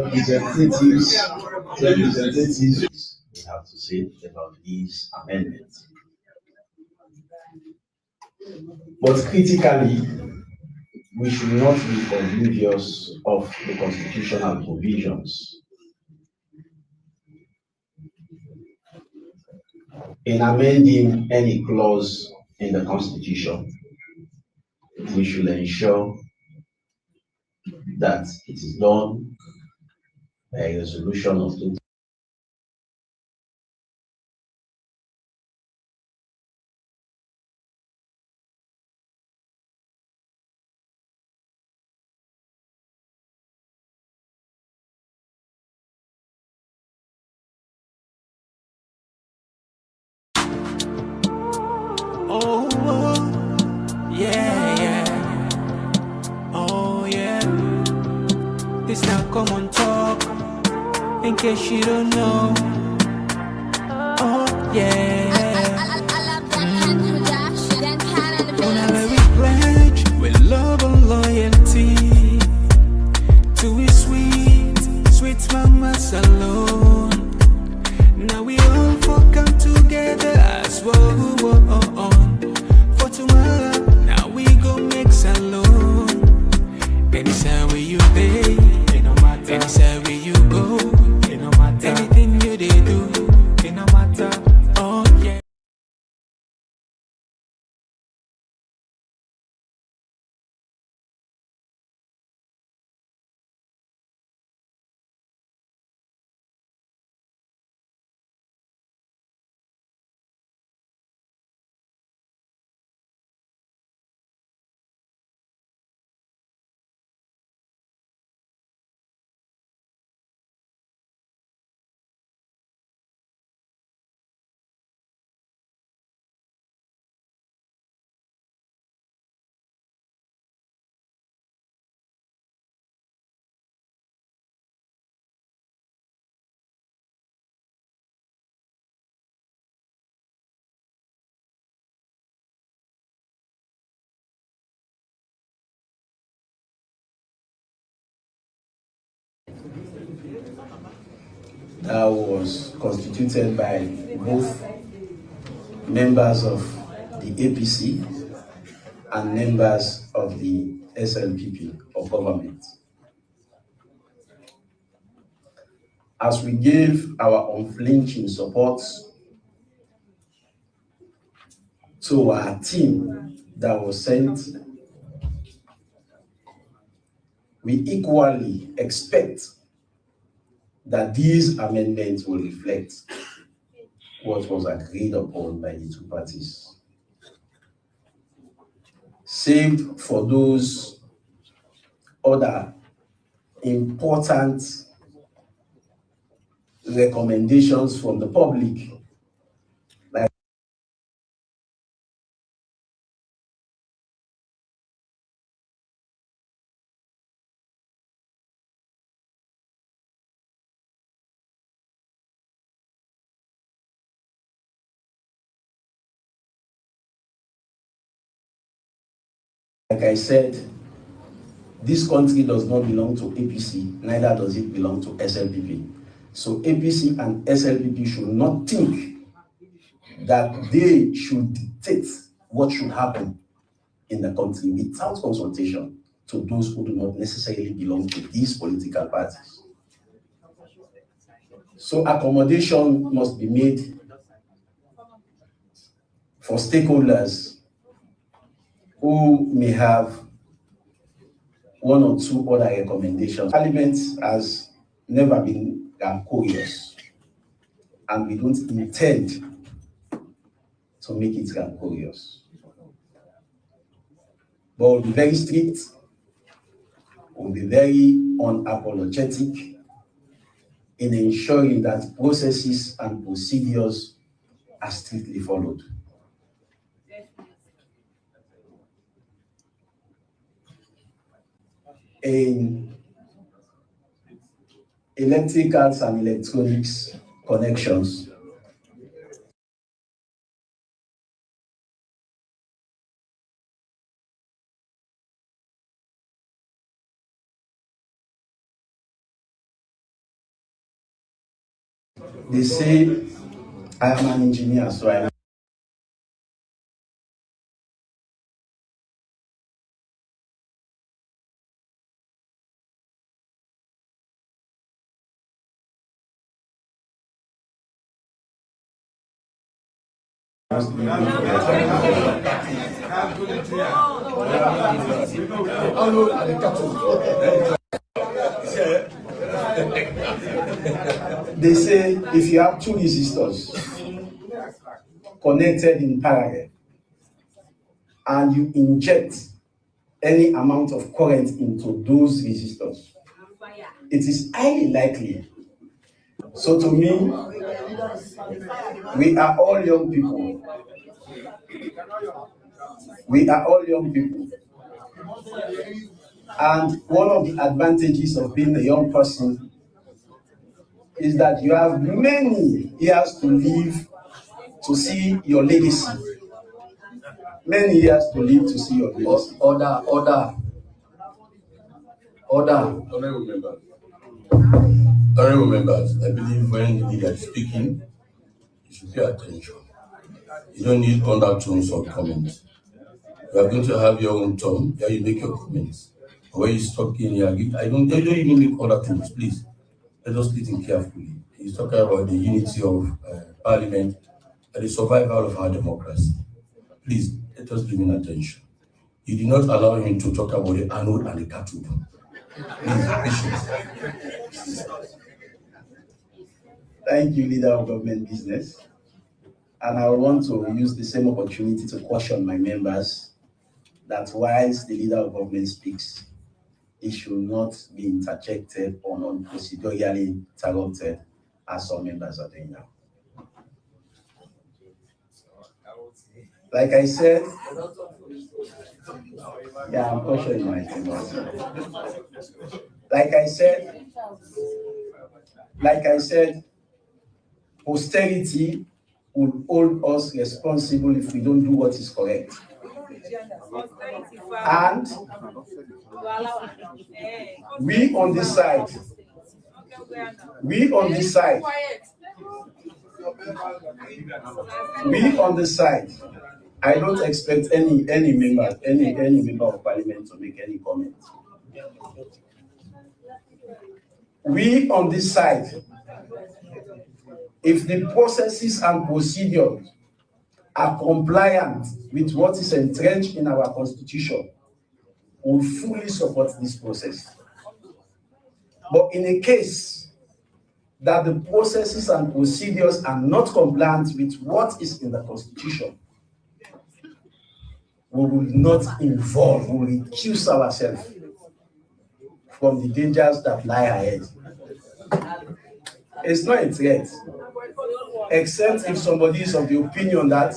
representatives we have to say about these amendments. But critically, we should not be oblivious of the constitutional provisions. In amending any clause in the Constitution, we should ensure that it is done by a resolution of the Oh, yeah, yeah. Oh, yeah. This now Komon-Tok. In case you don't know. Oh, yeah. Whenever we pledge with love and loyalty to his sweet, sweet mamas alone. Now we all for come together as one. For tomorrow, now we go make salon. Anytime where you day, it no matter. Anytime where you go, it no matter. Anything you they do, it no matter. Oh yeah. that was constituted by both members of the APC and members of the SLPP or government. As we gave our unflinching support to our team that was sent, we equally expect that these amendments will reflect what was agreed upon by the two parties. Save for those other important recommendations from the public, like I said, this country does not belong to APC, neither does it belong to SLPP. So APC and SLPP should not think that they should dictate what should happen in the country without consultation to those who do not necessarily belong to these political parties. So accommodation must be made for stakeholders who may have one or two other recommendations. Parliament has never been rancorous, and we don't intend to make it rancorous. But we'll be very strict, we'll be very unapologetic in ensuring that processes and procedures are strictly followed. In electricals and electronics connections, They say I am an engineer, so I They say if you have two resistors connected in parallel and you inject any amount of current into those resistors, it is highly likely. So to me, we are all young people. We are all young people. And one of the advantages of being a young person is that you have many years to live to see your legacy. Many years to live to see your legacy. Honorable members, I believe when the leader is speaking, you should pay attention. You don't need undertones or comments. You are going to have your own tone, where you make your comments. When he's talking, I don't even make undertones, please. Let us listen carefully. He's talking about the unity of Parliament and the survival of our democracy. Please, let us give him attention. You did not allow him to talk about the anode and the cathode. Please, patience. Thank you, Leader of Government Business. And I want to use the same opportunity to caution my members that whilst the Leader of Government speaks, it should not be interjected or non-procedurally interrupted, as some members are doing now. Like I said, yeah, I'm cautioning my team also. Like I said, posterity will hold us responsible if we don't do what is correct. And we on this side, I don't expect any member of Parliament to make any comment. We on this side, if the processes and procedures are compliant with what is entrenched in our constitution, we will fully support this process. But in a case that the processes and procedures are not compliant with what is in the constitution, we will not involve, we will recuse ourselves from the dangers that lie ahead. It's not a threat, except if somebody is of the opinion that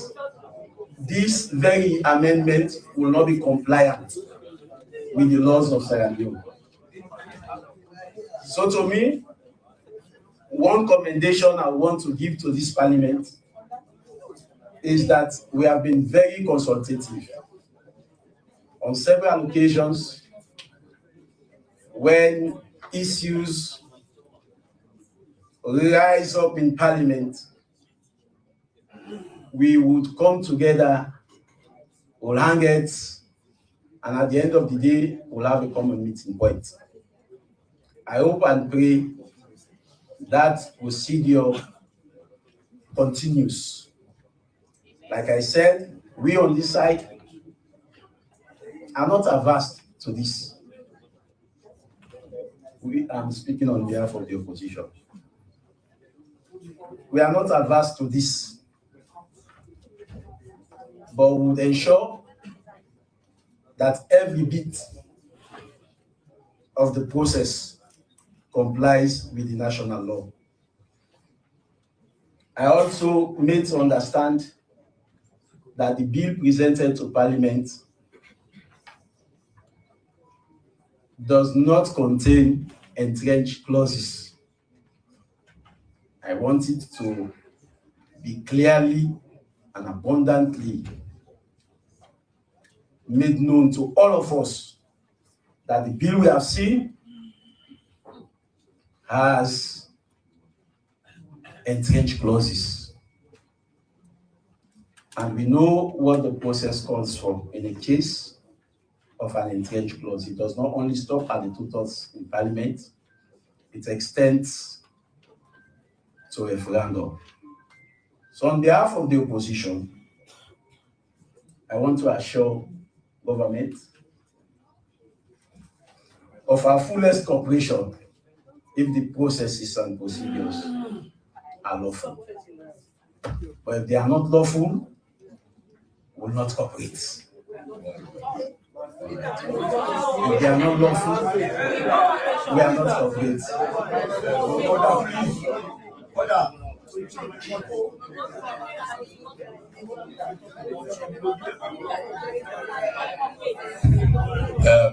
this very amendment will not be compliant with the laws of Sierra Leone. So to me, one commendation I want to give to this Parliament is that we have been very consultative. On several occasions, when issues rise up in Parliament, we would come together, we'll hang it, and at the end of the day, we'll have a common meeting point. I hope and pray that procedure continues. Like I said, we on this side are not averse to this. I'm speaking on behalf of the opposition. We are not averse to this, but we would ensure that every bit of the process complies with the national law. I also made to understand that the bill presented to Parliament does not contain entrenched clauses. I want it to be clearly and abundantly made known to all of us that the bill we have seen has entrenched clauses. And we know what the process calls for in a case of an entrenched clause. It does not only stop at the 2/3 in Parliament, it extends to a referendum. So on behalf of the opposition, I want to assure government of our fullest cooperation if the processes and procedures are lawful. But if they are not lawful, we will not cooperate. If they are not lawful, we are not cooperating.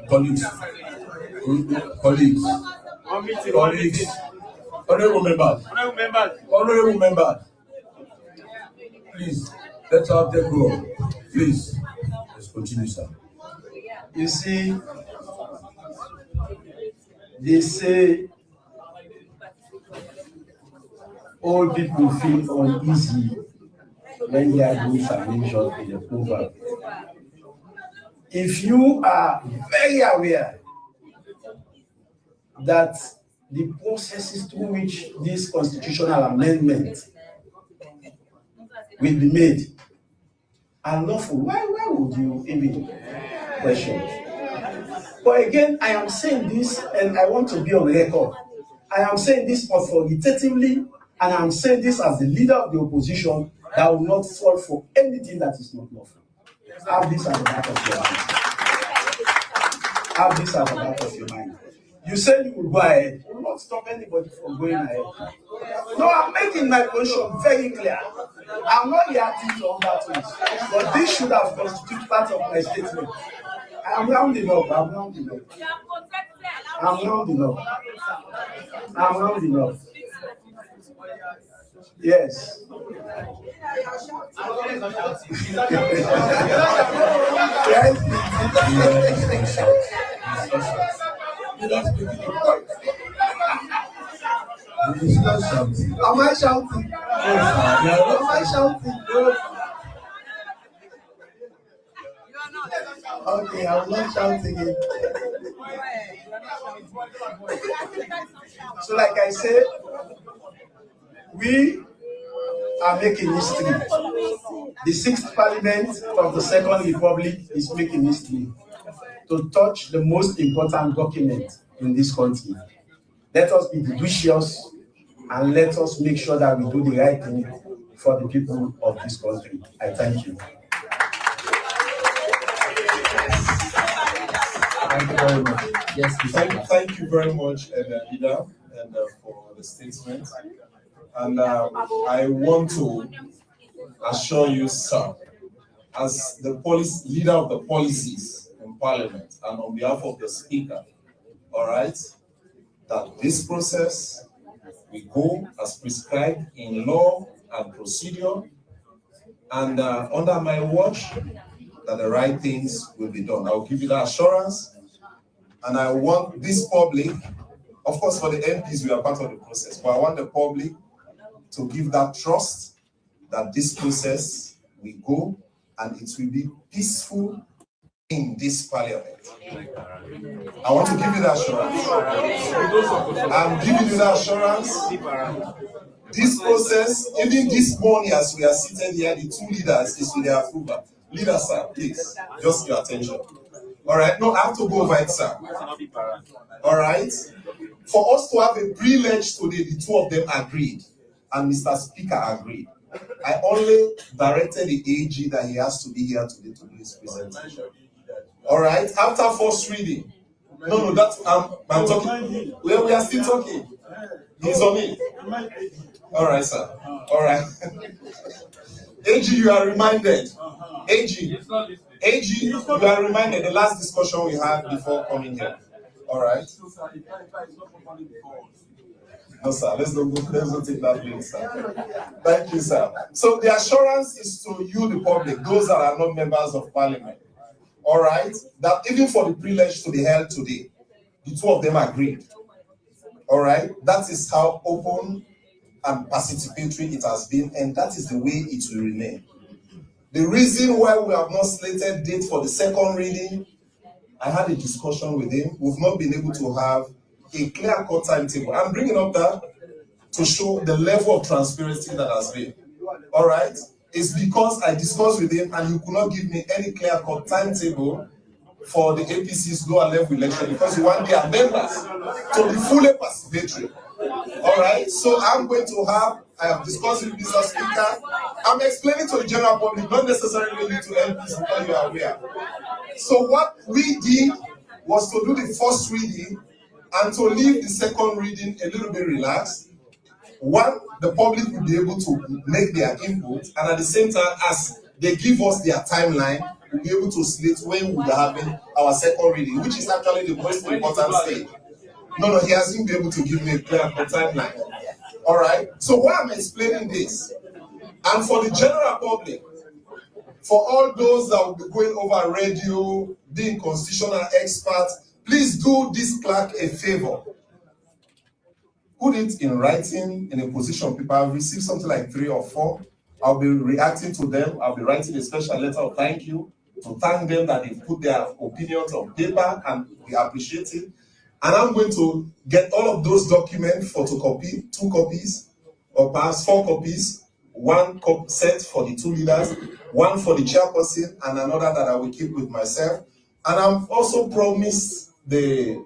Colleagues, honorable members, please, let's have them go. Please, let's continue, sir. You see, they say all people feel uneasy when their goods are mentioned in the proverb. If you are very aware that the processes through which this constitutional amendment will be made are lawful, why would you even question? But again, I am saying this, and I want to be on record. I am saying this authoritatively, and I am saying this as the leader of the opposition that will not fall for anything that is not lawful. Have this at the back of your mind. Have this at the back of your mind. You say you will go ahead. You will not stop anybody from going ahead. No, I'm making my position very clear. I'm not reacting to other things, but this should have constituted part of my statement. I'm rounding up. Yes. Am I shouting? Okay, I'm not shouting it. So, like I said, we are making history. The 6th Parliament of the Second Republic is making history to touch the most important document in this country. Let us be judicious and let us make sure that we do the right thing for the people of this country. I thank you. Thank you very much. Yes, thank you very much, leader, and for the statement. And I want to assure you, sir, as the leader of the policies in Parliament, and on behalf of the Speaker, all right, that this process will go as prescribed in law and procedure, and under my watch, that the right things will be done. I'll give you that assurance. And I want this public, of course, for the MPs, we are part of the process, but I want the public to give that trust that this process will go and it will be peaceful in this Parliament. I want to give you that assurance. I'm giving you that assurance. This process, even this morning as we are seated here, the 2 leaders is with their approval. Leader, sir, please, just your attention. All right, no, I have to go over it, sir. All right, for us to have a privilege today, the 2 of them agreed, and Mr. Speaker agreed. I only directed the AG that he has to be here today to do his presentation. All right, after first reading. No, that's I'm talking. We are still talking. He's on it. All right, sir. All right. AG, you are reminded. AG, you are reminded the last discussion we had before coming here. All right. No, sir. Let's not take that blame, sir. Thank you, sir. So the assurance is to you, the public, those that are not members of Parliament. All right, that even for the privilege to be held today, the 2 of them agreed. All right, that is how open and participatory it has been, and that is the way it will remain. The reason why we have not slated date for the second reading, I had a discussion with him. We've not been able to have a clear-cut timetable. I'm bringing up that to show the level of transparency that has been. All right? It's because I discussed with him and he could not give me any clear-cut timetable for the APC's lower level election because he want their members to be fully participatory. All right? So I'm going to I have discussed with Mr. Speaker. I'm explaining to the general public, not necessarily you to MPs because you are aware. So what we did was to do the first reading and to leave the second reading a little bit relaxed. One, the public will be able to make their input, and at the same time, as they give us their timeline, we'll be able to slate when we're having our second reading, which is actually the most important stage. No, he hasn't been able to give me a clear timeline. All right. So why I'm explaining this, and for the general public, for all those that will be going over radio, being constitutional experts, please do this clerk a favor. Put it in writing in a position paper. I've received something like 3 or 4. I'll be reacting to them. I'll be writing a special letter of thank you to thank them that they've put their opinions on paper, and we appreciate it. And I'm going to get all of those documents photocopy, 2 copies, or perhaps 4 copies, 1 set for the 2 leaders, 1 for the chairperson, and another that I will keep with myself. And I've also promised the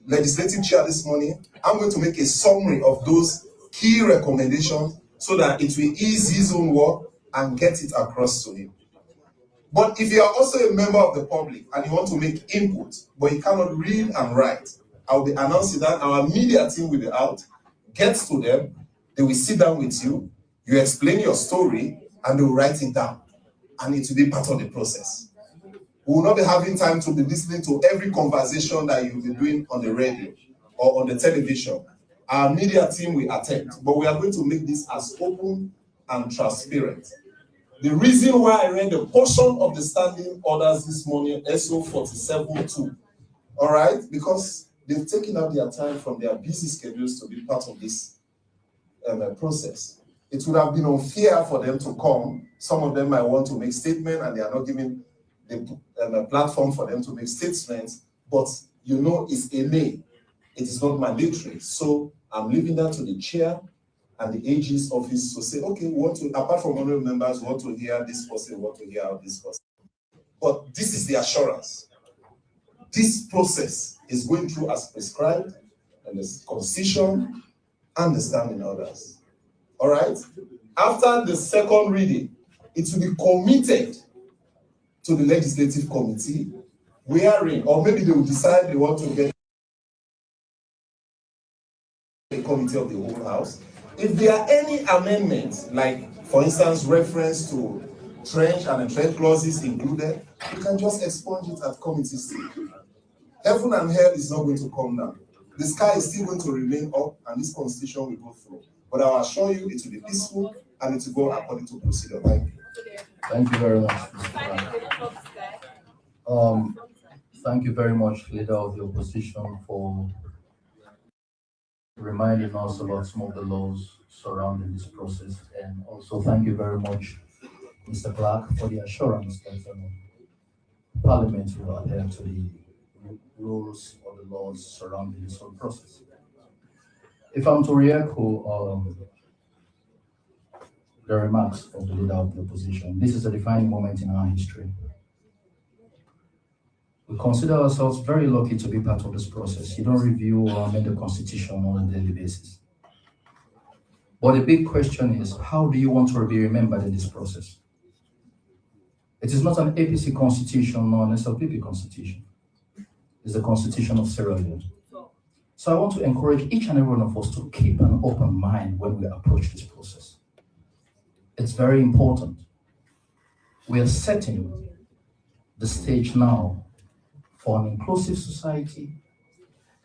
legislative chair this morning, I'm going to make a summary of those key recommendations so that it will ease his own work and get it across to him. But if you are also a member of the public and you want to make input, but you cannot read and write, I'll be announcing that our media team will be out, gets to them, they will sit down with you, you explain your story, and they will write it down. And it will be part of the process. We will not be having time to be listening to every conversation that you'll be doing on the radio or on the television. Our media team will attend, but we are going to make this as open and transparent. The reason why I read the portion of the standing orders this morning, SO 47-2, all right, because they've taken out their time from their busy schedules to be part of this process. It would have been unfair for them to come. Some of them might want to make statements and they are not giving the platform for them to make statements, but you know it's a may. It is not mandatory. So I'm leaving that to the chair and the AG's office to say, okay, we want to, apart from honorable members, we want to hear this person, we want to hear this person. But this is the assurance. This process is going through as prescribed in the Constitution and the standing orders. All right? After the second reading, it will be committed to the legislative committee, wherein, or maybe they will decide they want to get a committee of the whole house. If there are any amendments, like for instance, reference to trench and trench clauses included, you can just expunge it at committee stage. Heaven and hell is not going to come down. The sky is still going to remain up, and this constitution will go through. But I will assure you, it will be peaceful and it will go according to procedure. Thank you. Thank you very much, Mr. Brown. Thank you very much, Leader of the Opposition, for reminding us about some of the laws surrounding this process. And also thank you very much, Mr. Clark, for the assurance that Parliament will adhere to the rules or the laws surrounding this whole process. If I'm to re-echo the remarks of the Leader of the Opposition, this is a defining moment in our history. We consider ourselves very lucky to be part of this process. You don't review or amend the Constitution on a daily basis. But the big question is, how do you want to be remembered in this process? It is not an APC constitution nor an SLPP constitution. It's the Constitution of Sierra Leone. So I want to encourage each and every one of us to keep an open mind when we approach this process. It's very important. We are setting the stage now for an inclusive society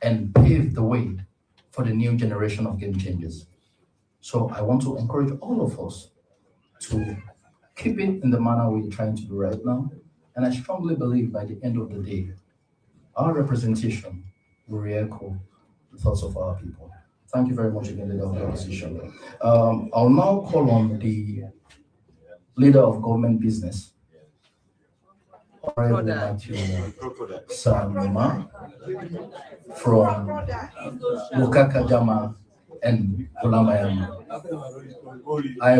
and pave the way for the new generation of game changers. So I want to encourage all of us to keep it in the manner we're trying to do right now. And I strongly believe by the end of the day, our representation will re-echo the thoughts of our people. Thank you very much again, Leader of the Opposition. I'll now call on the Leader of Government Business, Honorable Matthew Sanoma from Wokakajama and Bulambayama. I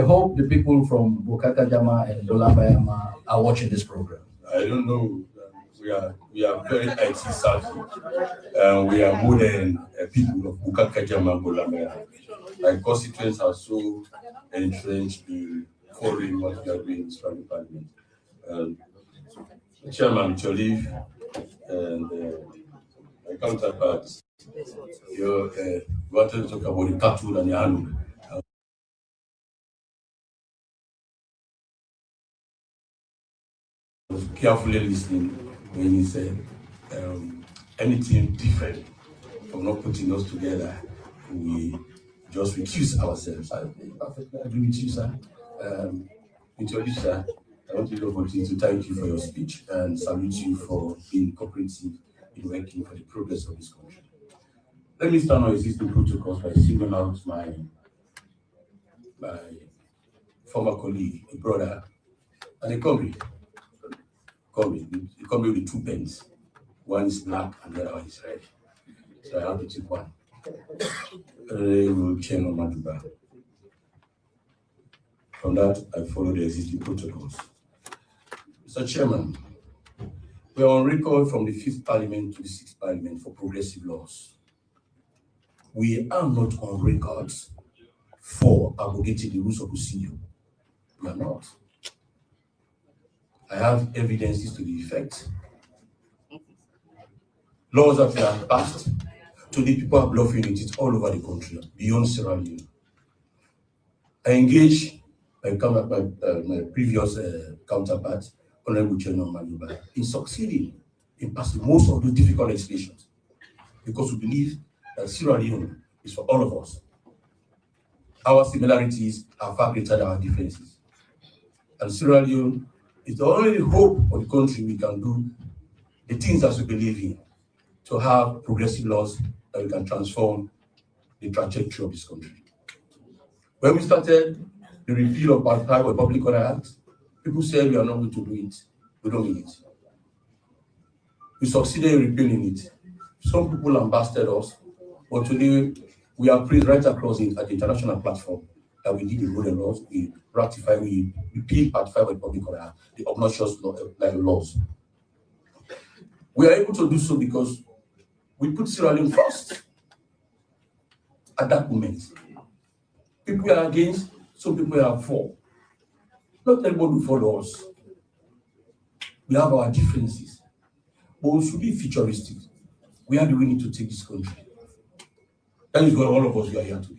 hope the people from Wokakajama and Bulambayama are watching this program. I don't know. We are very IT savvy. We are more than people of Wokakajama and Bulambayama. My constituents are so entrenched in following what we are doing in the Parliament. Chairman Cholif and my counterparts, you wanted to talk about the cattle and the animal. I was carefully listening when he said anything different from not putting us together, we just recuse ourselves. I perfectly agree with you, sir. With your sir, I want to take the opportunity to thank you for your speech and salute you for being cooperative in working for the progress of this country. Let me start on existing protocols by singling out my former colleague, a brother, and a comrade. A comrade with 2 pens. One is black and the other one is red. So I have to take one. From that, I follow the existing protocols. Mr. Chairman, we are on record from the 5th Parliament to the 6th Parliament for progressive laws. We are not on records for abrogating the rules of procedure. We are not. I have evidences to the effect. Laws that we have passed to the people of love unity all over the country, beyond Sierra Leone. I engage my previous counterpart, Honorable Chairman Manuba, in succeeding in passing most of those difficult legislations, because we believe that Sierra Leone is for all of us. Our similarities are far greater than our differences. And Sierra Leone is the only hope for the country we can do the things that we believe in, to have progressive laws that we can transform the trajectory of this country. When we started the repeal of Part 5 of the Public Order Act, people said we are not going to do it. We don't mean it. We succeeded in repealing it. Some people lambasted us, but today we are praised right across it at the international platform that we did the rule and laws, we repealed Part 5 of the Public Order Act, the obnoxious laws. We are able to do so because we put Sierra Leone first at that moment. People are against, some people are for. Not everybody will follow us. We have our differences, but we should be futuristic. We are the way to take this country. That is why all of us are here today.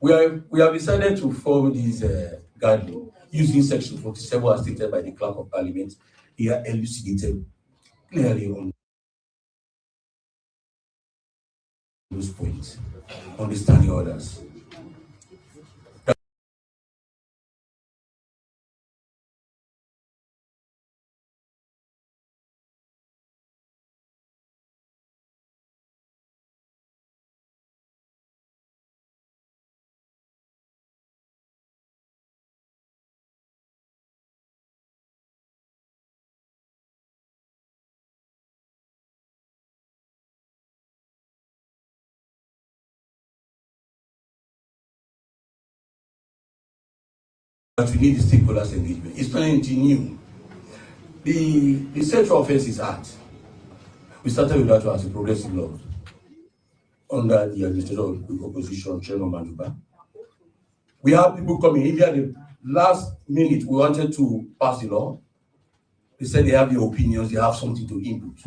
We have decided to form this gathering using Section 47 as stated by the Clerk of Parliament. He are elucidated clearly on those points, understanding others. But we need the stakeholders engagement. It's not anything new. The central offense is art. We started with that as a progressive law under the administration of the opposition, Chairman Manuba. We have people coming in here at the last minute. We wanted to pass the law. They said they have their opinions, they have something to input.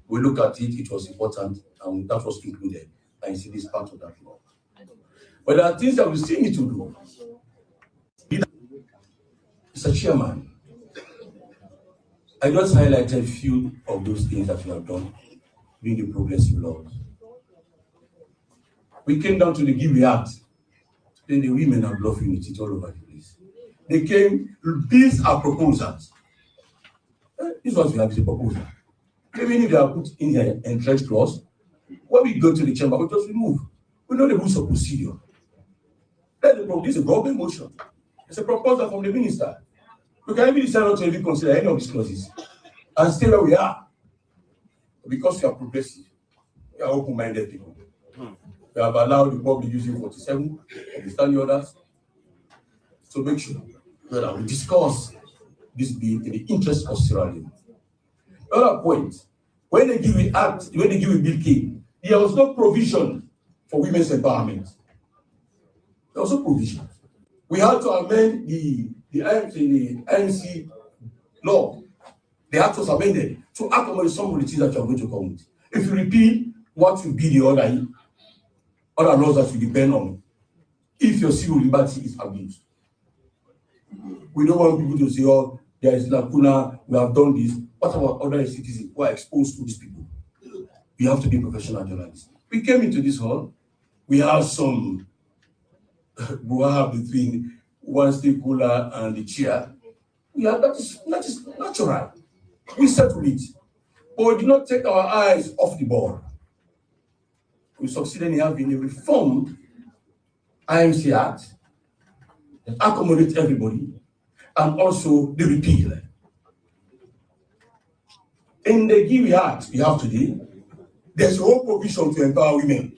We look at it, it was important, and that was included. And you see this part of that law. But there are things that we still need to do. Mr. Chairman, I just highlighted a few of those things that we have done during the progressive laws. We came down to the Give Act. Today the women have love unity all over the place. They came, these are proposals. This was the proposal. Even if they are put in the entrenched clause, when we go to the chamber, we just remove. We know the rules of procedure. This is a government motion. It's a proposal from the minister. We can even decide not to even consider any of these clauses and stay where we are. Because we are progressive, we are open-minded people. We have allowed the public using 47, understand the others. So make sure that we discuss this bill in the interest of Sierra Leone. Another point, when they give it bill came, there was no provision for women's empowerment. There was no provision. We had to amend the IMC law. The act was amended to accommodate some of the things that you are going to come with. If you repeal, what will be the other laws that will depend on if your civil liberty is abused? We don't want people to say, oh, there is lacuna, we have done this. What about other citizens who are exposed to these people? We have to be professional journalists. We came into this hall, we have some brouhaha between one stakeholder and the chair. That is natural. We settled it. But we did not take our eyes off the ball. We succeeded in having a reformed IMC Act that accommodates everybody, and also the repeal. In the GIWI Act we have today, there's no provision to empower women.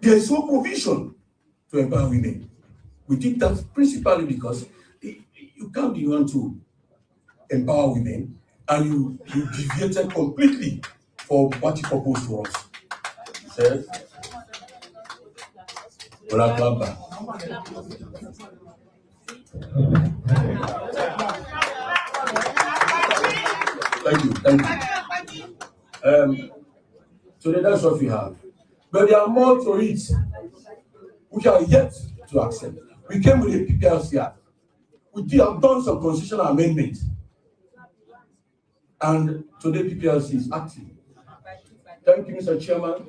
There's no provision to empower women. We did that principally because you can't be one to empower women and you deviated completely for what you proposed to us. Said, Thank you. Today that's what we have. But there are more to it which are yet to accept. We came with a PPLC Act. We have done some constitutional amendments. And today PPLC is active. Thank you, Mr. Chairman,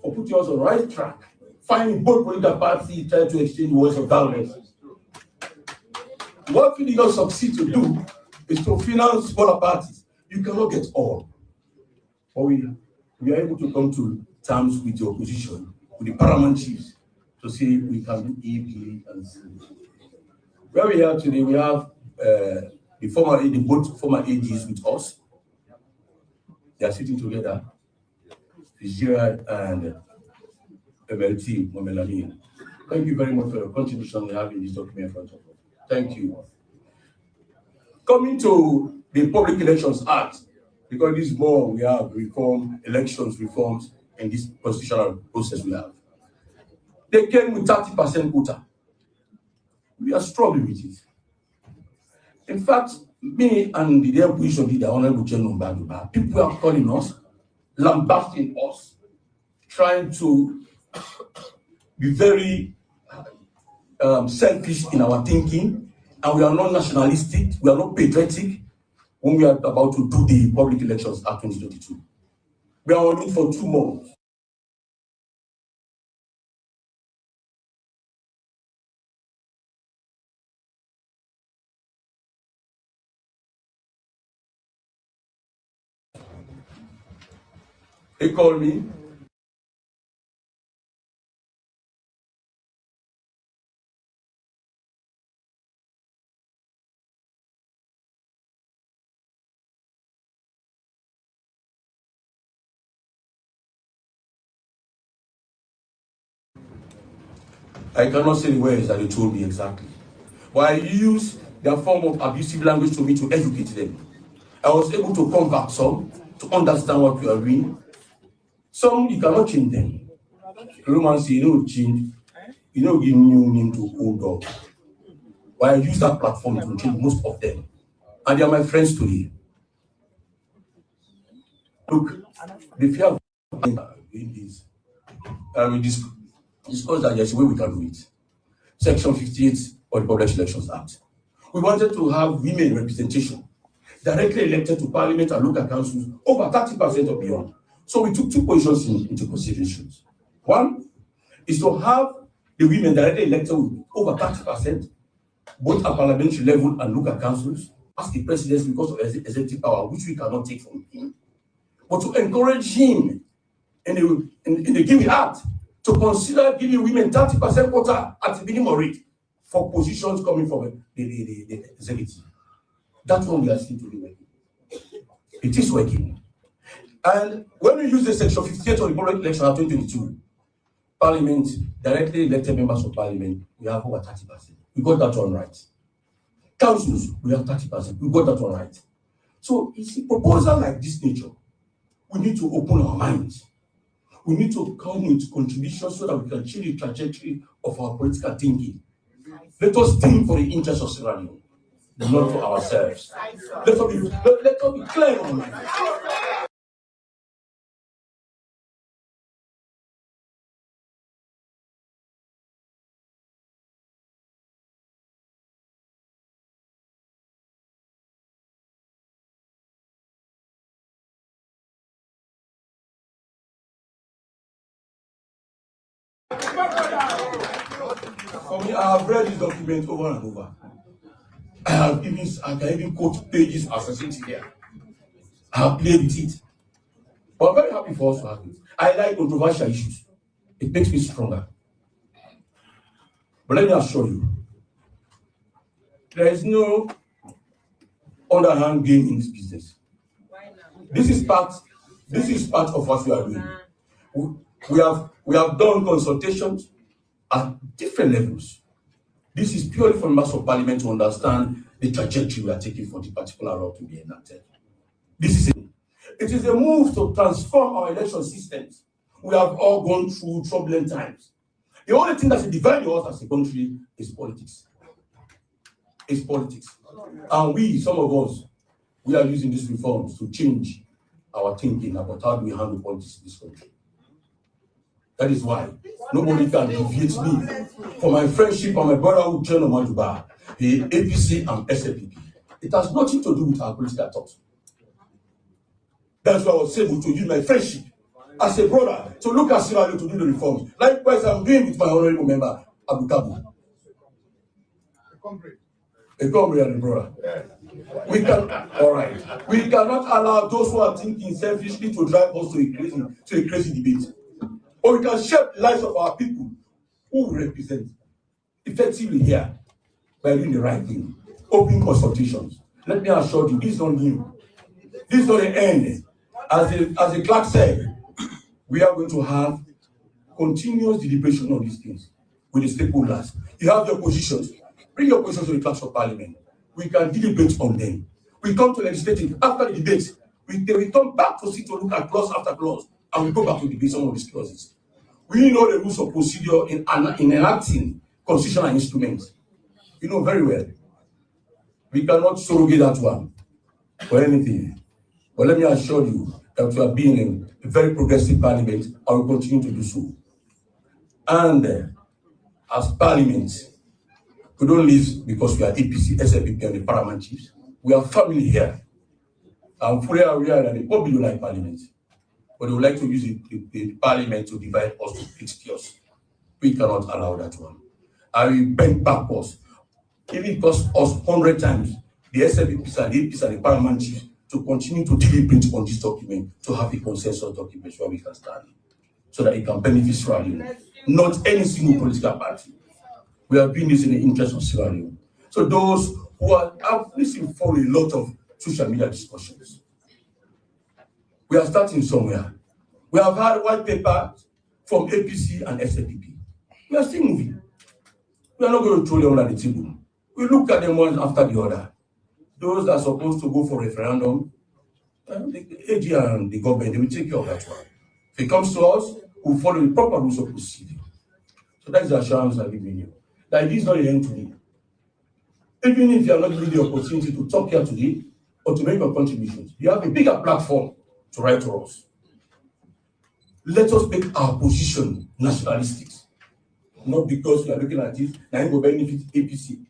for putting us on the right track. Finding both political parties trying to exchange words of violence. What we did not succeed to do is to finance smaller parties. You cannot get all. But we are able to come to terms with the opposition, with the paramount chiefs, to say we can do A, B, and C. Where we are today, we have both former AGs with us. They are sitting together, Gerard and MLT Momelani. Thank you very much for your contribution we have in this document in front of us. Thank you. Coming to the Public Elections Act, because this more we have reforms in this constitutional process we have. They came with 30% quota. We are struggling with it. In fact, me and the opposition did the Honorable General Baduba. People are calling us, lambasting us, trying to be very selfish in our thinking, and we are not nationalistic, we are not patriotic when we are about to do the Public Elections Act 2022. We are on it for 2 months. They called me. I cannot say the words that they told me exactly. But I used their form of abusive language to me to educate them. I was able to convert some to understand what we are doing. Some you cannot change them. Romans say, you don't change, you don't give new name to old dog. But I use that platform to change most of them. And they are my friends today. Look, the fear of doing this, we discussed that there's a way we can do it. Section 58 of the Public Elections Act. We wanted to have women representation directly elected to parliament and local councils over 30% or beyond. So we took 2 positions into consideration. One is to have the women directly elected with over 30%, both at parliamentary level and local councils, as the president because of executive power, which we cannot take from him. But to encourage him in the Guinea Act to consider giving women 30% quota at the minimum rate for positions coming from the executive. That's what we are still doing. It is working. And when we use the section 58 of the public election of 2022, Parliament, directly elected members of Parliament, we have over 30%. We got that one right. Councils, we have 30%. We got that one right. So it's a proposal like this nature. We need to open our minds. We need to come with contributions so that we can change the trajectory of our political thinking. Let us think for the interest of Sierra Leone, not for ourselves. Let us be clear on that. For me, I have read this document over and over. I can even quote pages associated here. I have played with it. But I'm very happy for us to have it. I like controversial issues. It makes me stronger. But let me assure you, there is no underhand game in this business. This is part of what we are doing. We have done consultations at different levels. This is purely for members of Parliament to understand the trajectory we are taking for the particular law to be enacted. It is a move to transform our election systems. We have all gone through turbulent times. The only thing that divides us as a country is politics. It's politics. And some of us, we are using these reforms to change our thinking about how do we handle politics in this country. That is why nobody can deviate me from my friendship and my brotherhood journey on Majuba, the APC and SLPP. It has nothing to do with our political thoughts. That's why I was able to use my friendship as a brother to look at Sierra Leone to do the reforms. Likewise, I'm doing with my honorable member, Abu Kabu. A comrade and a brother. We cannot allow those who are thinking selfishly to drive us to a crazy debate. Or we can shape the lives of our people who we represent effectively here by doing the right thing. Open consultations. Let me assure you, this is not new. This is not the end. As the clerk said, we are going to have continuous deliberation on these things with the stakeholders. You have your positions. Bring your positions to the clerks of Parliament. We can deliberate on them. We come to legislative. After the debate, we return back to sit to look at clause after clause, and we go back to debate some of these clauses. We know the rules of procedure in enacting constitutional instruments. You know very well. We cannot surrogate that one for anything. But let me assure you that we are being a very progressive Parliament and will continue to do so. And as Parliament, we don't live because we are APC, SLPP, and the paramount chiefs. We are family here. I'm fully aware that the public don't like Parliament, but they would like to use the Parliament to divide us to fix chaos. We cannot allow that one. I will bend backwards. If it costs us 100 times, the SLPP and the APC and the paramount chiefs to continue to deliberate on this document, to have a consensus document where we can stand, so that it can benefit Sierra Leone, not any single political party. We are doing this in the interest of Sierra Leone. So those who have listened for a lot of social media discussions, we are starting somewhere. We have had white paper from APC and SLPP. We are still moving. We are not going to throw them under the table. We look at them one after the other. Those that are supposed to go for referendum, the AG and the government, they will take care of that one. If it comes to us, we'll follow the proper rules of procedure. So that is the assurance I'm giving you. That this is not the end today. Even if you are not given the opportunity to talk here today or to make your contributions, you have a bigger platform to write to us. Let us make our position nationalistic. Not because we are looking at it, now you go benefit APC,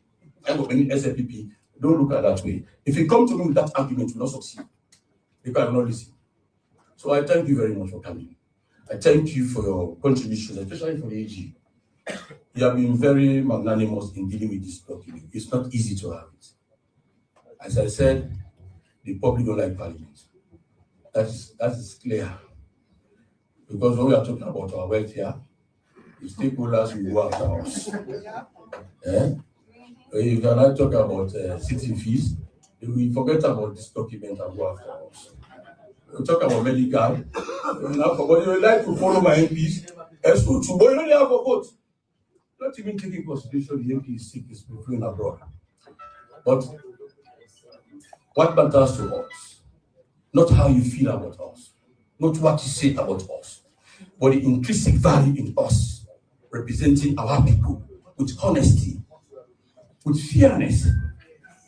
I go benefit SLPP. Don't look at that way. If you come to me with that argument, you will not succeed. Because I will not listen. So I thank you very much for coming. I thank you for your contributions, especially for the AG. You have been very magnanimous in dealing with this document. It's not easy to have it. As I said, the public don't like Parliament. That is clear. Because when we are talking about our welfare, the stakeholders will go after us. Eh? If you are not talking about city fees, we forget about this document and go after us. We talk about medical, but you like to follow my MPs, SO2, but you only have a vote. Not even taking consideration the MP is sick, is flew abroad. But what matters to us, not how you feel about us, not what you say about us, but the intrinsic value in us, representing our people with honesty, with fairness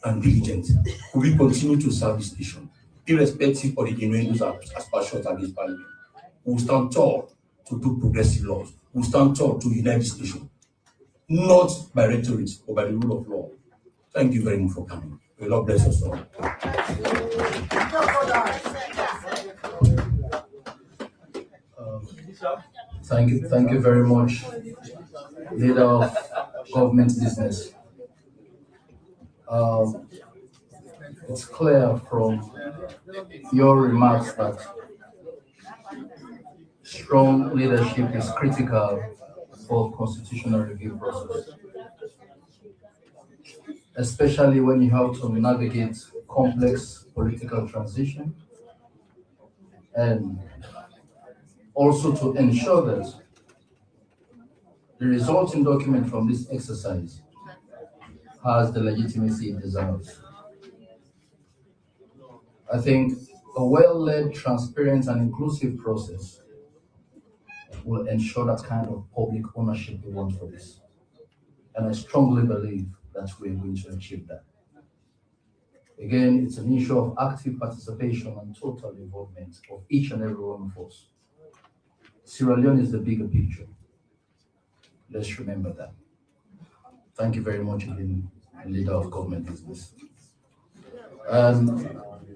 and diligence. We continue to serve this nation, irrespective of the innuendos and aspersions against parliament. We will stand tall to do progressive laws. We will stand tall to unite this nation, not by rhetoric, but by the rule of law. Thank you very much for coming. May Lord bless us all. Thank you very much, leader of government business. It's clear from your remarks that strong leadership is critical for constitutional review process, especially when you have to navigate complex political transition and also to ensure that the resulting document from this exercise has the legitimacy it deserves. I think a well-led, transparent, and inclusive process will ensure that kind of public ownership we want for this. And I strongly believe that we're going to achieve that. Again, it's an issue of active participation and total involvement of each and every one of us. Sierra Leone is the bigger picture. Let's remember that. Thank you very much, again, leader of government business.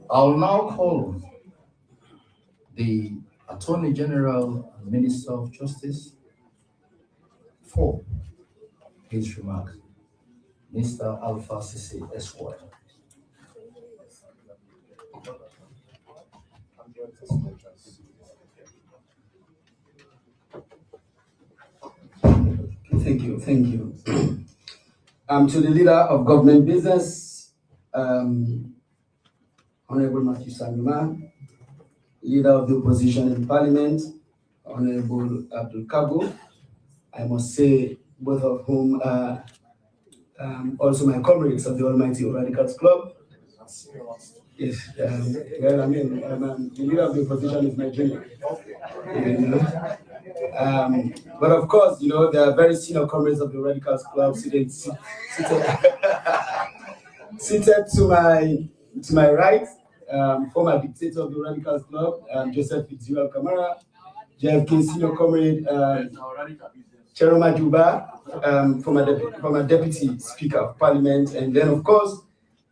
I'll now call the Attorney General and Minister of Justice for his remarks. Mr. Alpha Sisi Esquire. Thank you. To the leader of government business, Honorable Matthew Samima, leader of the opposition in parliament, Honorable Abdul Kabu, I must say both of whom are also my comrades of the Almighty Radicals Club. Yes, well, the leader of the opposition is my junior. But of course, there are very senior comrades of the Radicals Club seated to my right, former dictator of the Radicals Club, Joseph Fitzgerald Kamara, JFK senior comrade, Cheroma Juba, former deputy speaker of parliament, and then of course,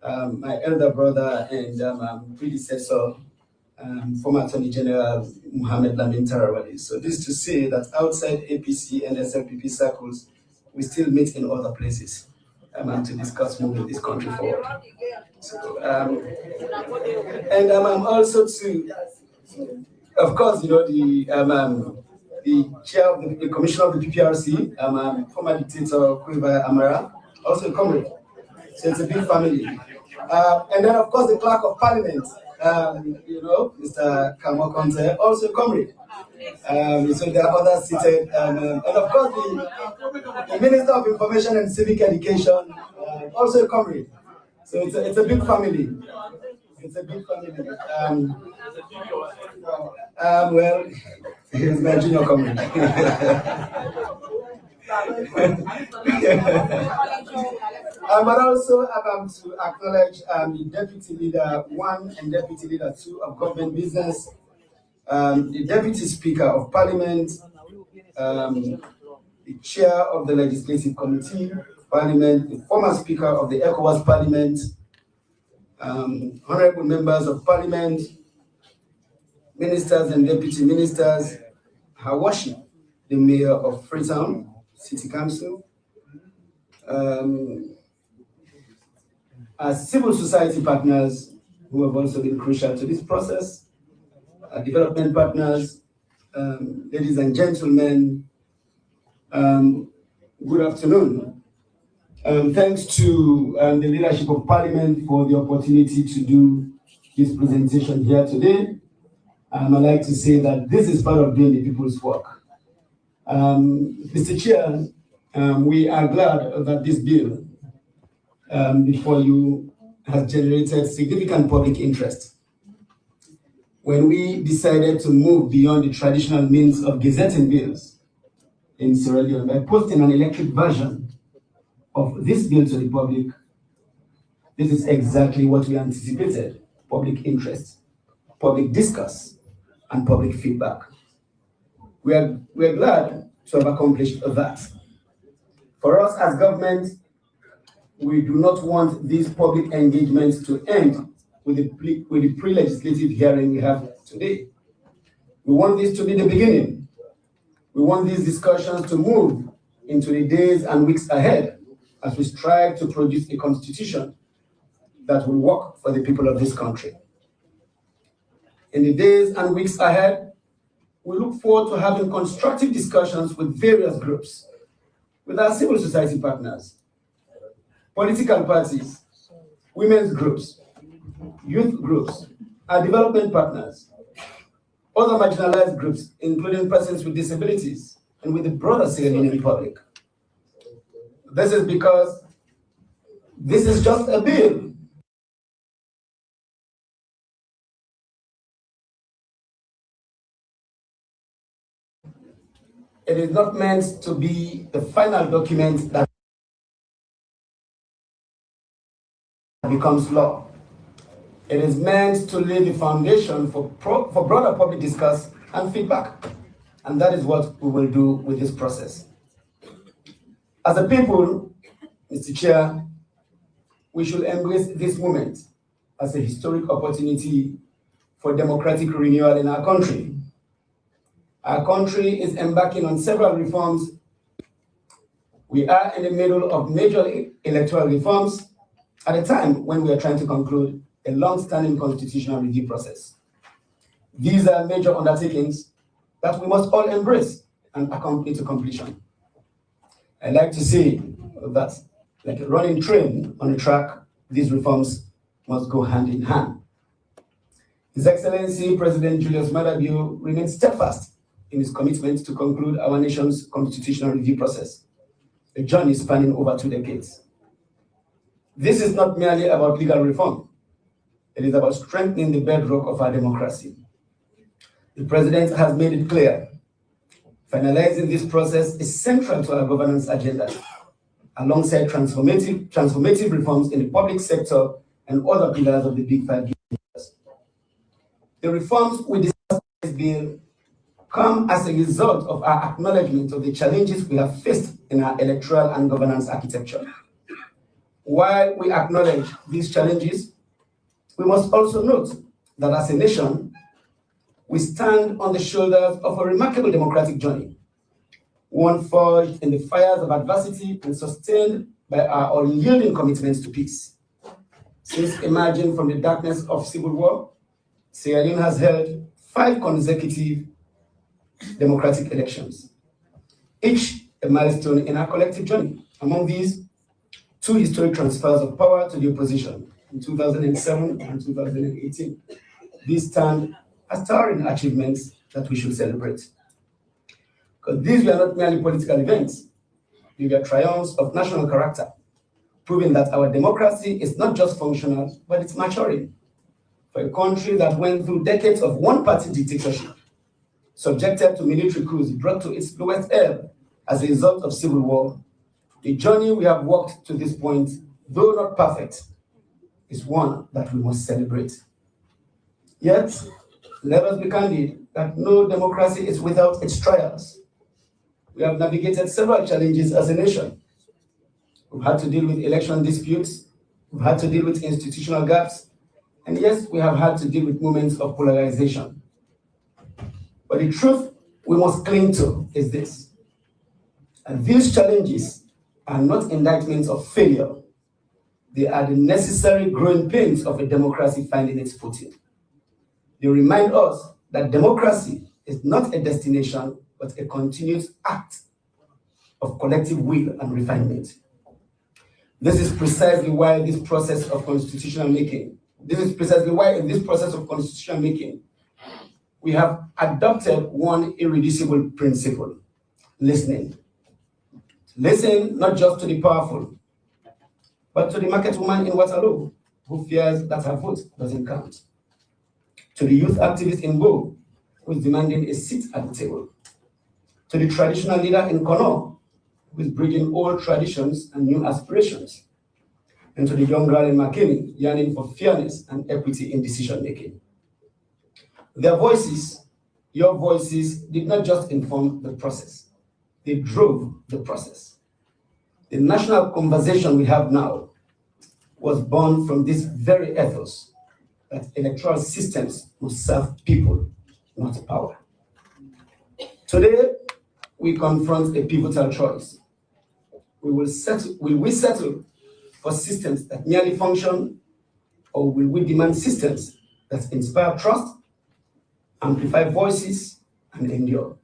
my elder brother and predecessor, former Attorney General Mohammed Lamin Tarawali. So this is to say that outside APC and SLPP circles, we still meet in other places to discuss moving this country forward. So, and also to, of course, the chair of the commissioner of the PPRC, former dictator Kuiva Amara, also a comrade. So it's a big family. And then, of course, the clerk of parliament, Mr. Komon-Tok, also a comrade. So there are others seated. And of course, the Minister of Information and Civic Education, also a comrade. So it's a big family. It's a big family. Well, here's my junior comrade. But also to acknowledge the Deputy Leader 1 and Deputy Leader 2 of government business, the Deputy Speaker of Parliament, the Chair of the Legislative Committee, Parliament, the former Speaker of the ECOWAS Parliament, honorable members of Parliament, ministers and deputy ministers, Her Worship, the Mayor of Freetown City Council, as civil society partners who have also been crucial to this process, development partners, ladies and gentlemen, good afternoon. Thanks to the leadership of Parliament for the opportunity to do this presentation here today. I'd like to say that this is part of doing the people's work. Mr. Chair, we are glad that this bill before you has generated significant public interest. When we decided to move beyond the traditional means of gazetting bills in Sierra Leone by posting an electric version of this bill to the public, this is exactly what we anticipated: public interest, public discourse, and public feedback. We are glad to have accomplished that. For us as government, we do not want these public engagements to end with the pre-legislative hearing we have today. We want this to be the beginning. We want these discussions to move into the days and weeks ahead as we strive to produce a constitution that will work for the people of this country. In the days and weeks ahead, we look forward to having constructive discussions with various groups, with our civil society partners, political parties, women's groups, youth groups, our development partners, other marginalized groups, including persons with disabilities, and with the broader Sierra Leonean public. This is because this is just a bill. It is not meant to be the final document that becomes law. It is meant to lay the foundation for broader public discourse and feedback. And that is what we will do with this process. As a people, Mr. Chair, we should embrace this moment as a historic opportunity for democratic renewal in our country. Our country is embarking on several reforms. We are in the middle of major electoral reforms at a time when we are trying to conclude a long-standing constitutional review process. These are major undertakings that we must all embrace and accompany to completion. I like to say that, like a running train on a track, these reforms must go hand in hand. His Excellency President Julius Maada Bio remains steadfast in his commitment to conclude our nation's constitutional review process, a journey spanning over 2 decades. This is not merely about legal reform. It is about strengthening the bedrock of our democracy. The President has made it clear, finalizing this process is central to our governance agenda, alongside transformative reforms in the public sector and other pillars of the Big Five years. The reforms we discuss in this bill come as a result of our acknowledgement of the challenges we have faced in our electoral and governance architecture. While we acknowledge these challenges, we must also note that as a nation, we stand on the shoulders of a remarkable democratic journey, one forged in the fires of adversity and sustained by our unyielding commitments to peace. Since emerging from the darkness of civil war, Sierra Leone has held 5 consecutive democratic elections, each a milestone in our collective journey. Among these, 2 historic transfers of power to the opposition in 2007 and 2018. These stand as towering achievements that we should celebrate. Because these were not merely political events, they were triumphs of national character, proving that our democracy is not just functional, but it's maturing. For a country that went through decades of one-party dictatorship, subjected to military coups brought to its lowest ebb as a result of civil war, the journey we have walked to this point, though not perfect, is one that we must celebrate. Yet, let us be candid that no democracy is without its trials. We have navigated several challenges as a nation. We've had to deal with election disputes, we've had to deal with institutional gaps, and yes, we have had to deal with moments of polarization. But the truth we must cling to is this: and these challenges are not indictments of failure. They are the necessary growing pains of a democracy finding its footing. They remind us that democracy is not a destination, but a continuous act of collective will and refinement. This is precisely why in this process of constitutional making, we have adopted one irreducible principle: listening. Listen not just to the powerful, but to the market woman in Waterloo who fears that her vote doesn't count, to the youth activist in Bo who is demanding a seat at the table, to the traditional leader in Kono who is bridging old traditions and new aspirations, and to the young girl in Makeni yearning for fairness and equity in decision making. Their voices, your voices, did not just inform the process, they drove the process. The national conversation we have now was born from this very ethos that electoral systems will serve people, not power. Today, we confront a pivotal choice. Will we settle for systems that merely function, or will we demand systems that inspire trust, amplify voices, and endure?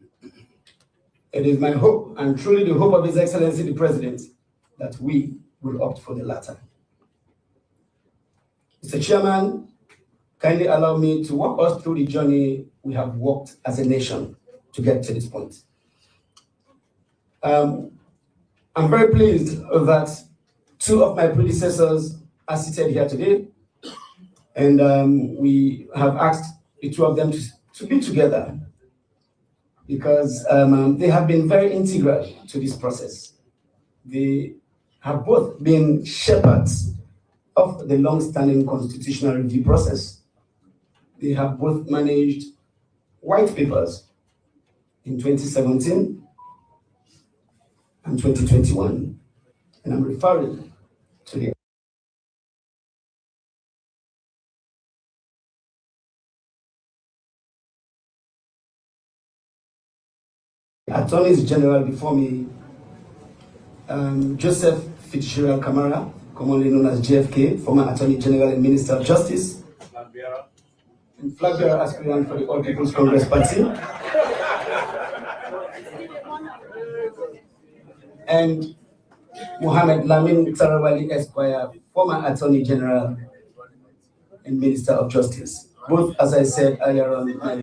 It is my hope, and truly the hope of His Excellency the President, that we will opt for the latter. Mr. Chairman, kindly allow me to walk us through the journey we have walked as a nation to get to this point. I'm very pleased that two of my predecessors are seated here today, and we have asked the two of them to be together because they have been very integral to this process. They have both been shepherds of the long-standing constitutional review process. They have both managed white papers in 2017 and 2021, and I'm referring to the attorneys general before me, Joseph Fitzgerald Kamara, commonly known as JFK, former Attorney General and Minister of Justice, and flag bearer aspirant for the All People's Congress Party, and Mohammed Lamin Tarawali Esquire, former Attorney General and Minister of Justice. Both, as I said earlier on,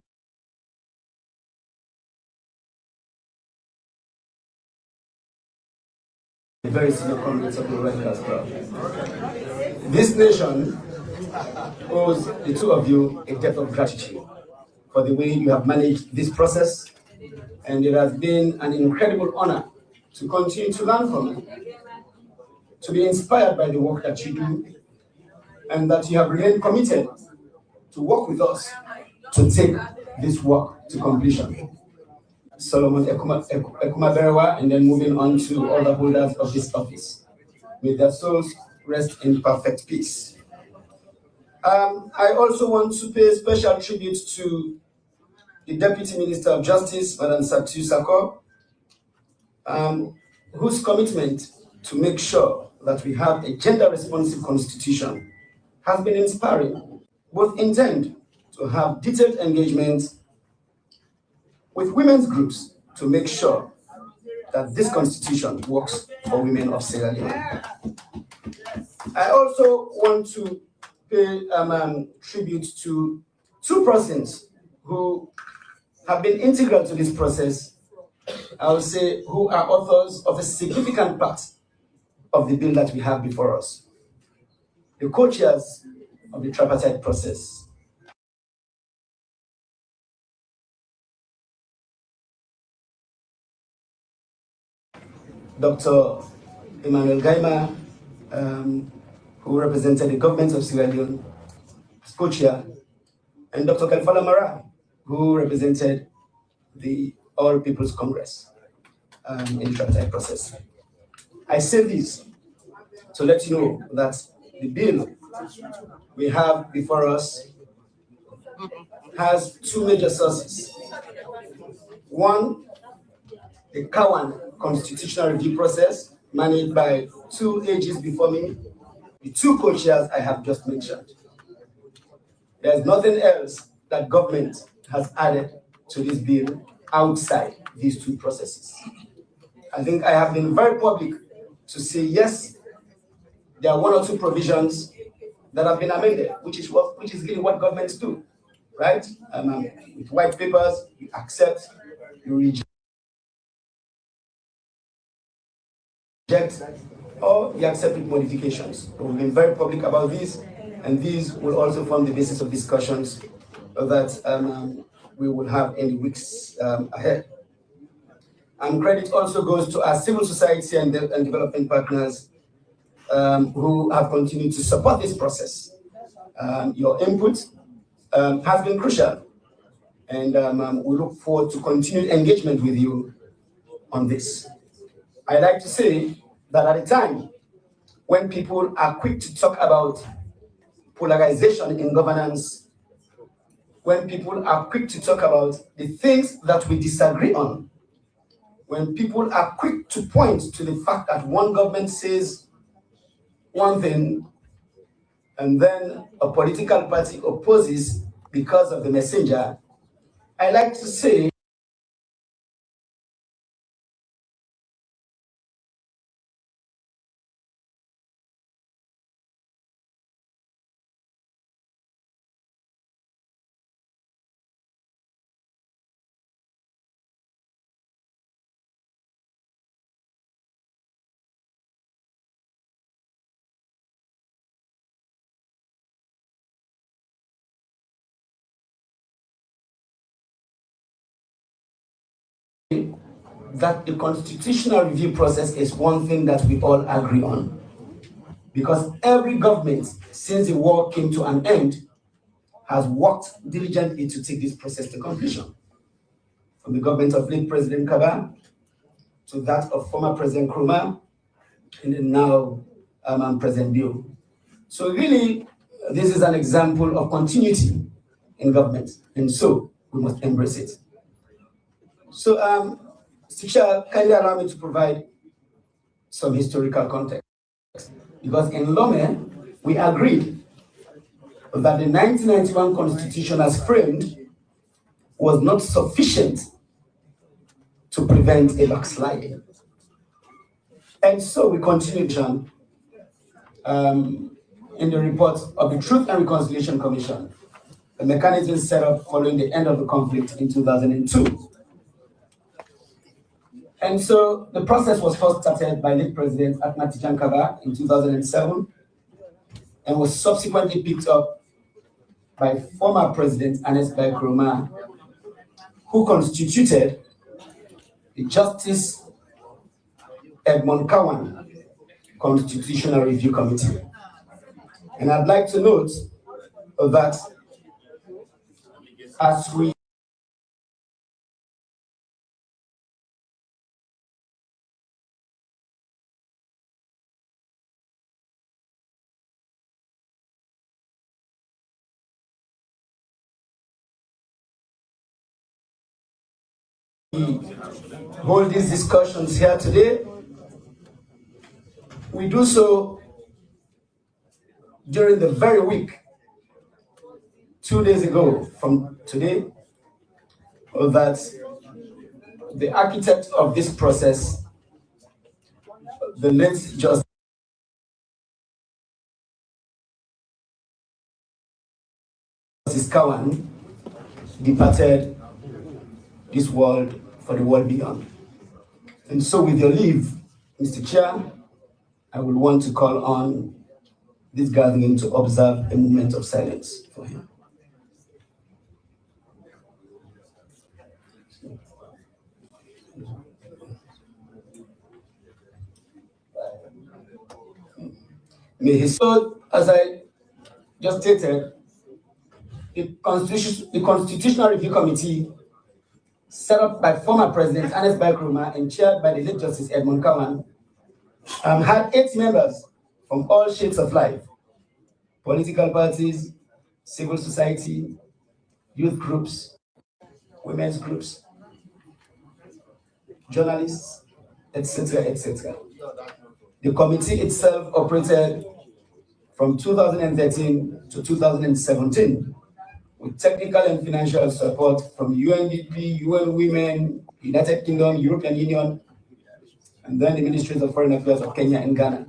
very senior comrades of the Red Cross Club. This nation owes the two of you a debt of gratitude for the way you have managed this process, and it has been an incredible honor to continue to learn from you, to be inspired by the work that you do, and that you have remained committed to work with us to take this work to completion. Solomon Ekumaberewa, and then moving on to all the holders of this office. May their souls rest in perfect peace. I also want to pay special tribute to the Deputy Minister of Justice, Madam Satu Sako, whose commitment to make sure that we have a gender-responsive constitution has been inspiring. Both intend to have detailed engagement with women's groups to make sure that this constitution works for women of Sierra Leone. I also want to pay tribute to two persons who have been integral to this process, I would say, who are authors of a significant part of the bill that we have before us. The co-chairs of the tripartite process. Dr. Emmanuel Gaima, who represented the government of Sierra Leone as co-chair, and Dr. Kalfala Mara, who represented the All People's Congress in the tripartite process. I say this to let you know that the bill we have before us has two major sources. One, the Kawan constitutional review process managed by two AGs before me, the two co-chairs I have just mentioned. There's nothing else that government has added to this bill outside these two processes. I think I have been very public to say yes, there are one or two provisions that have been amended, which is really what governments do, right? With white papers, you accept, you reject, or you accept with modifications. So we've been very public about this, and these will also form the basis of discussions that we will have in the weeks ahead. And credit also goes to our civil society and development partners who have continued to support this process. Your input has been crucial, and we look forward to continued engagement with you on this. I like to say that at a time when people are quick to talk about polarization in governance, when people are quick to talk about the things that we disagree on, when people are quick to point to the fact that one government says one thing and then a political party opposes because of the messenger, I like to say that the constitutional review process is one thing that we all agree on. Because every government, since the war came to an end, has worked diligently to take this process to completion. From the government of late President Kaba to that of former President Nkrumah, and then now President Bio. So really, this is an example of continuity in government, and so we must embrace it. So, Mr. Chair, kindly allow me to provide some historical context. Because in Lome, we agreed that the 1991 Constitution as framed was not sufficient to prevent a backsliding. And so we continued, John, in the report of the Truth and Reconciliation Commission, the mechanism set up following the end of the conflict in 2002. And so the process was first started by late President Aknati Kaba in 2007 and was subsequently picked up by former President Ernest Bai Koroma, who constituted the Justice Edmund Kawan Constitutional Review Committee. And I'd like to note that as we hold these discussions here today, we do so during the very week, 2 days ago from today, that the architect of this process, the late Justice Kawan, departed this world for the world beyond. And so with your leave, Mr. Chair, I will want to call on this gathering to observe a moment of silence for him. May his soul, as I just stated, the Constitutional Review Committee set up by former President Ernest Bai Koroma and chaired by the late Justice Edmund Kawan, had 8 members from all shades of life: political parties, civil society, youth groups, women's groups, journalists, etc., etc. The committee itself operated from 2013 to 2017 with technical and financial support from UNDP, UN Women, United Kingdom, European Union, and then the Ministries of Foreign Affairs of Kenya and Ghana.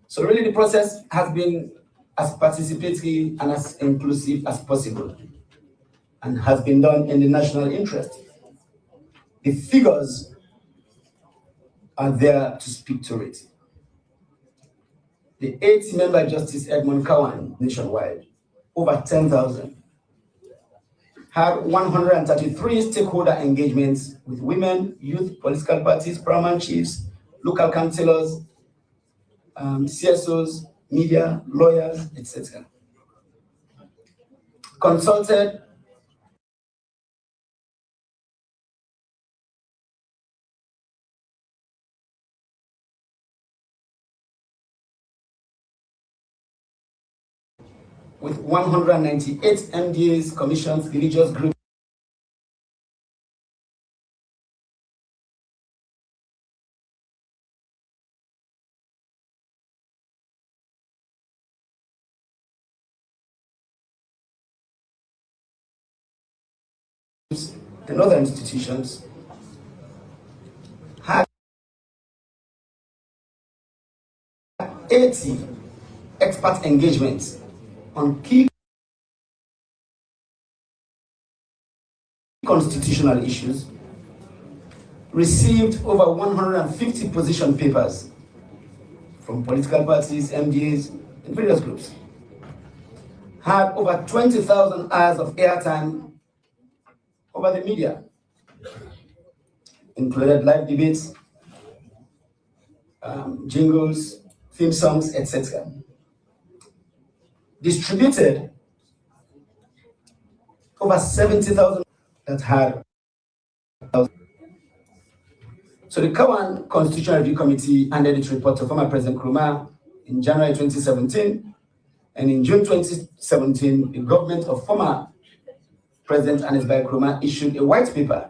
So really the process has been as participatory and as inclusive as possible and has been done in the national interest. The figures are there to speak to it. The 8-member Justice Edmund Cowan nationwide, over 10,000, had 133 stakeholder engagements with women, youth, political parties, paramount chiefs, local councillors, CSOs, media, lawyers, etc. Consulted with 198 MDAs, commissions, religious groups, and other institutions, had 80 expert engagements on key constitutional issues, received over 150 position papers from political parties, MDAs, and various groups, had over 20,000 hours of airtime over the media, included live debates, jingles, theme songs, etc. Distributed over 70,000 that had. So the Cowan Constitutional Review Committee handed its report to former President Nkrumah in January 2017, and in June 2017, the government of former President Anisbai Nkrumah issued a white paper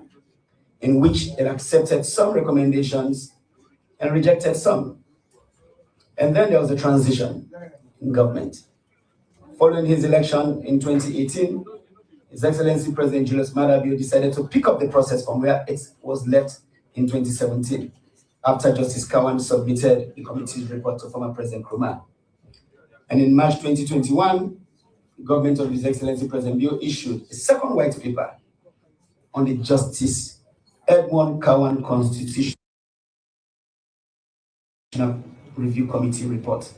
in which it accepted some recommendations and rejected some. And then there was a transition in government. Following his election in 2018, His Excellency President Julius Maada Bio decided to pick up the process from where it was left in 2017, after Justice Cowan submitted the committee's report to former President Nkrumah. And in March 2021, the government of His Excellency President Bio issued a second white paper on the Justice Edmund Cowan Constitutional Review Committee report.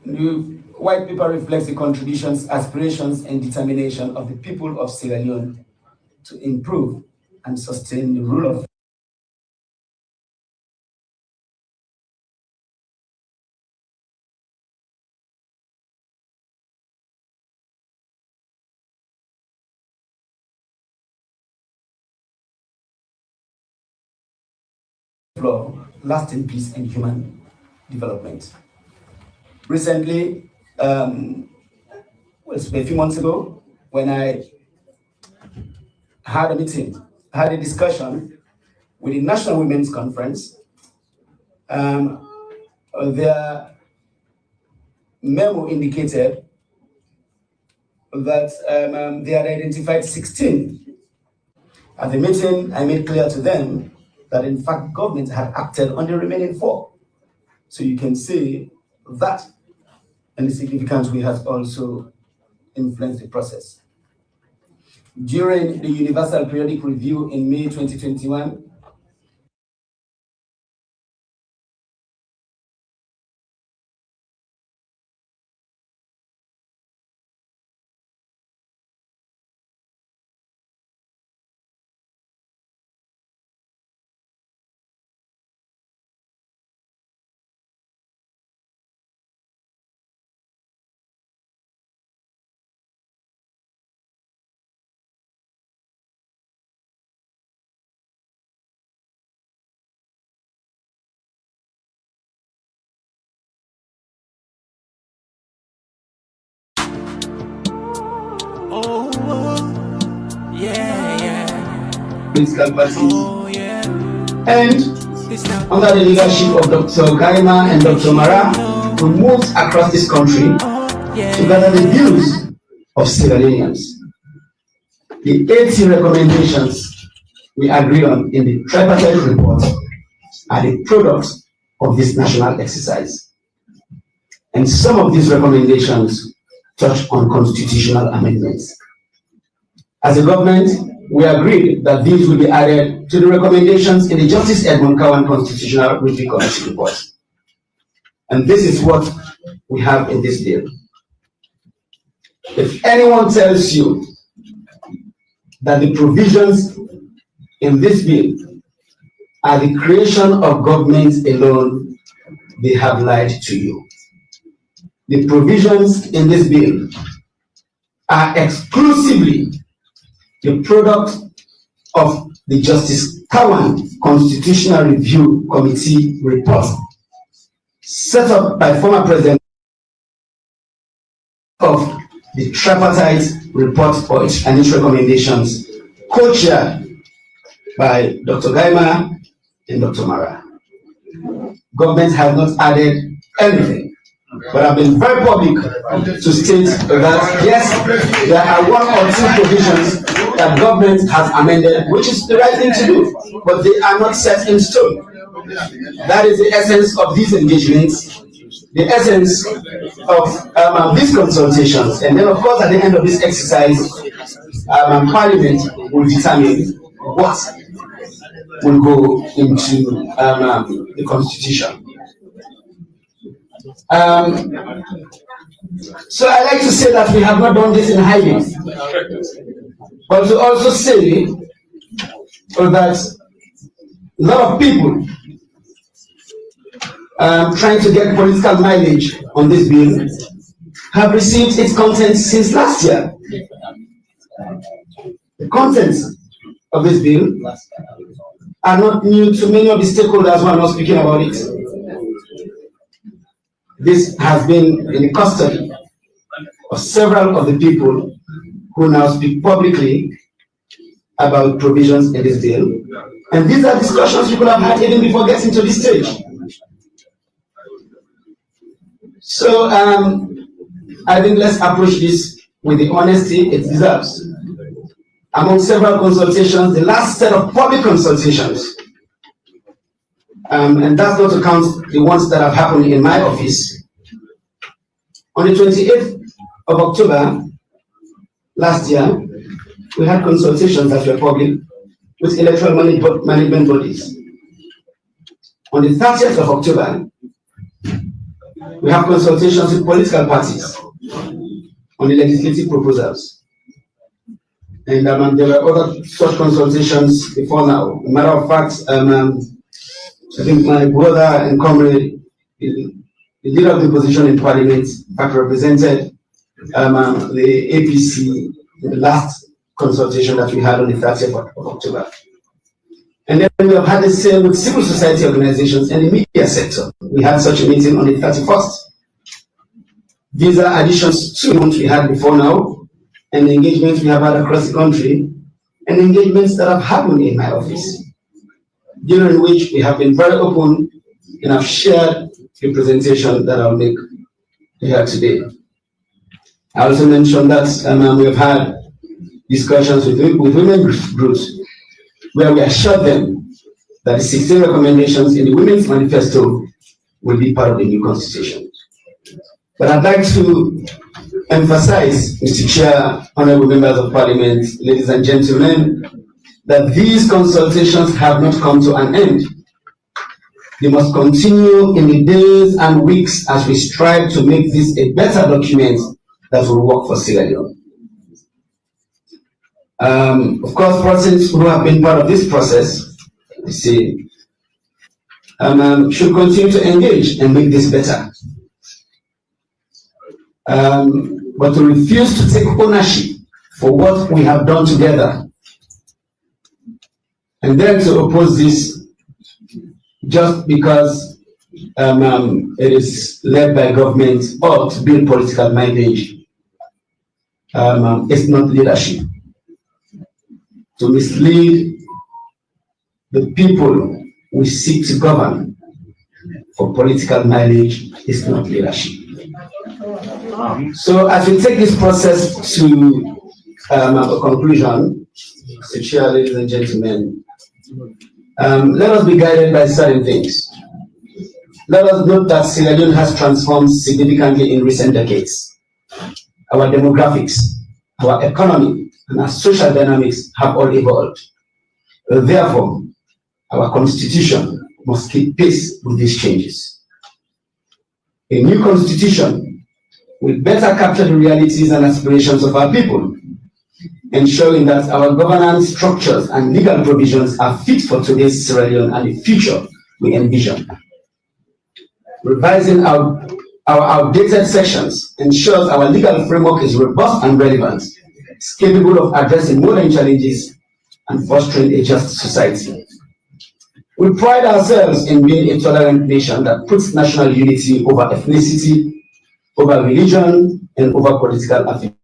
The white paper reflects the contributions, aspirations, and determination of the people of Sierra Leone to improve and sustain the rule of law, lasting peace, and human development. Recently, a few months ago, when I had a meeting, I had a discussion with the National Women's Conference. Their memo indicated that they had identified 16. At the meeting, I made clear to them that in fact government had acted on the remaining 4. So you can see that and the significance we has also influenced the process. During the Universal Periodic Review in May 2021, Oh, yeah, yeah. political parties, Oh, yeah. and under the leadership of Dr. Gaima and Dr. Mara, we moved across this country to gather the views of Sierra Leoneans. The 80 recommendations we agree on in the tripartite report are the products of this national exercise. And some of these recommendations touch on constitutional amendments. As a government, we agreed that these will be added to the recommendations in the Justice Edmund Cowan Constitutional Review Committee report. And this is what we have in this bill. If anyone tells you that the provisions in this bill are the creation of governments alone, they have lied to you. The provisions in this bill are exclusively the product of the Justice Cowan Constitutional Review Committee report, set up by former President of the tripartite report and its recommendations, co-chaired by Dr. Gaima and Dr. Mara. Government has not added anything, but I've been very public to state that yes, there are one or two provisions that government has amended, which is the right thing to do, but they are not set in stone. That is the essence of these engagements, the essence of these consultations. And then, of course, at the end of this exercise, Parliament will determine what will go into the Constitution. So I like to say that we have not done this in hiding, but to also say that a lot of people trying to get political mileage on this bill have received its content since last year. The contents of this bill are not new to many of the stakeholders who are not speaking about it. This has been in the custody of several of the people who now speak publicly about provisions in this bill. And these are discussions we could have had even before getting to this stage. So I think let's approach this with the honesty it deserves. Among several consultations, the last set of public consultations, and that's not to count the ones that have happened in my office. On the 28th of October last year, we had consultations that were public with electoral management bodies. On the 30th of October, we have consultations with political parties on the legislative proposals. And there were other such consultations before now. As a matter of fact, I think my brother and comrade, the leader of the opposition in Parliament, in fact, represented the APC in the last consultation that we had on the 30th of October. And then we have had the same with civil society organizations and the media sector. We had such a meeting on the 31st. These are additions to what we had before now, and the engagements we have had across the country, and engagements that have happened in my office, during which we have been very open and have shared the presentation that I'll make here today. I also mentioned that we have had discussions with women groups where we assured them that the 16 recommendations in the Women's Manifesto will be part of the new constitution. But I'd like to emphasize, Mr. Chair, honorable members of Parliament, ladies and gentlemen, that these consultations have not come to an end. They must continue in the days and weeks as we strive to make this a better document that will work for Sierra Leone. Of course, persons who have been part of this process, should continue to engage and make this better. But to refuse to take ownership for what we have done together, and then to oppose this just because it is led by government or to build political mileage, it's not leadership. To mislead the people we seek to govern for political mileage is not leadership. So as we take this process to a conclusion, Mr. Chair, ladies and gentlemen, let us be guided by certain things. Let us note that Sierra Leone has transformed significantly in recent decades. Our demographics, our economy, and our social dynamics have all evolved. Therefore, our constitution must keep pace with these changes. A new constitution will better capture the realities and aspirations of our people, ensuring that our governance structures and legal provisions are fit for today's Sierra Leone and the future we envision. Revising our outdated sections ensures our legal framework is robust and relevant, is capable of addressing modern challenges and fostering a just society. We pride ourselves in being a tolerant nation that puts national unity over ethnicity, over religion, and over political affiliation.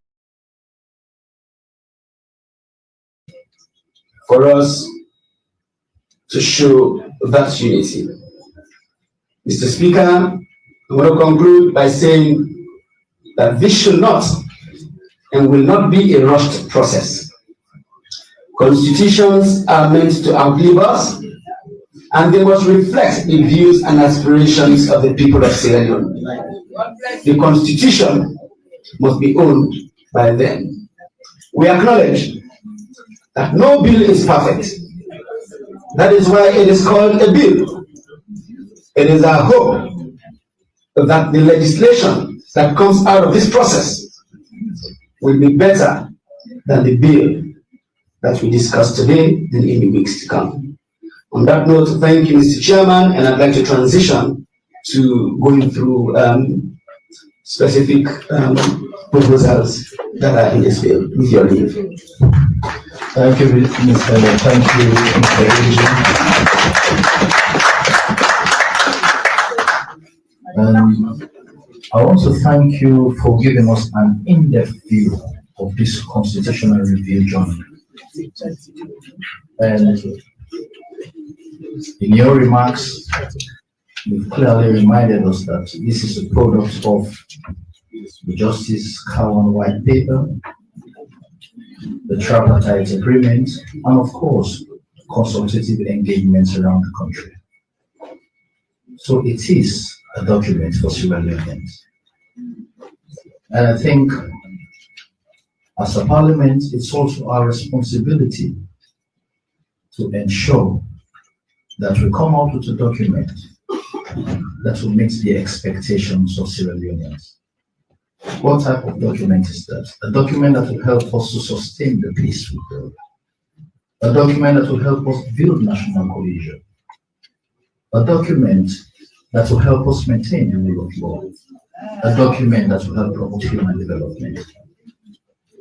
For us to show that unity. Mr. Speaker, I want to conclude by saying that this should not and will not be a rushed process. Constitutions are meant to outlive us, and they must reflect the views and aspirations of the people of Sierra Leone. The Constitution must be owned by them. We acknowledge that no bill is perfect. That is why it is called a bill. It is our hope that the legislation that comes out of this process will be better than the bill that we discussed today and in the weeks to come. On that note, thank you, Mr. Chairman, and I'd like to transition to going through specific proposals that are in this bill, with your leave. Thank you, Mr. Thank you, Mr. And I want to thank you for giving us an in-depth view of this constitutional review journey. And in your remarks, you clearly reminded us that this is a product of the Justice Cowan White Paper, the tripartite agreement, and of course, consultative engagements around the country. So it is a document for Sierra Leoneans. And I think as a parliament, it's also our responsibility to ensure that we come out with a document that will meet the expectations of Sierra Leoneans. What type of document is that? A document that will help us to sustain the peace we build. A document that will help us build national cohesion. A document that will help us maintain the rule of law. A document that will help promote human development.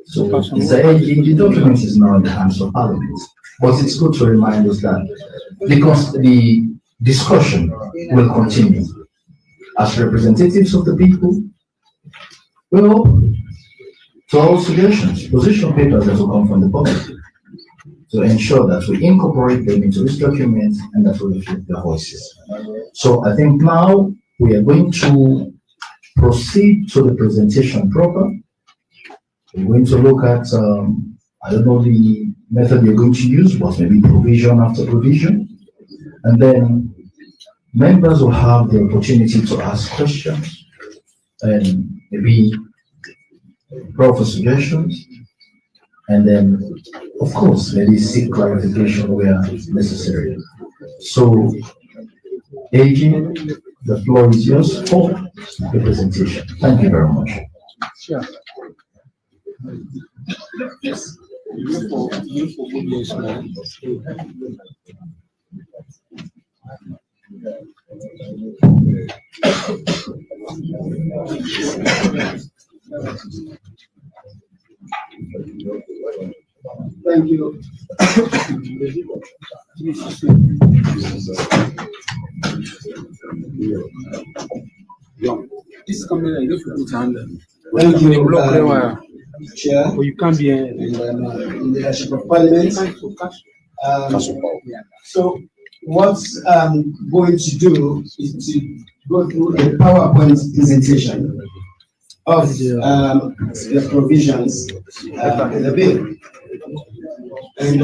So the document is now in the hands of Parliament, but it's good to remind us that the discussion will continue. As representatives of the people, we hope to all suggestions, position papers that will come from the public, to ensure that we incorporate them into this document and that we reflect their voices. So I think now we are going to proceed to the presentation proper. We're going to look at, I don't know the method you're going to use, but maybe provision after provision. And then members will have the opportunity to ask questions and maybe proffer suggestions. And then, of course, maybe seek clarification where necessary. So, AG, the floor is yours for the presentation. Thank you very much. Sure. Thank you. This camera, you don't put it under. Thank you, Chair, Or you can't be and leadership of Parliament. So what I'm going to do is to go through a PowerPoint presentation of the provisions in the bill. And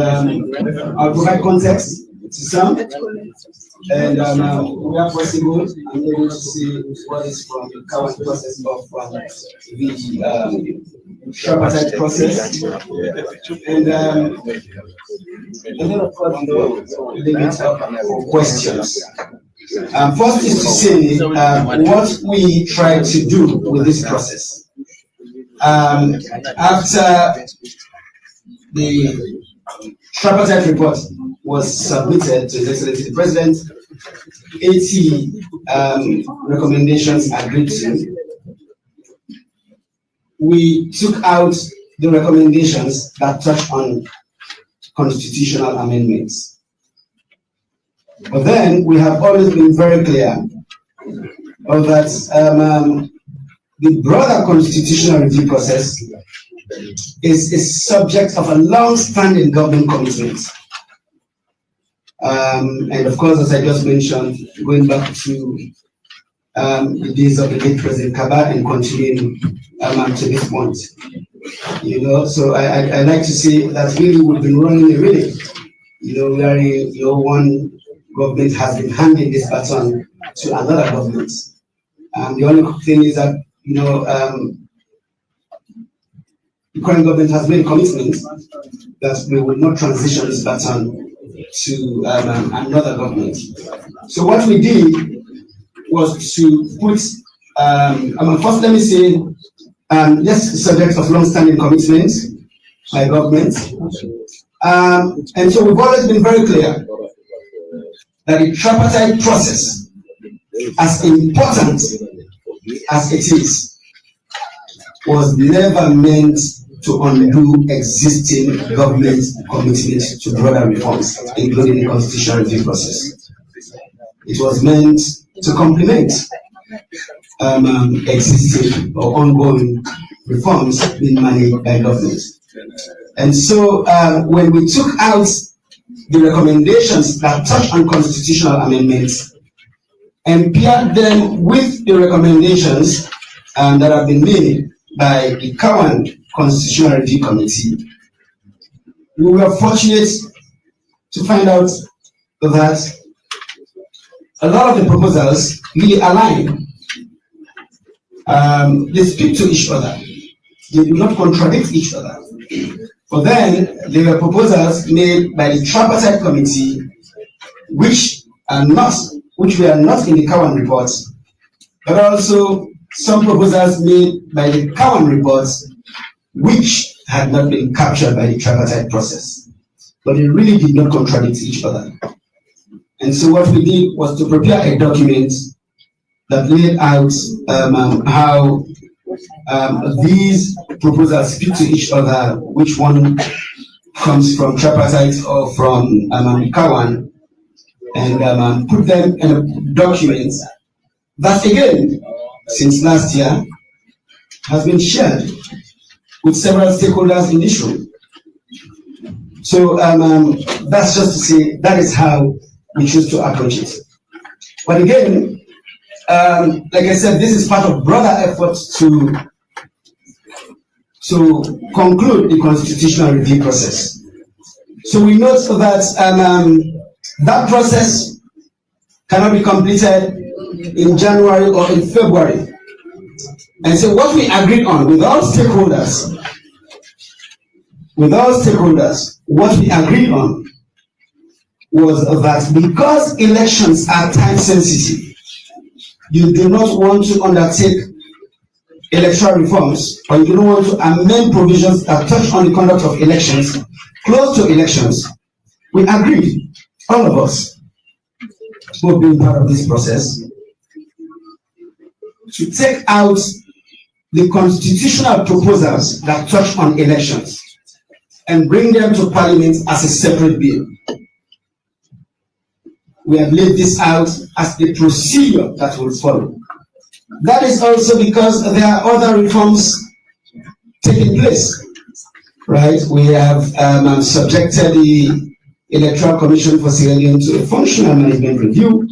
I'll provide context to some. And where possible, I'm able to see what is from the current process of the tripartite process. And then, of course, we'll leave it up for questions. First is to say what we try to do with this process. After the tripartite report was submitted to His Excellency the President, 80 recommendations agreed to. We took out the recommendations that touch on constitutional amendments. But then we have always been very clear that the broader constitutional review process is a subject of a long-standing government commitment. And of course, as I just mentioned, going back to the days of the late President Kaba and continuing to this point. So I like to say that really we've been running a relay. Where one government has been handing this baton to another government. The only thing is that the current government has made a commitment that we will not transition this baton to another government. So what we did was to put, first let me say, yes, subject of long-standing commitment by government. And so we've always been very clear that the tripartite process, as important as it is, was never meant to undo existing government commitment to broader reforms, including the constitutional review process. It was meant to complement existing or ongoing reforms being managed by government. And so when we took out the recommendations that touch on constitutional amendments and paired them with the recommendations that have been made by the current Constitutional Review Committee, we were fortunate to find out that a lot of the proposals really align. They speak to each other. They do not contradict each other. But then there were proposals made by the tripartite committee which were not in the current report, but also some proposals made by the current report which had not been captured by the tripartite process. But they really did not contradict each other. And so what we did was to prepare a document that laid out how these proposals speak to each other, which one comes from tripartite or from Kawan, and put them in a document that, again, since last year, has been shared with several stakeholders in this room. So that's just to say that is how we choose to approach it. But again, like I said, this is part of broader efforts to conclude the constitutional review process. So we note that that process cannot be completed in January or in February. And so what we agreed on with all stakeholders, what we agreed on was that because elections are time sensitive, you do not want to undertake electoral reforms, or you do not want to amend provisions that touch on the conduct of elections close to elections. We agreed, all of us who have been part of this process, to take out the constitutional proposals that touch on elections and bring them to Parliament as a separate bill. We have laid this out as the procedure that will follow. That is also because there are other reforms taking place, right? We have subjected the Electoral Commission for Sierra Leone to a functional management review.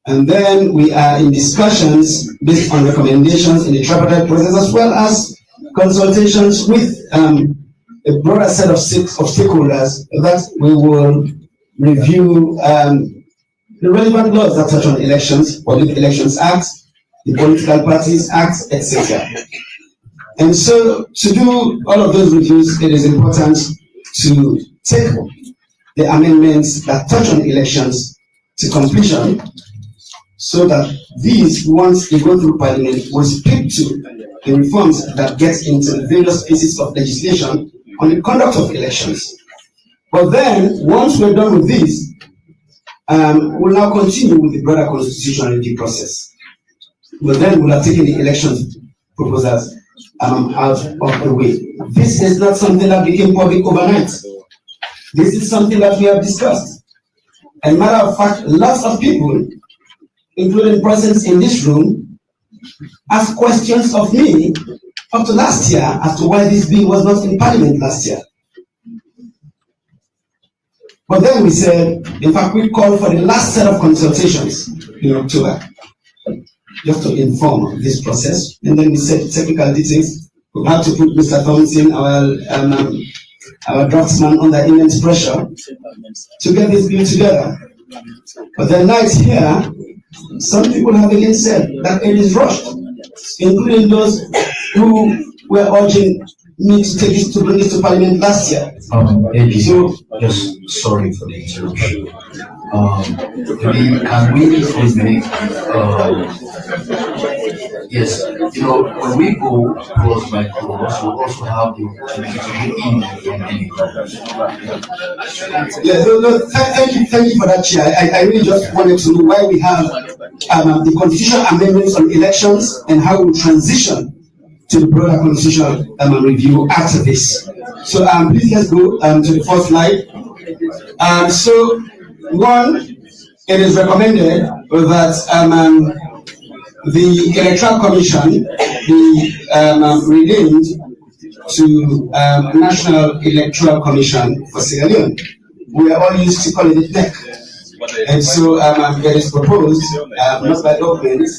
And then we are in discussions based on recommendations in the tripartite process, as well as consultations with a broader set of stakeholders that we will review the relevant laws that touch on elections, Public Elections Act, the Political Parties Act, etc. And so to do all of those reviews, it is important to take the amendments that touch on elections to completion, so that these, once they go through Parliament, will speak to the reforms that get into the various pieces of legislation on the conduct of elections. But then, once we're done with this, we'll now continue with the broader constitutional review process. But then we'll have taken the election proposals out of the way. This is not something that became public overnight. This is something that we have discussed. And matter of fact, lots of people, including persons in this room, asked questions of me up to last year as to why this bill was not in Parliament last year. But then we said, in fact, we called for the last set of consultations in October, just to inform this process. And then we said technical details. We had to put Mr. Thompson, our draftsman, under immense pressure to get this bill together. But then now it's here. Some people have again said that it is rushed, including those who were urging me to take it to bring it to Parliament last year. So, just sorry for the interruption. Can we please make yes, when we go close by close, we also have the opportunity to get in Yeah, thank you for that, Chair. I really just wanted to know why we have the constitutional amendments on elections and how we transition to the broader constitutional review after this. So please let's go to the first slide. So one, it is recommended that the Electoral Commission be renamed to National Electoral Commission for Sierra Leone. We are all used to calling it NEC. And so it is proposed, not by government,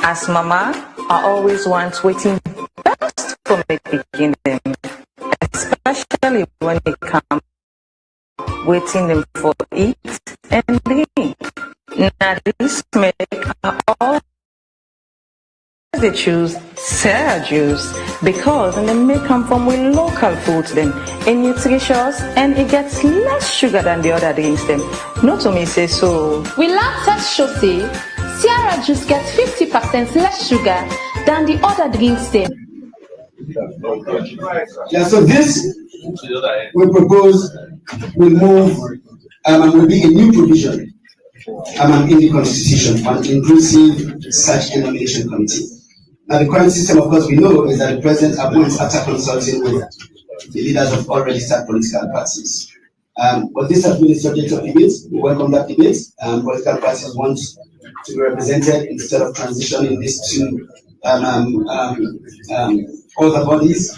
As mama, I always want waiting best for me begin them, especially when it comes waiting them for eat and drink. Now this make all they choose Sarah juice because they make them from with local foods them and nutritious and it gets less sugar than the other drinks them. Not to me say so. We last test show say Sierra juice gets 50% less sugar than the other drinks them. Yeah, so this we propose will move will be a new provision in the Constitution on inclusive search and nomination committee. Now the current system, of course, we know is that the president appoints after consulting with the leaders of all registered political parties. But this has been the subject of debate. We welcome that debate. Political parties want to be represented instead of transitioning this to other bodies.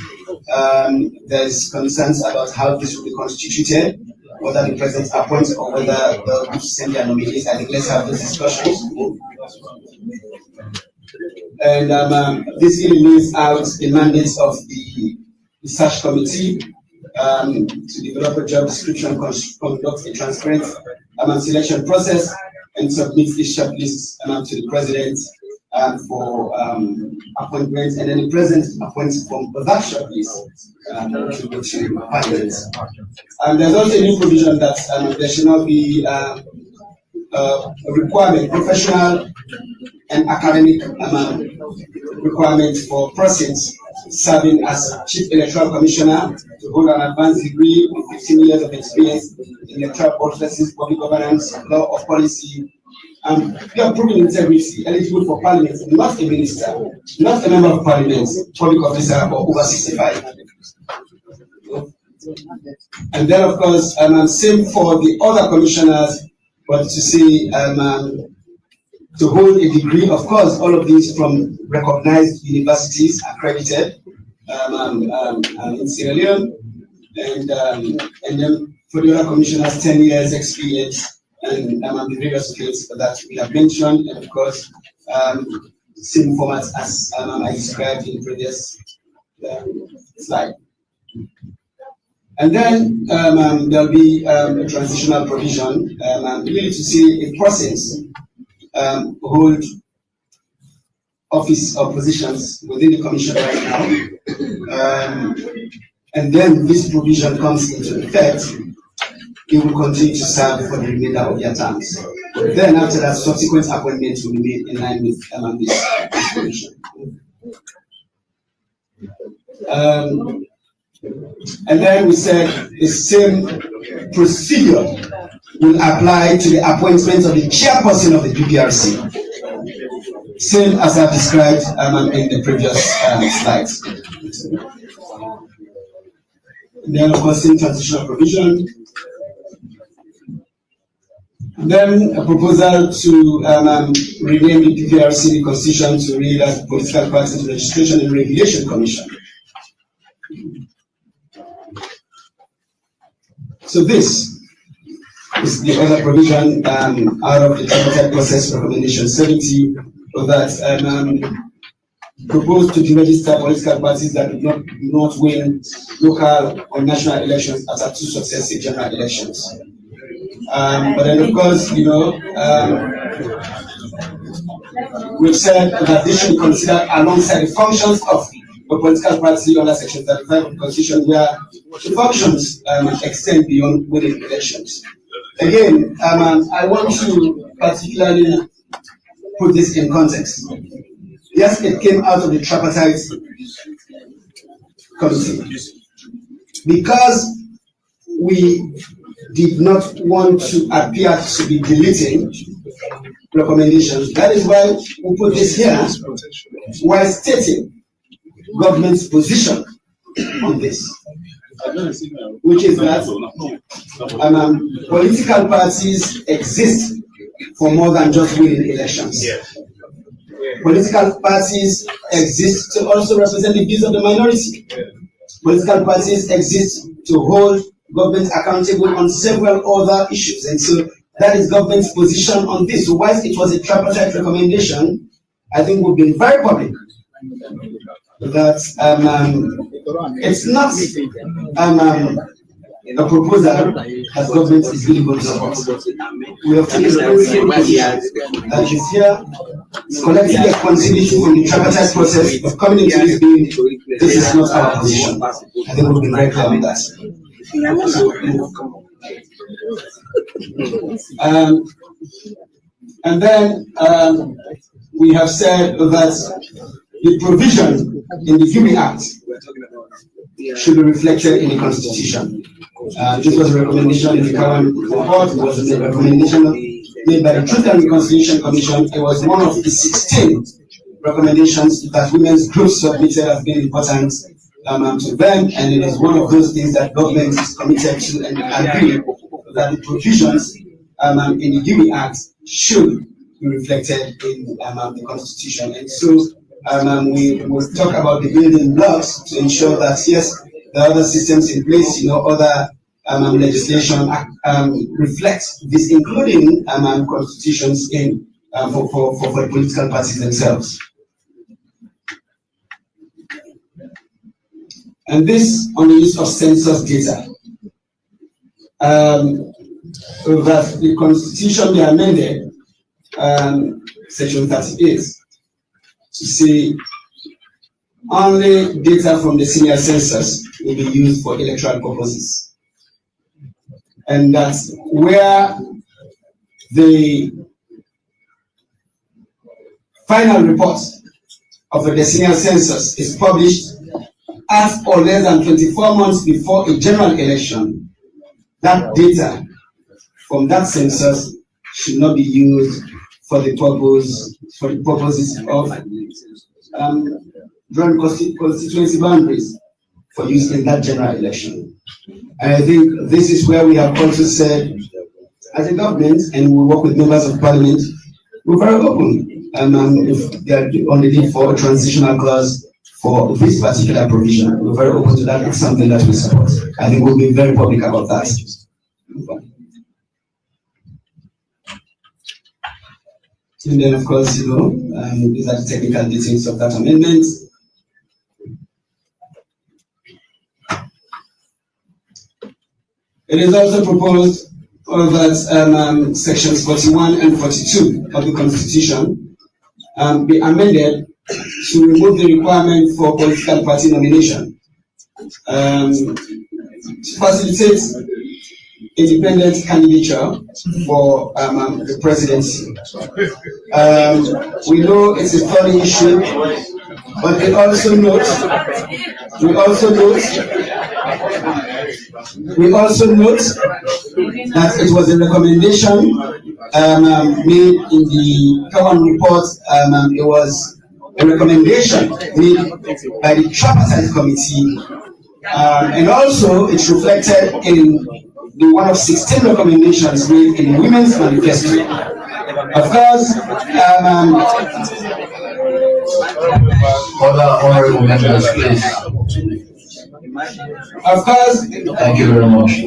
There's concerns about how this will be constituted, whether the president appoints or whether the group send their nominees. I think let's have those discussions. And this really lays out the mandates of the research committee to develop a job description, conduct a transparent selection process, and submit the shortlist to the president for appointment, and then the president appoints from that shortlist to go to parliament. There's also a new provision that there should not be a requirement, professional and academic requirement for persons serving as Chief Electoral Commissioner to hold an advanced degree with 15 years of experience in electoral processes, public governance, law of policy, be of proven integrity, eligible for parliament, not a minister, not a member of parliament, public officer, or over 65. And then, of course, same for the other commissioners, but to say to hold a degree, of course, all of these from recognized universities accredited in Sierra Leone, and then for the other commissioners, 10 years experience and the various fields that we have mentioned, and of course, same formats as I described in the previous slide. And then there'll be a transitional provision, really to see if persons hold office or positions within the commission right now, and then this provision comes into effect, it will continue to serve for the remainder of their terms. Then after that, subsequent appointments will be made in line with this provision. And then we said the same procedure will apply to the appointment of the chairperson of the PPRC. Same as I've described in the previous slides. And then, of course, same transitional provision. And then a proposal to rename the PPRC, the Constitution, to read as Political Parties Registration and Regulation Commission. So this is the other provision out of the tripartite process recommendation 70 that proposed to deregister political parties that do not win local or national elections after 2 successive general elections. But then, of course, you know, we've said that this should be considered alongside the functions of the political party under Section 35 of the Constitution, where the functions extend beyond winning elections. Again, I want to particularly put this in context. Yes, it came out of the tripartite committee. Because we did not want to appear to be deleting recommendations, that is why we put this here, while stating government's position on this, which is that political parties exist for more than just winning elections. Political parties exist to also represent the views of the minority. Political parties exist to hold government accountable on several other issues, and so that is government's position on this. So whilst it was a tripartite recommendation, I think we've been very public that it's not a proposal that government is really going to support. We have taken a principle position that it is here, collecting responsibility from the tripartite process of coming into this being. This is not our position. I think we've been very clear on that. And then we have said that the provision in the Giving Act should be reflected in the Constitution. This was a recommendation in the current report. It was a recommendation made by the Truth and Reconciliation Commission. It was one of the 16 recommendations that women's groups submitted as being important to them, and it is one of those things that government is committed to and agree that the provisions in the Dewey Act should be reflected in the Constitution. And so we will talk about the building blocks to ensure that, yes, the other systems in place, other legislation reflects this, including constitutions for the political parties themselves. And this on the use of census data. That the Constitution be amended, Section 38, to say only data from the senior census will be used for electoral purposes. And that where the final report of the senior census is published at or less than 24 months before a general election, that data from that census should not be used for the purposes of drawing constituency boundaries for use in that general election. And I think this is where we have also said, as a government, and we work with members of parliament, we're very open if they are on the need for a transitional clause for this particular provision. We're very open to that. It's something that we support. I think we'll be very public about that. And then, of course, these are the technical details of that amendment. It is also proposed that sections 41 and 42 of the Constitution be amended to remove the requirement for political party nomination, to facilitate independent candidature for the presidency. We know it's a thorny issue, but we also note that it was a recommendation made in the common report. It was a recommendation made by the tripartite committee, and also it's reflected in the one of 16 recommendations made in the Women's Manifesto. Of course, other honorable members, please. Of course, Thank you very much.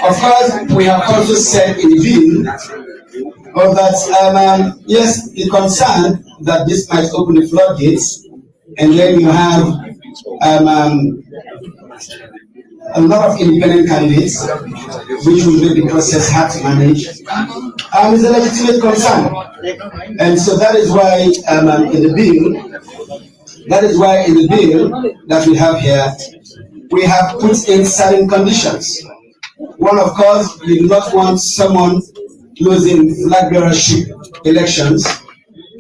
Of course, we have also said in the bill that yes, the concern that this might open the floodgates, and then you have a lot of independent candidates, which will make the process hard to manage, is a legitimate concern. And so that is why in the bill that we have here, we have put in certain conditions. One, of course, we do not want someone losing flag bearership elections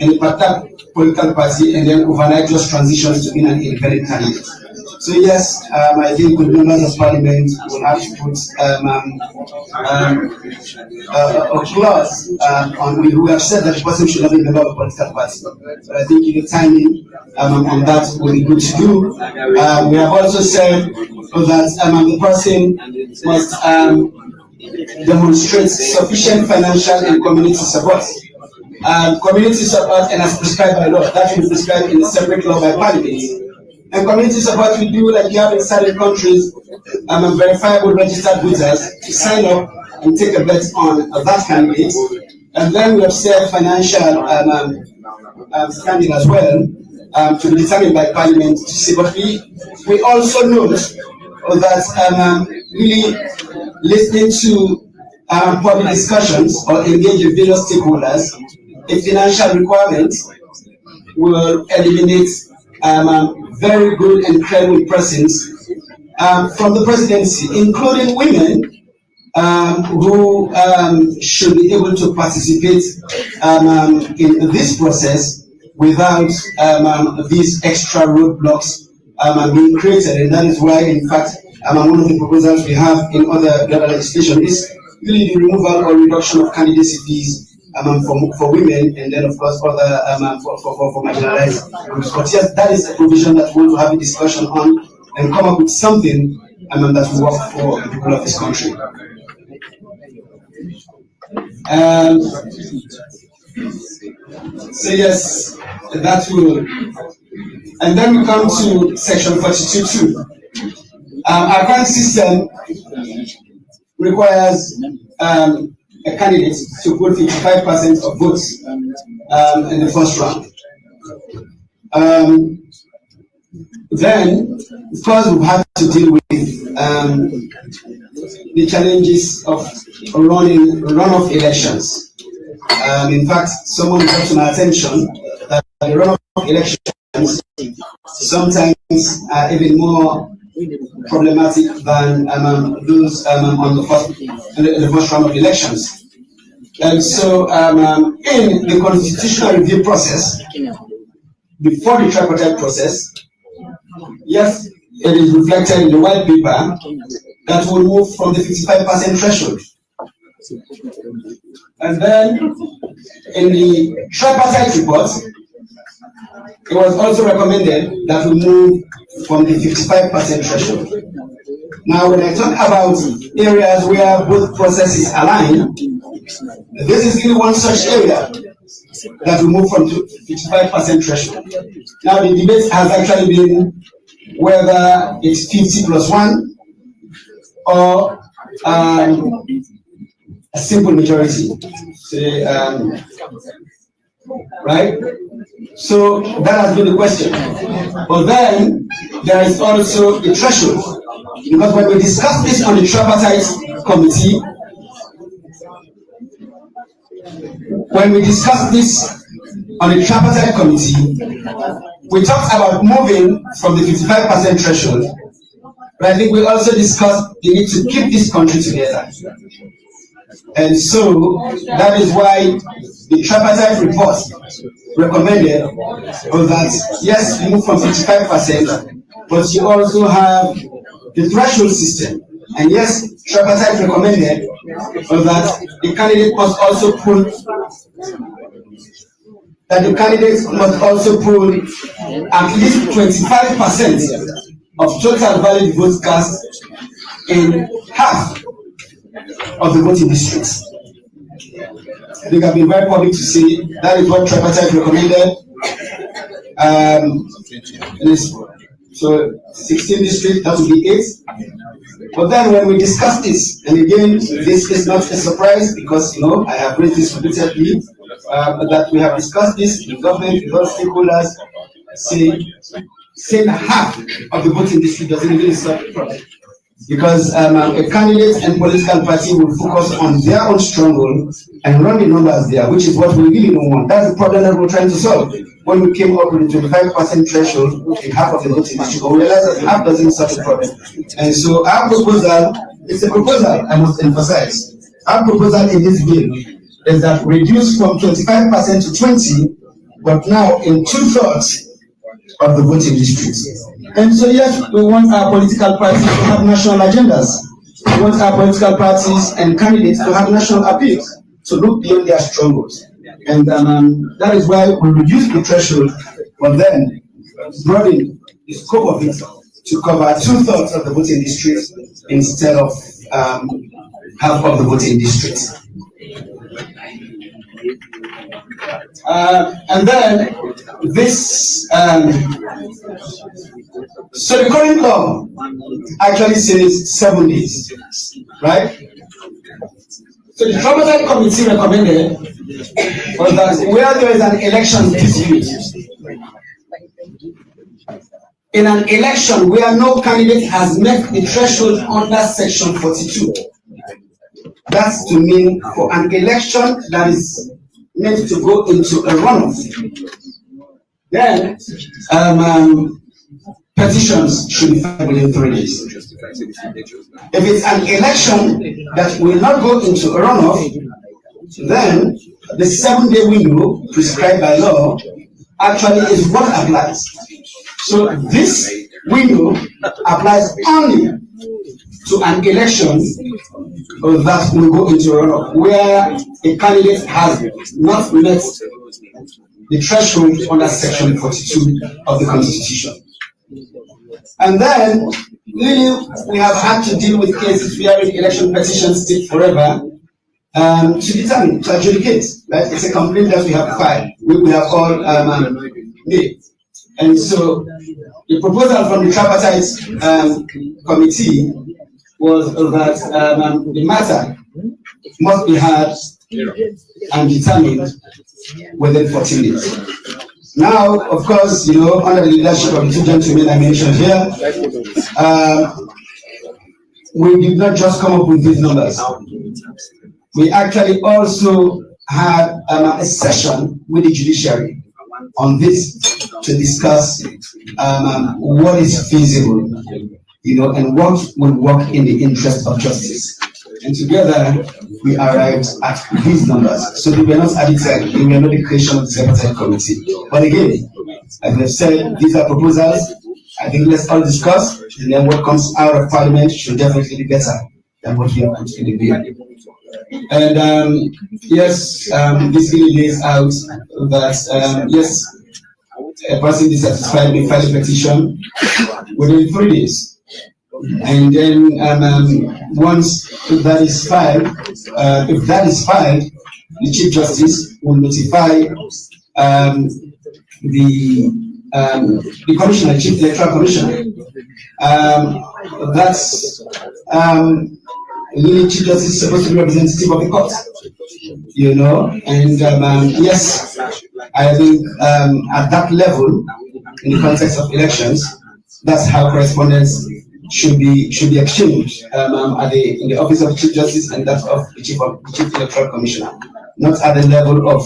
in a particular political party and then overnight just transitions to being an independent candidate. So yes, I think with members of parliament will have to put a clause on we have said that the person should not be a member of a political party. So I think the timing on that will be good to do. We have also said that the person must demonstrate sufficient financial and community support. Community support, and as prescribed by law, that should be prescribed in a separate law by parliament. And community support we do like you have in certain countries, verifiable registered voters to sign up and take a bet on that candidate. And then we have said financial standing as well, to be determined by parliament to see. But we also note that really listening to public discussions or engage with various stakeholders, a financial requirement will eliminate very good and credible presence from the presidency, including women who should be able to participate in this process without these extra roadblocks being created. And that is why, in fact, one of the proposals we have in other legislation is really the removal or reduction of candidacy fees for women, and then of course other for marginalized groups. But yes, that is a provision that we want to have a discussion on and come up with something that will work for the people of this country. So yes, that will. And then we come to section 42.2. Our current system requires a candidate to put 55% of votes in the first round. Then, of course, we've had to deal with the challenges of running runoff elections. In fact, someone brought to my attention that the runoff elections sometimes are even more problematic than those on the first round of elections. And so, in the constitutional review process, before the tripartite process, yes, it is reflected in the white paper that will move from the 55% threshold. And then, in the tripartite report, it was also recommended that we move from the 55% threshold. Now, when I talk about areas where both processes align, this is really one such area that we move from 55% threshold. Now, the debate has actually been whether it's 50 plus 1 or a simple majority. Say, right? So that has been the question. But then there is also the threshold. Because when we discussed this on the tripartite committee, we talked about moving from the 55% threshold, but I think we also discussed the need to keep this country together. And so that is why the tripartite report recommended that yes, you move from 55%, but you also have the threshold system. And yes, tripartite recommended that the candidate must also pull at least 25% of total valid votes cast in half of the voting districts. I think I've been very public to say that is what tripartite recommended. So 16 districts, that would be 8. But then when we discussed this, and again, this is not a surprise because I have raised this repeatedly, that we have discussed this in government, with all stakeholders, saying half of the voting district doesn't really solve the problem. Because a candidate and political party will focus on their own stronghold and run the numbers there, which is what we really don't want. That's the problem that we're trying to solve. When we came up with the 25% threshold in half of the voting district, we realized that half doesn't solve the problem. And so our proposal, it's a proposal, I must emphasize. Our proposal in this bill is that reduce from 25% to 20%, but now in 2/3 of the voting districts. And so yes, we want our political parties to have national agendas. We want our political parties and candidates to have national appeals, to look beyond their strongholds. And that is why we reduce the threshold, but then broaden the scope of it to cover 2/3 of the voting districts instead of half of the voting districts. And then this, so the current law actually says 7 days, right? So the tripartite committee recommended was that where there is an election dispute, in an election where no candidate has met the threshold under section 42, that's to mean for an election that is meant to go into a runoff, then petitions should be filed within 3 days. If it's an election that will not go into a runoff, then the 7-day window prescribed by law actually is what applies. So this window applies only to an election that will go into a runoff where a candidate has not met the threshold under Section 42 of the Constitution. And then, really, we have had to deal with cases where election petitions take forever to determine, to adjudicate. Right? It's a complaint that we have filed, we have all made. And so, the proposal from the tripartite committee was that the matter must be heard and determined within 14 days. Now, of course, under the leadership of the two gentlemen I mentioned here, we did not just come up with these numbers. We actually also had a session with the judiciary on this to discuss what is feasible, and what will work in the interest of justice. And together, we arrived at these numbers. So they were not arbitrary, they were not the creation of the tripartite committee. But again, as I've said, these are proposals. I think let's all discuss, and then what comes out of Parliament should definitely be better than what we have put in the bill. And yes, this really lays out that yes, a person dissatisfied may file a petition within 3 days. And then once that is filed, the Chief Justice will notify the Commissioner, the Chief Electoral Commissioner. That's the Chief Justice is supposed to be representative of the court, and yes, I think at that level, in the context of elections, that's how correspondence should be exchanged in the office of the Chief Justice and that of the Chief Electoral Commissioner, not at the level of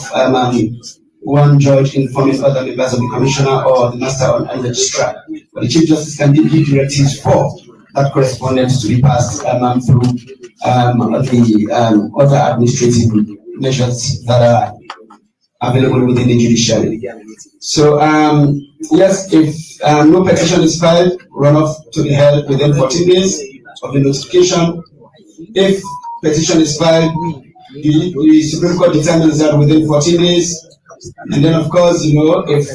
one judge informing other members of the Commissioner or the Master and Registrar. But the Chief Justice can give directives for that correspondence to be passed through the other administrative measures that are available within the judiciary. So yes, if no petition is filed, runoff to be held within 14 days of the notification. If petition is filed, the Supreme Court determines that within 14 days. And then, of course, if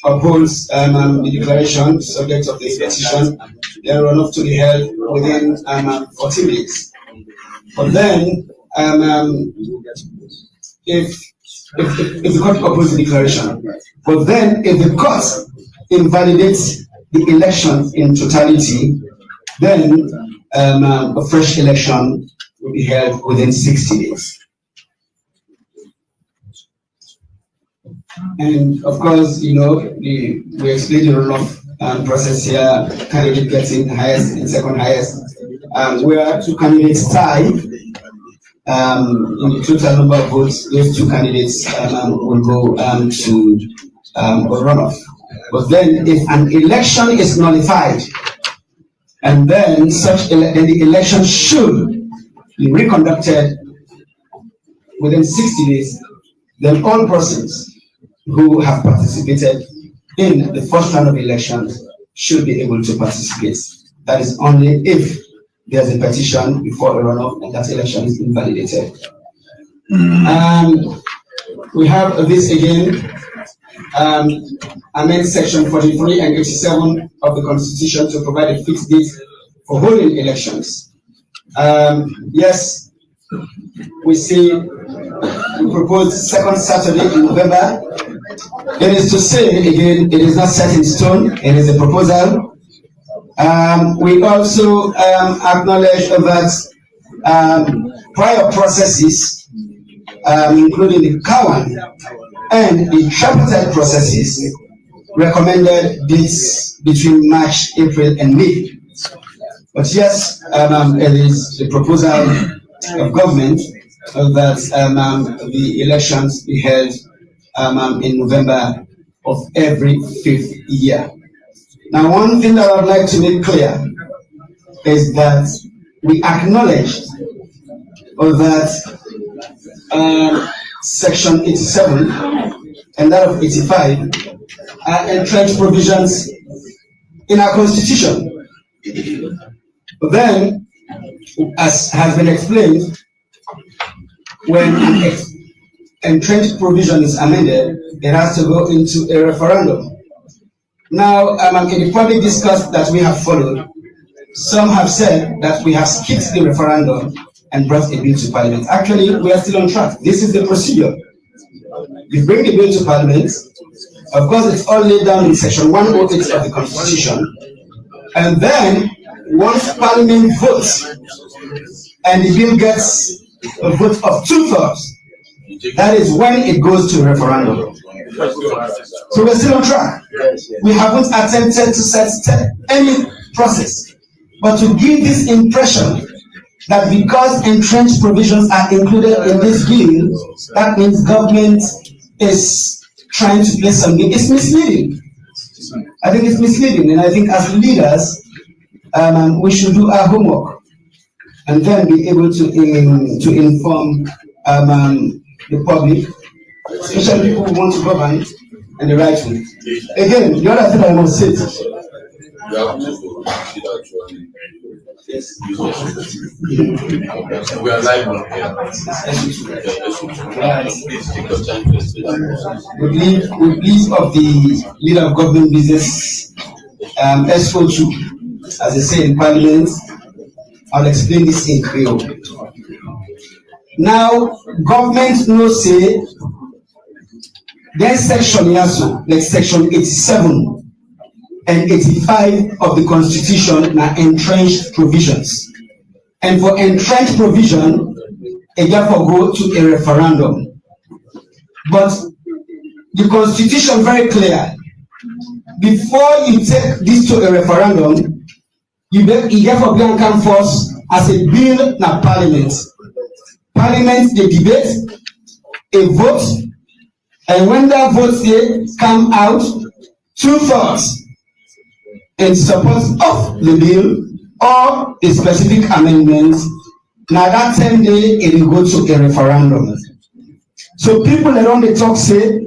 upholds the declaration subject of the petition, then runoff to be held within 14 days. But then, if the court opposes the declaration, but then if the court invalidates the election in totality, then a fresh election will be held within 60 days. And of course, we explained the runoff process here, candidate getting highest and second highest, where two candidates tie. In the total number of votes, those two candidates will go to a runoff. But then, if an election is nullified, and then the election should be reconducted within 60 days, then all persons who have participated in the first round of elections should be able to participate. That is only if there's a petition before a runoff and that election is invalidated. We have this again, amend section 43 and 87 of the Constitution to provide a fixed date for holding elections. Yes, we propose second Saturday in November. It is to say, again, it is not set in stone, it is a proposal. We also acknowledge that prior processes, including the Cowan and the tripartite processes, recommended dates between March, April, and May. But yes, it is the proposal of government that the elections be held in November of every 5th year. Now, one thing that I'd like to make clear is that we acknowledge that Section 87 and that of 85 are entrenched provisions in our Constitution. But then, as has been explained, when an entrenched provision is amended, it has to go into a referendum. Now, in the public discourse that we have followed, some have said that we have skipped the referendum and brought a bill to Parliament. Actually, we are still on track. This is the procedure. We bring the bill to Parliament. Of course, it's all laid down in Section 108 of the Constitution. And then, once Parliament votes, and the bill gets a vote of 2/3, that is when it goes to referendum. So we're still on track. We haven't attempted to set any process, but to give this impression that because entrenched provisions are included in this bill, that means government is trying to play some game. It's misleading. I think it's misleading, and I think as leaders, we should do our homework and then be able to inform the public, especially people who want to govern in the right way. Again, the other thing I must say. We are live on here. With leave of the leader of government business, SO2, as I say in Parliament, I'll explain this in Creole. Now, government no say, there's section here, so like section 87 and 85 of the Constitution are entrenched provisions. And for entrenched provision, it therefore go to a referendum. But the Constitution very clear. Before you take this to a referendum, you therefore come forth as a bill na Parliament. Parliament, they debate, a vote, and when that vote they come out, 2/3 in support of the bill or a specific amendment. Now that same day it will go to a referendum. So people around the talk say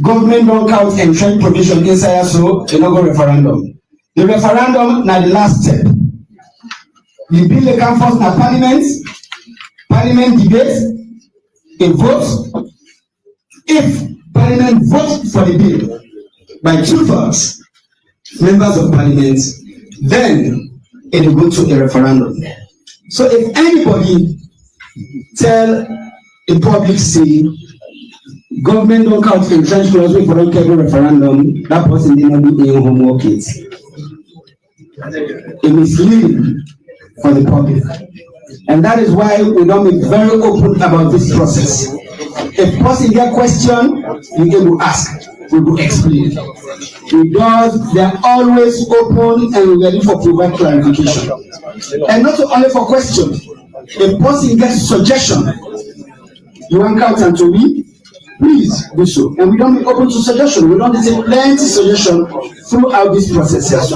government don't count entrenched provision inside, so they don't go referendum. The referendum now the last step. The bill they come first na Parliament debate, a vote. If Parliament votes for the bill by 2/3 members of Parliament, then it will go to a referendum. So if anybody tell the public say government don't count entrenched clause for a referendum, that person did not do any homework. It misleading for the public. And that is why we don't be very open about this process. If person get question, you can ask, we will explain. Because they are always open and ready for provide clarification. And not only for question. If person gets suggestion, you want count to me, please do so. And we don't be open to suggestion. We don't take plenty suggestion throughout this process.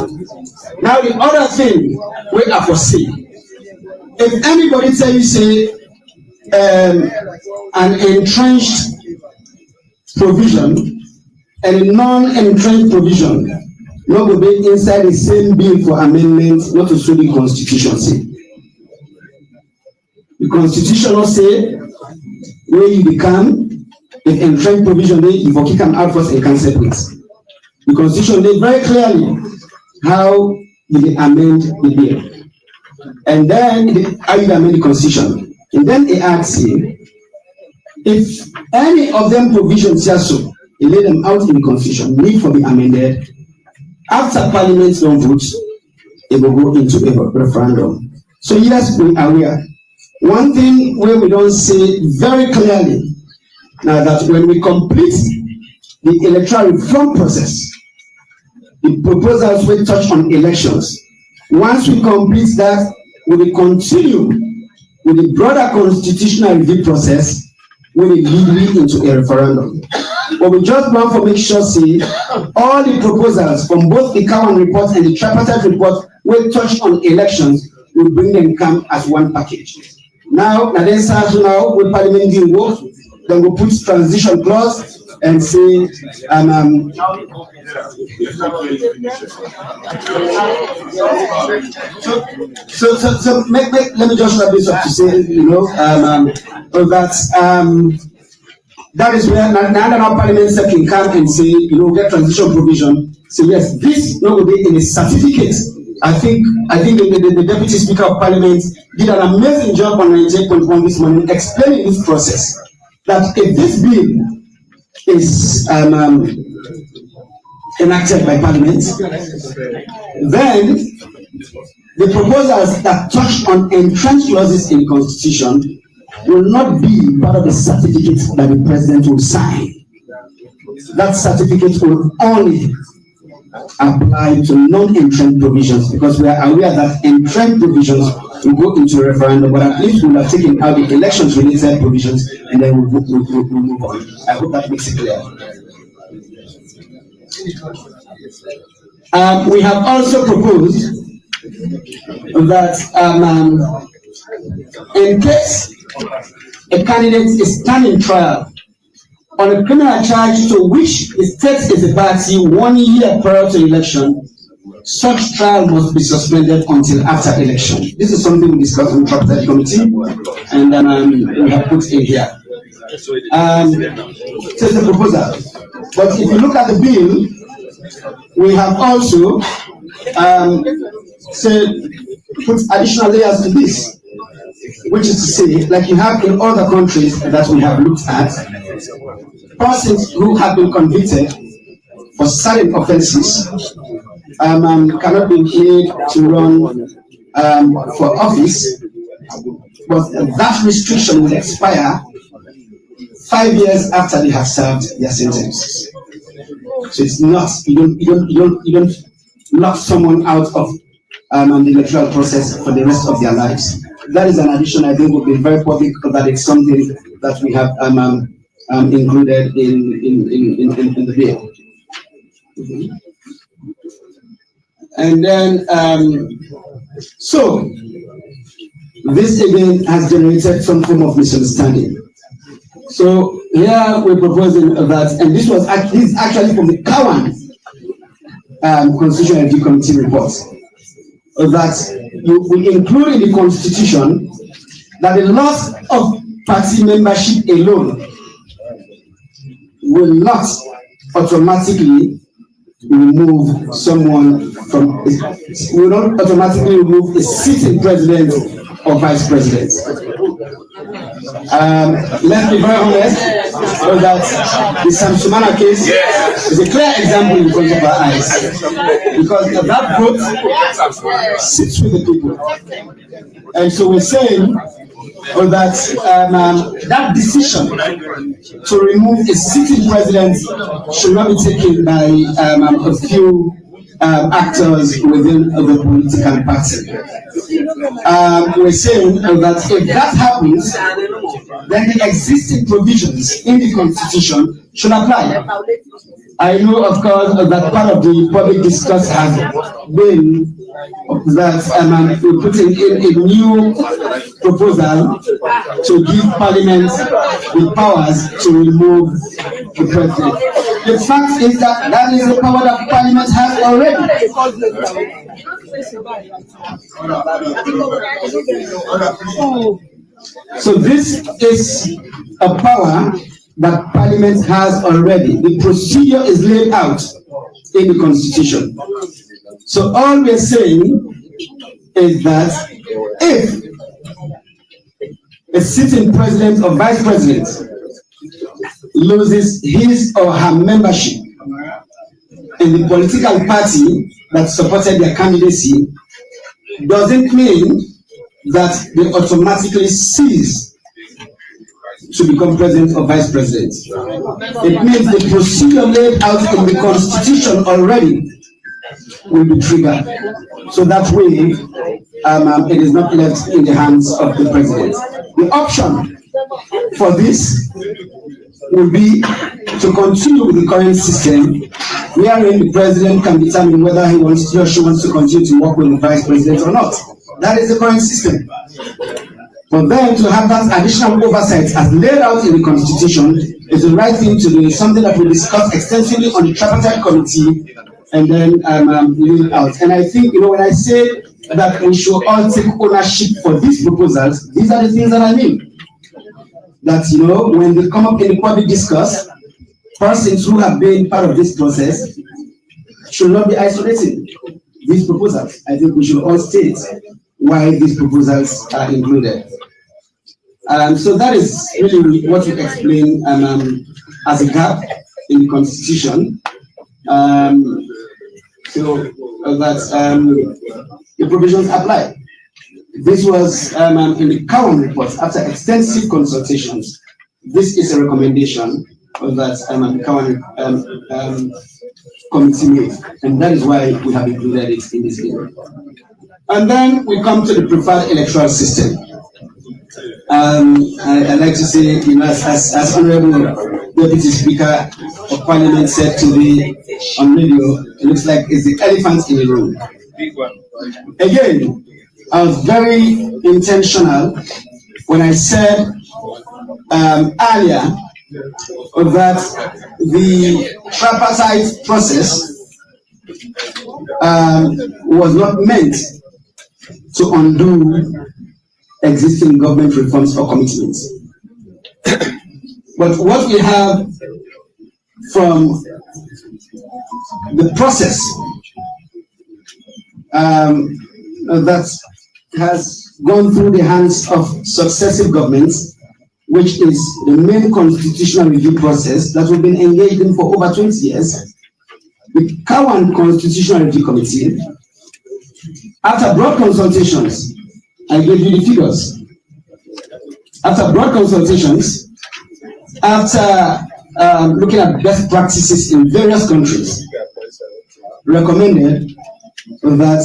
Now the other thing we are for say. If anybody tell you say an entrenched provision and a non-entrenched provision not go be inside the same bill for amendment, not to show the Constitution say. The Constitution will say where you become if entrenched provision dey, you for kick am out first and can separate. The Constitution dey very clearly how you dey amend the bill. And then how you amend the Constitution. And then it asks you if any of them provisions here so you lay them out in the Constitution need for be amended. After Parliament don't vote, it will go into a referendum. So yes, we are aware. One thing where we don't say very clearly now that when we complete the electoral reform process, the proposals will touch on elections. Once we complete that, we will continue with the broader constitutional review process when it leads into a referendum. But we just want to make sure, see, all the proposals from both the Cowan report and the tripartite report will touch on elections, we bring them come as one package. Now, when Parliament deal work, then we put transition clause, and say, so let me just wrap this up to say, that is where now Parliament can come and say, get transition provision. So yes, this will be in a certificate. I think the Deputy Speaker of Parliament did an amazing job on 98.1 this morning explaining this process. That if this bill is enacted by Parliament, then the proposals that touch on entrenched clauses in the Constitution will not be part of the certificate that the President will sign. That certificate will only apply to non-entrenched provisions, because we are aware that entrenched provisions will go into a referendum, but at least we'll have taken out the elections-related provisions and then we'll move on. I hope that makes it clear. We have also proposed that in case a candidate is standing trial on a criminal charge to which the state is a party 1 year prior to election, such trial must be suspended until after election. This is something we discussed in the Tripartite Committee, and we have put in here. So it's a proposal. But if you look at the bill, we have also put additional layers to this, which is to say, like you have in other countries that we have looked at, persons who have been convicted for certain offences cannot be made to run for office, but that restriction will expire 5 years after they have served their sentence. So it's not, you don't lock someone out of the electoral process for the rest of their lives. That is an addition I think will be very public, that it's something that we have included in the bill. And then, so this again has generated some form of misunderstanding. So here we're proposing that, and this is actually from the Cowan Constitutional Review Committee report, that we include in the Constitution that the loss of party membership alone will not automatically remove someone from, will not automatically remove a sitting president or vice president. Let's be very honest, that the Sam Sumana case is a clear example in front of our eyes, because that vote sits with the people. And so we're saying that that decision to remove a sitting president should not be taken by a few actors within the political party. We're saying that if that happens, then the existing provisions in the Constitution should apply. I know, of course, that part of the public discourse has been that we're putting in a new proposal to give Parliament the powers to remove the president. The fact is that that is a power that Parliament has already. So this is a power that Parliament has already. The procedure is laid out in the Constitution. So all we're saying is that if a sitting president or vice president loses his or her membership in the political party that supported their candidacy, doesn't mean that they automatically cease to become president or vice president. It means the procedure laid out in the Constitution already will be triggered. So that way, it is not left in the hands of the president. The option for this will be to continue with the current system, wherein the president can determine whether he or she wants to continue to work with the vice president or not. That is the current system. For them to have that additional oversight as laid out in the Constitution is the right thing to do. It's something that we discussed extensively on the tripartite committee and then leave it out. And I think, when I say that we should all take ownership for these proposals, these are the things that I mean. That, when they come up in the public discourse, persons who have been part of this process should not be isolating these proposals. I think we should all state why these proposals are included. So that is really what we explain as a gap in the Constitution. So that the provisions apply. This was in the Cowan report after extensive consultations. This is a recommendation that the Cowan committee made, and that is why we have included it in this bill. And then we come to the preferred electoral system. I like to say, as Honorable Deputy Speaker of Parliament said today on radio, it looks like it's the elephant in the room. Again, I was very intentional when I said earlier that the tripartite process was not meant to undo existing government reforms or commitments. But what we have from the process that has gone through the hands of successive governments, which is the main constitutional review process that we've been engaged in for over 20 years, the Cowan Constitutional Review Committee, after broad consultations, I gave you the figures. After broad consultations, after looking at best practices in various countries, recommended that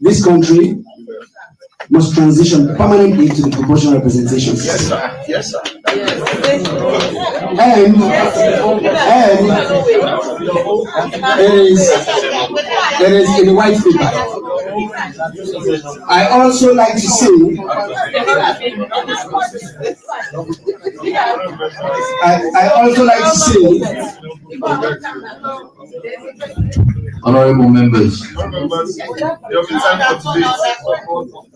this country must transition permanently to the proportional representation system. Yes, sir. And it is in the white paper. I also like to say, Honorable members,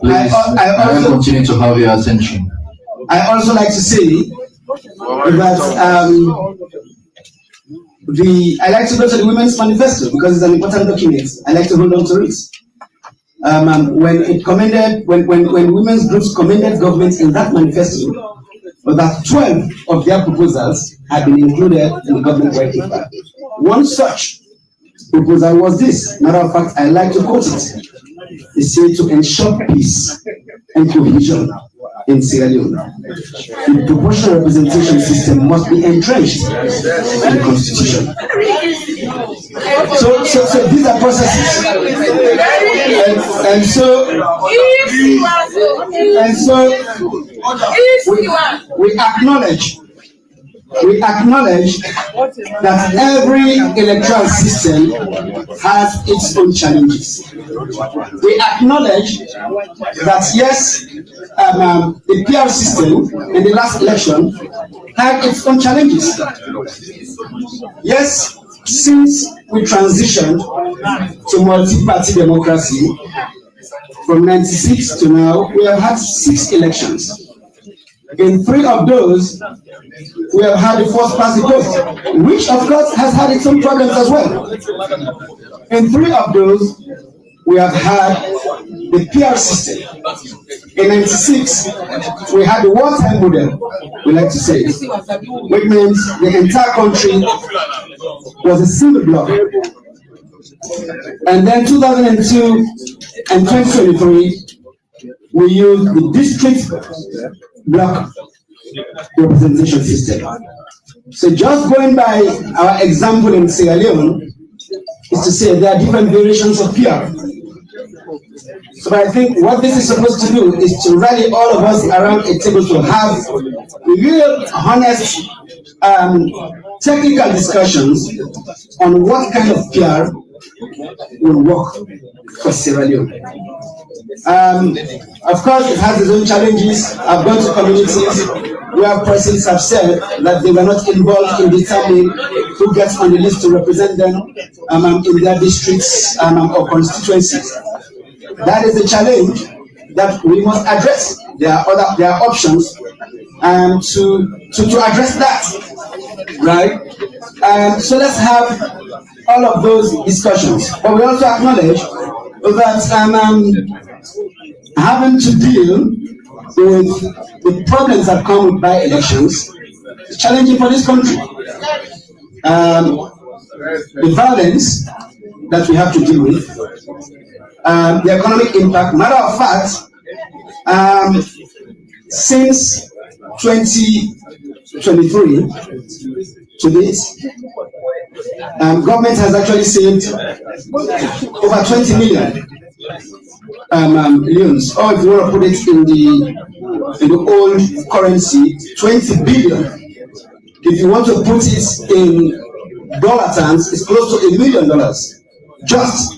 please, I will continue to have your attention. I also like to say that I like to go to the Women's Manifesto because it's an important document. I like to hold on to it. When women's groups commended governments in that manifesto, that 12 of their proposals had been included in the government white paper. One such proposal was this. Matter of fact, I like to quote it. It said to ensure peace and cohesion in Sierra Leone, the proportional representation system must be entrenched in the Constitution. So these are processes, and so we acknowledge that every electoral system has its own challenges. We acknowledge that yes, the PR system in the last election had its own challenges. Yes, since we transitioned to multi-party democracy from '96 to now, we have had 6 elections. In 3 of those, we have had the first past the post, which of course has had its own problems as well. In 3 of those, we have had the PR system. In '96, we had the wartime model, we like to say, which means the entire country was a single block. And then 2002 and 2023, we used the district block representation system. So just going by our example in Sierra Leone is to say there are different variations of PR. So I think what this is supposed to do is to rally all of us around a table to have real, honest, technical discussions on what kind of PR will work for Sierra Leone. Of course, it has its own challenges. I've gone to communities where persons have said that they were not involved in determining who gets on the list to represent them in their districts or constituencies. That is a challenge that we must address. There are options to address that, right? So let's have all of those discussions. But we also acknowledge that having to deal with the problems that come with by-elections is challenging for this country. The violence that we have to deal with, the economic impact. Matter of fact, since 2023 to this, government has actually saved over 20 million loans. Or if you want to put it in the old currency, 20 billion. If you want to put it in dollar terms, it's close to $1 million just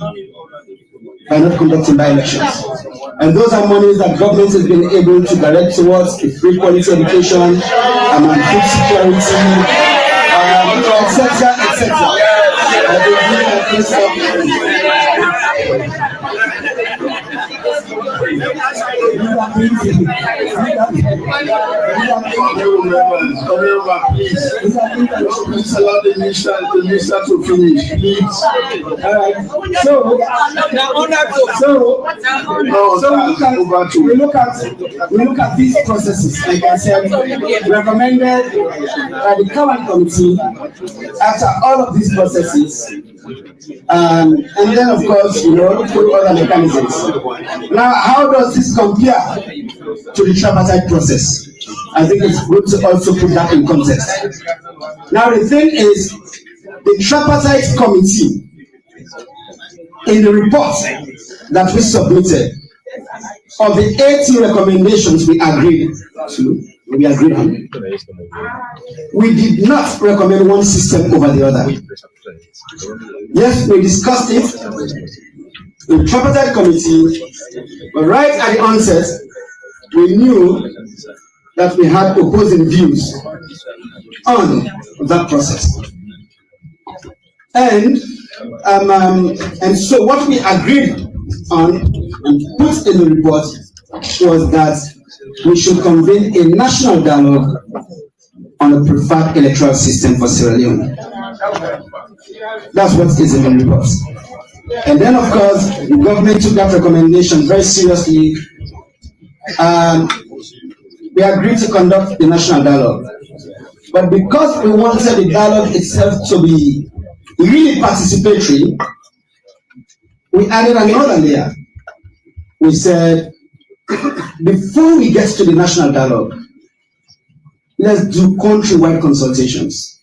by not conducting by-elections. And those are monies that government has been able to direct towards free quality education, food security, etc., Please allow the minister to finish, please. We look at these processes, like I said, recommended by the current committee after all of these processes. And then, of course, look for other mechanisms. Now, how does this compare to the tripartite process? I think it's good to also put that in context. Now, the thing is, the tripartite committee, in the report that we submitted, of the 80 recommendations we agreed on, we did not recommend one system over the other. Yes, we discussed it in the tripartite committee, but right at the onset, we knew that we had opposing views on that process. And so what we agreed on and put in the report was that we should convene a national dialogue on a preferred electoral system for Sierra Leone. That's what is in the report. And then, of course, the government took that recommendation very seriously. We agreed to conduct the national dialogue. But because we wanted the dialogue itself to be really participatory, we added another layer. We said, before we get to the national dialogue, let's do countrywide consultations.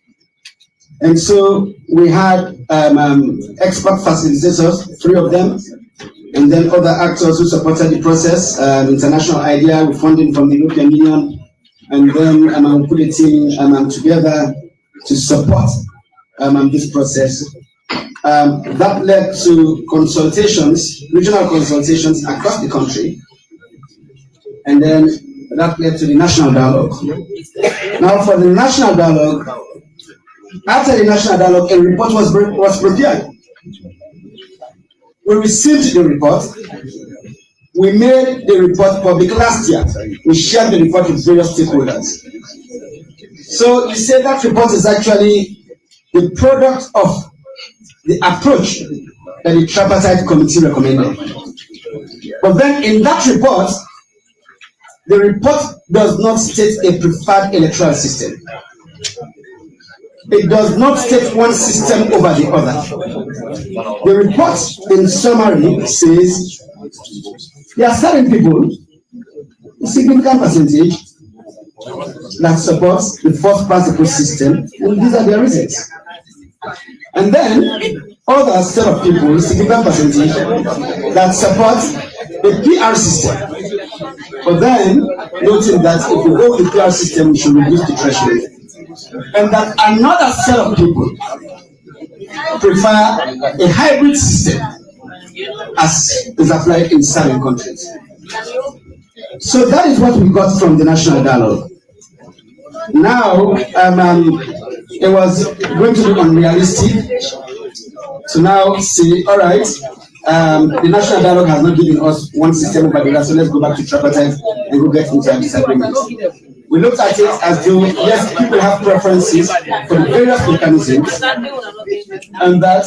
And so we had expert facilitators, 3 of them, and then other actors who supported the process, International IDEA with funding from the European Union, and then we put a team together to support this process. That led to consultations, regional consultations across the country, and then that led to the national dialogue. Now, for the national dialogue, after the national dialogue, a report was prepared. We received the report. We made the report public last year. We shared the report with various stakeholders. So you say that report is actually the product of the approach that the tripartite committee recommended. But then in that report, the report does not state a preferred electoral system. It does not state one system over the other. The report, in summary, says there are certain people, a significant percentage, that supports the first past the post system, and these are their reasons. And then other set of people, a significant percentage, that support the PR system. But then noting that if we go with the PR system, we should reduce the threshold. And that another set of people prefer a hybrid system as is applied in certain countries. So that is what we got from the national dialogue. Now, it was going to be unrealistic to now say, all right, the national dialogue has not given us one system over the other, so let's go back to tripartite and go get into a disagreement. We looked at it as though, yes, people have preferences for the various mechanisms, and that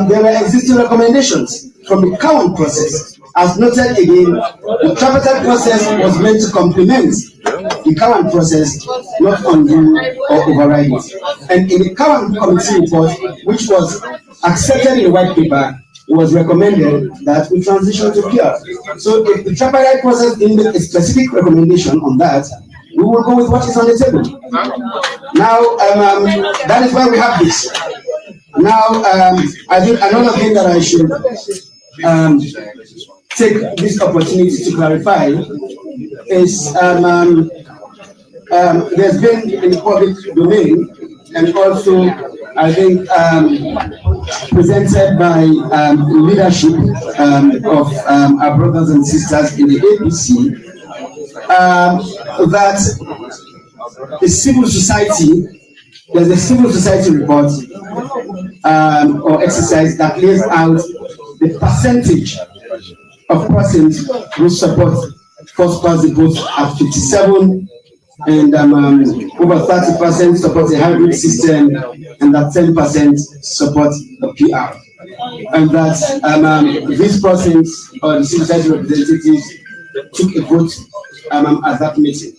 there were existing recommendations from the Cowan process. As noted again, the tripartite process was meant to complement the Cowan process, not undo or override it. And in the Cowan committee report, which was accepted in the white paper, it was recommended that we transition to PR. So if the tripartite process didn't make a specific recommendation on that, we will go with what is on the table. Now, that is why we have this. Now, I think another thing that I should take this opportunity to clarify is there's been in the public domain, and also I think presented by leadership of our brothers and sisters in the APC, that the civil society, there's a civil society report or exercise that lays out the percentage of persons who support first past the post at 57, and over 30% support a hybrid system, and that 10% support the PR. And that these persons or the civil society representatives took a vote at that meeting.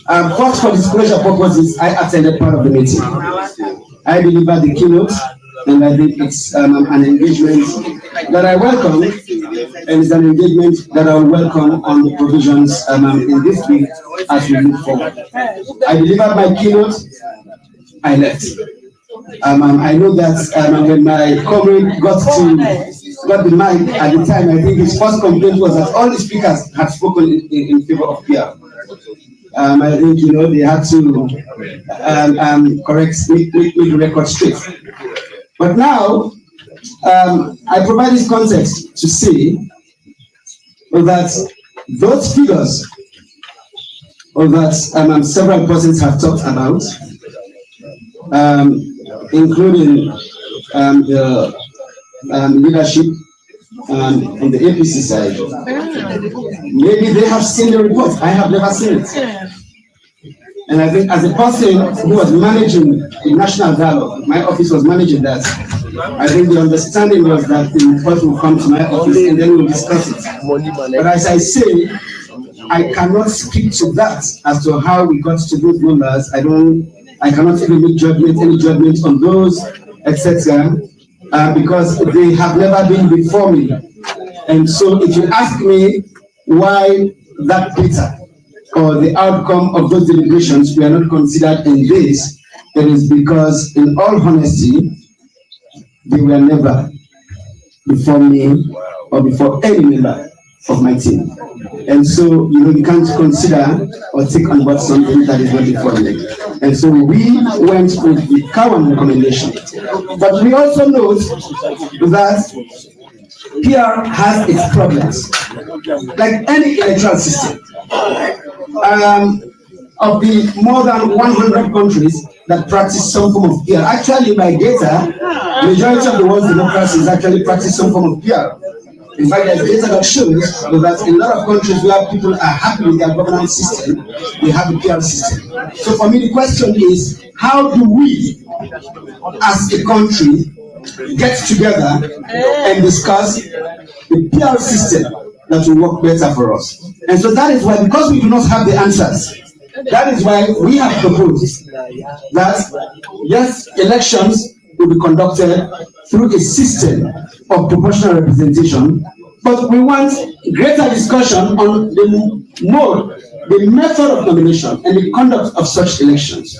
First, for disclosure purposes, I attended part of the meeting. I delivered the keynote, and I think it's an engagement that I welcome, and it's an engagement that I will welcome on the provisions in this week as we move forward. I delivered my keynote, I left. I know that when my comrade got the mic at the time, I think his first complaint was that all the speakers had spoken in favor of PR. I think, they had to make the record straight. But now, I provide this context to say that those figures that several persons have talked about, including the leadership on the APC side, maybe they have seen the report. I have never seen it. And I think as a person who was managing the national dialogue, my office was managing that, I think the understanding was that the report will come to my office and then we'll discuss it. But as I say, I cannot speak to that as to how we got to those numbers. I cannot even make any judgment on those, etc. Because they have never been before me. And so if you ask me why that data or the outcome of those deliberations were not considered in this, it is because, in all honesty, they were never before me or before any member of my team. And so, you can't consider or take on board something that is not before me. And so we went with the Cowan recommendation. But we also note that PR has its problems. Like any electoral system, of the more than 100 countries that practice some form of PR, actually by data, majority of the world's democracies actually practice some form of PR. In fact, there's data that shows that in a lot of countries where people are happy with their governance system, they have a PR system. So for me, the question is, how do we, as a country, get together and discuss the PR system that will work better for us? And so that is why, because we do not have the answers, that is why we have proposed that, yes, elections will be conducted through a system of proportional representation, but we want greater discussion on the mode, the method of nomination, and the conduct of such elections.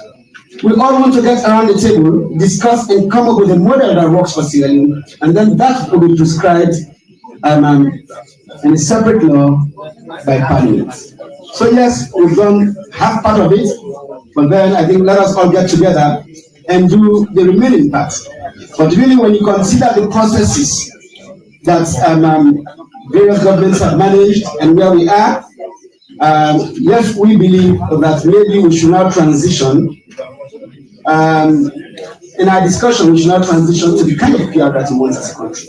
We all want to get around the table, discuss, and come up with a model that works for Sierra Leone, and then that will be prescribed in a separate law by Parliament. So yes, we've done half part of it, but then I think let us all get together and do the remaining part. But really, when you consider the processes that various governments have managed and where we are, yes, we believe that maybe we should now transition. In our discussion, we should now transition to the kind of PR that we want as a country.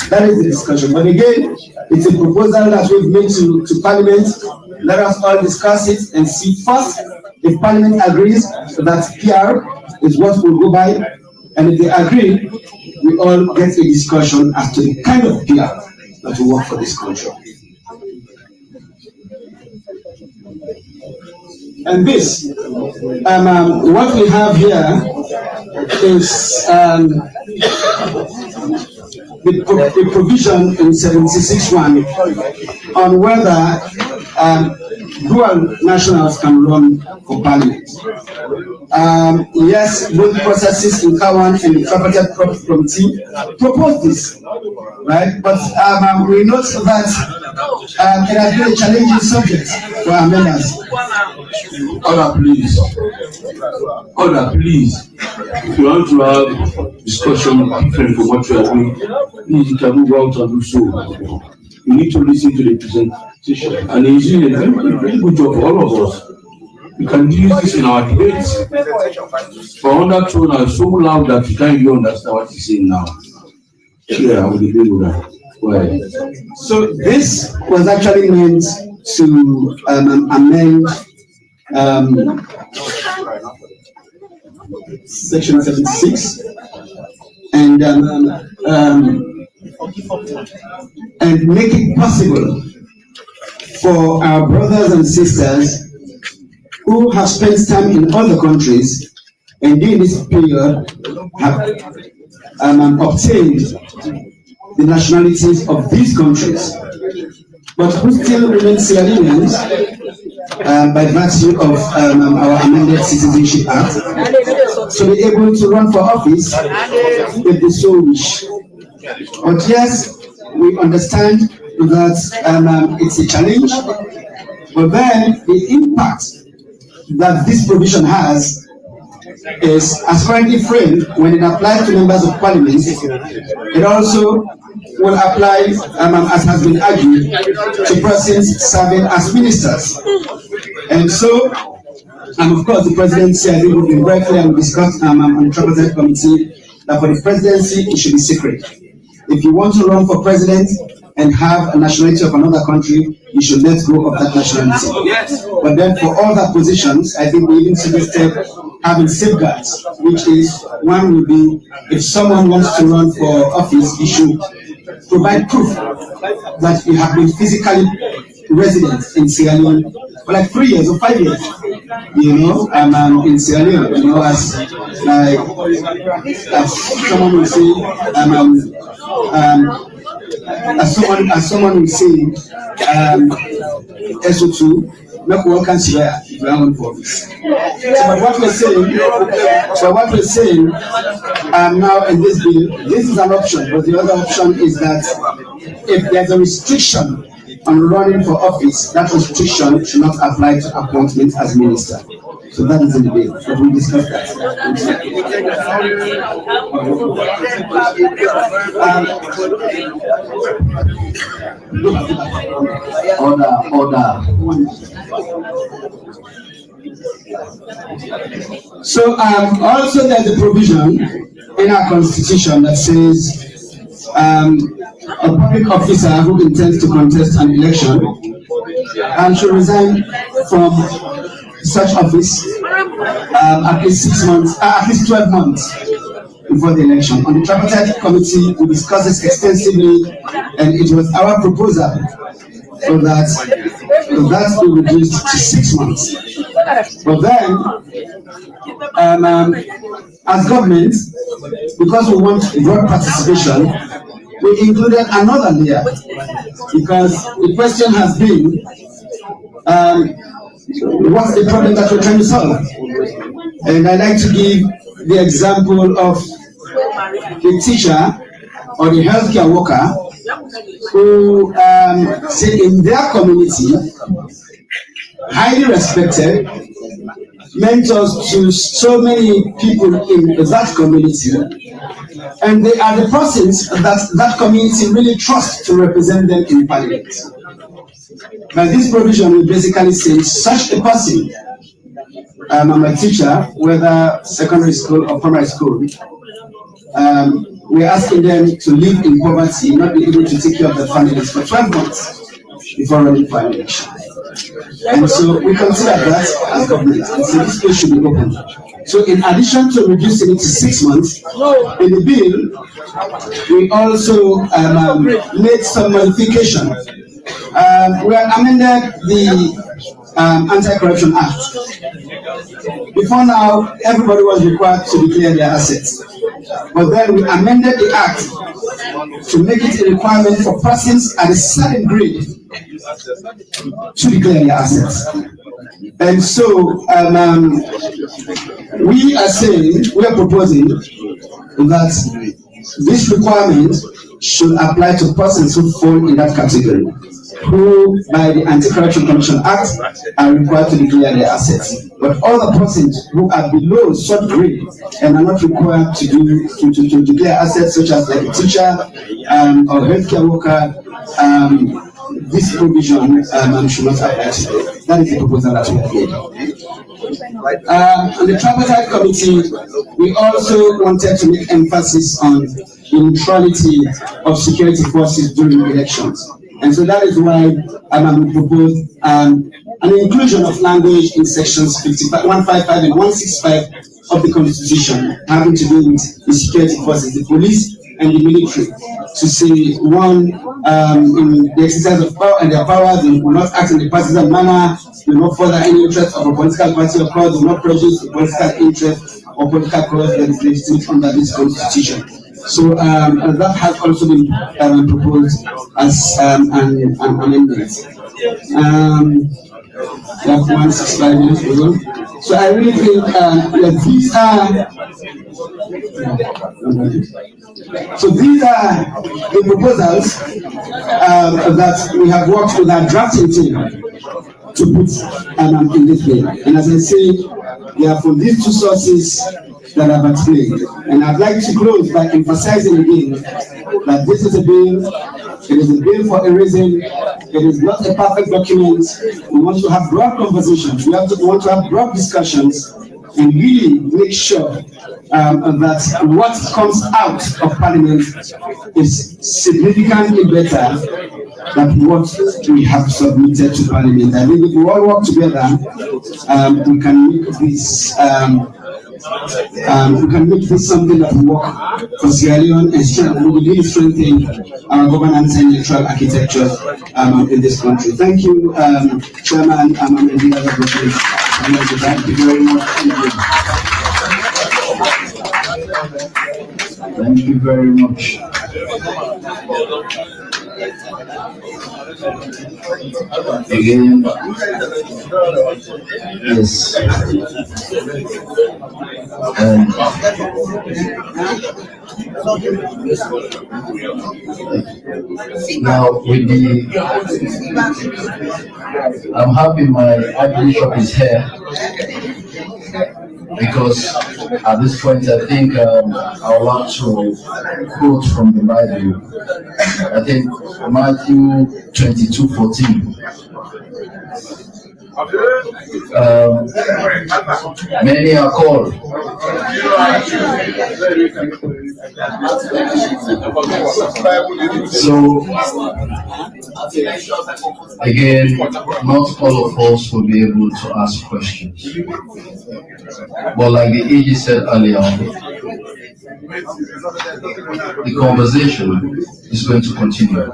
That is the discussion. But again, it's a proposal that we've made to Parliament. Let us all discuss it and see first if Parliament agrees that PR is what we'll go by. And if they agree, we all get a discussion as to the kind of PR that will work for this country. And this, what we have here is the provision in 76(1) on whether dual nationals can run for parliament. Yes, both processes in Kawan and the Tripartite Committee proposed this, right? But we note that it has been a challenging subject for our members. Order, please. Order, please. If you want to have discussion different from what you are doing, please you can move out and do so. You need to listen to the presentation, and it's doing a very good job for all of us. We can use this in our debates. For undertone are so loud that you can't even understand what he's saying now. Yeah, I will agree with that. Well, so this was actually meant to amend Section 76 and make it possible for our brothers and sisters who have spent time in other countries and during this period have obtained the nationalities of these countries, but who still remain Sierra Leoneans by virtue of our amended Citizenship Act, to be able to run for office if they so wish. But yes, we understand that it's a challenge, but then the impact that this provision has is, as currently framed, when it applies to members of parliament, it also will apply, as has been argued, to persons serving as ministers. And so, and of course, the presidency, I think we've been very clear and discussed on the Tripartite Committee that for the presidency, it should be secret. If you want to run for president and have a nationality of another country, you should let go of that nationality. Yes. But then for other positions, I think we even suggested having safeguards, which is, one will be, if someone wants to run for office, he should provide proof that you have been physically resident in Sierra Leone for like 3 years or 5 years, you know, in Sierra Leone, you know, as someone will say, as someone will say, SO2, not one can swear if you are on for office. So what we're saying now in this bill, this is an option, but the other option is that if there's a restriction on running for office, that restriction should not apply to appointment as minister. So that is in the bill, but we'll discuss that. So also there's a provision in our constitution that says a public officer who intends to contest an election and should resign from such office at least 6 months, at least 12 months before the election. On the Tripartite Committee, we discussed this extensively, and it was our proposal so that will be reduced to 6 months. But then, as government, because we want broad participation, we included another layer, because the question has been, what's the problem that we're trying to solve? And I like to give the example of the teacher or the healthcare worker who say in their community, highly respected, mentors to so many people in that community, And they are the persons that community really trusts to represent them in parliament. But this provision will basically say such a person, I'm a teacher, whether secondary school or primary school, we're asking them to live in poverty, not be able to take care of their families for 12 months before running for an election. And so we consider that as government, and so this place should be open. So in addition to reducing it to 6 months, in the bill, we also made some modification. We have amended the Anti-Corruption Act. Before now, everybody was required to declare their assets. But then we amended the act to make it a requirement for persons at a certain grade to declare their assets. And so we are proposing that this requirement should apply to persons who fall in that category, who by the Anti-Corruption Commission Act are required to declare their assets. But other persons who are below such grade and are not required to declare assets, such as like a teacher or healthcare worker, this provision should not apply to them. That is the proposal that we have made. On the tripartite committee, we also wanted to make emphasis on the neutrality of security forces during elections. And so that is why we propose an inclusion of language in sections 155 and 165 of the Constitution having to do with the security forces, the police and the military, to say, one, in the exercise of power and their powers, they will not act in a partisan manner, will not further any interest of a political party or cause, will not prejudice the political interest or political cause that is legitimate under this Constitution. So that has also been proposed as an amendment. That's 165 minutes ago. So I really think that these are the proposals that we have worked with our drafting team to put in this bill. And as I say, they are from these two sources that I've explained. And I'd like to close by emphasizing again that this is a bill. It is a bill for a reason. It is not a perfect document. We want to have broad conversations. We want to have broad discussions and really make sure that what comes out of Parliament is significantly better than what we have submitted to Parliament. I think if we all work together, we can make this something that will work for Sierra Leone and will really strengthen our governance and electoral architecture in this country. Thank you, Chairman, and the other persons. Thank you very much. Thank you very much. Again, yes. And now with I'm happy my Archbishop is here, because at this point I think I would like to quote from the Bible. I think Matthew 22:14. Many are called. So again, not all of us will be able to ask questions. But like the AG said earlier on, the conversation is going to continue.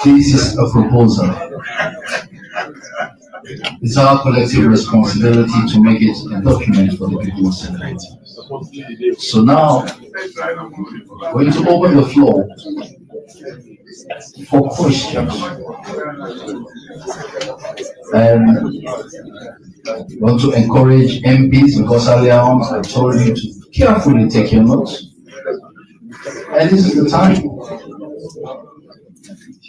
This is a proposal. It's our collective responsibility to make it a document for the people of Senate. So now, we're going to open the floor for questions. And we want to encourage MPs, because earlier on I told you to carefully take your notes. And this is the time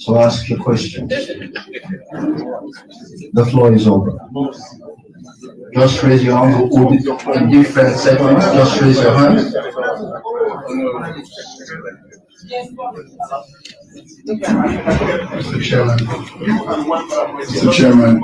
to ask your questions. The floor is open. Just raise your hand. In different segments, just raise your hand. Mr. Chairman. Mr. Chairman.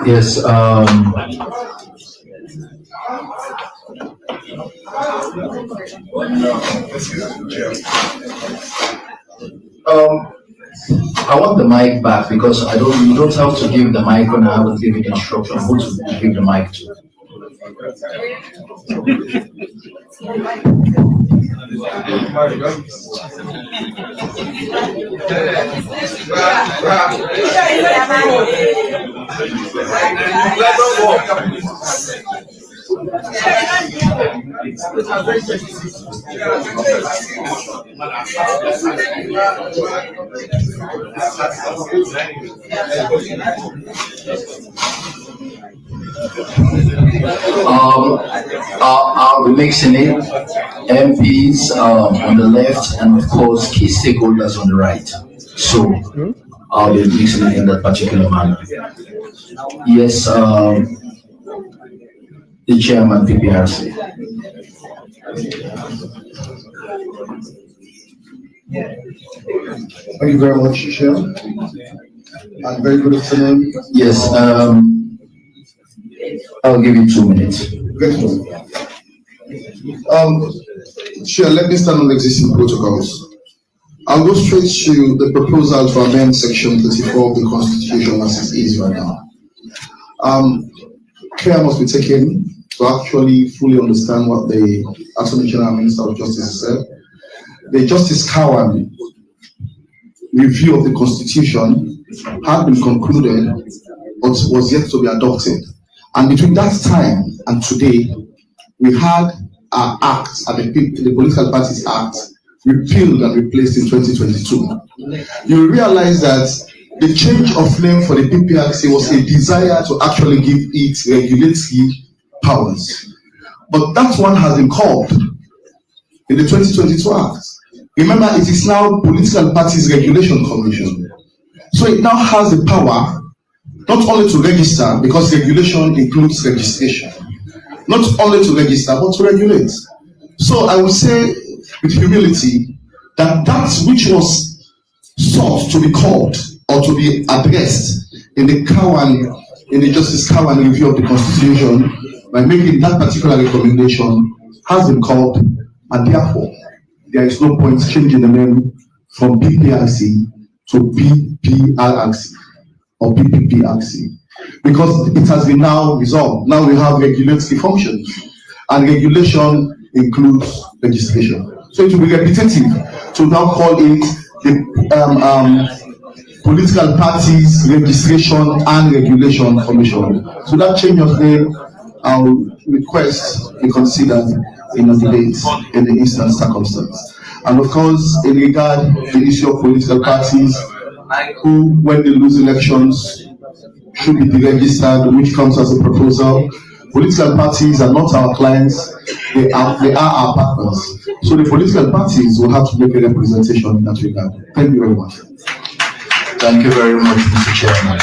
Yes. I want the mic back because you don't have to give the mic when I haven't given instruction who to give the mic to. I'll be mixing it. MPs on the left and of course key stakeholders on the right. So I'll be mixing it in that particular manner. Yes, the chairman PPRC. Thank you very much, Chair. And very good afternoon. Yes, I'll give you 2 minutes. Chair, let me stand on the existing protocols. I'll go straight to the proposal to amend Section 34 of the Constitution as it is right now. Care must be taken to actually fully understand what the Attorney General and Minister of Justice said. The Justice Cowan review of the Constitution had been concluded but was yet to be adopted. And between that time and today, we had our Act, the Political Parties Act, repealed and replaced in 2022. You realize that the change of name for the PPRC was a desire to actually give it regulatory powers. But that one has been called in the 2022 Act. Remember, it is now Political Parties Regulation Commission. So it now has the power not only to register, because regulation includes registration, not only to register, but to regulate. So I would say with humility that that which was sought to be called or to be addressed in the Justice Cowan review of the Constitution by making that particular recommendation has been called, and therefore there is no point changing the name from PPRC to PPRC or PPPRC, because it has been now resolved. Now we have regulatory functions, and regulation includes legislation. So it will be repetitive to now call it the Political Parties Registration and Regulation Commission. So that change of name, I'll request be considered in a debate in the instant circumstance. And of course, in regard to the issue of political parties who, when they lose elections, should be deregistered, which comes as a proposal. Political parties are not our clients, they are our partners. So the political parties will have to make a representation in that regard. Thank you very much. Thank you very much, Mr. Chairman.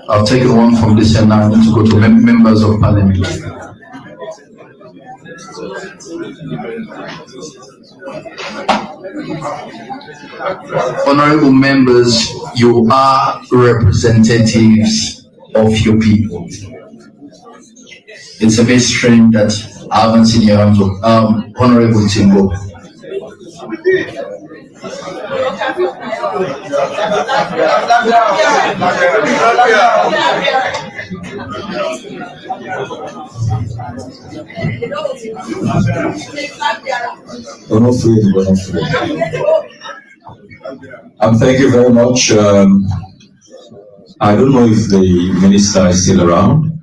I'll take one from this end now to go to members of parliament. Honorable members, you are representatives of your people. It's a bit strange that I haven't seen your hands up. Honorable Timbo. Thank you very much. I don't know if the minister is still around.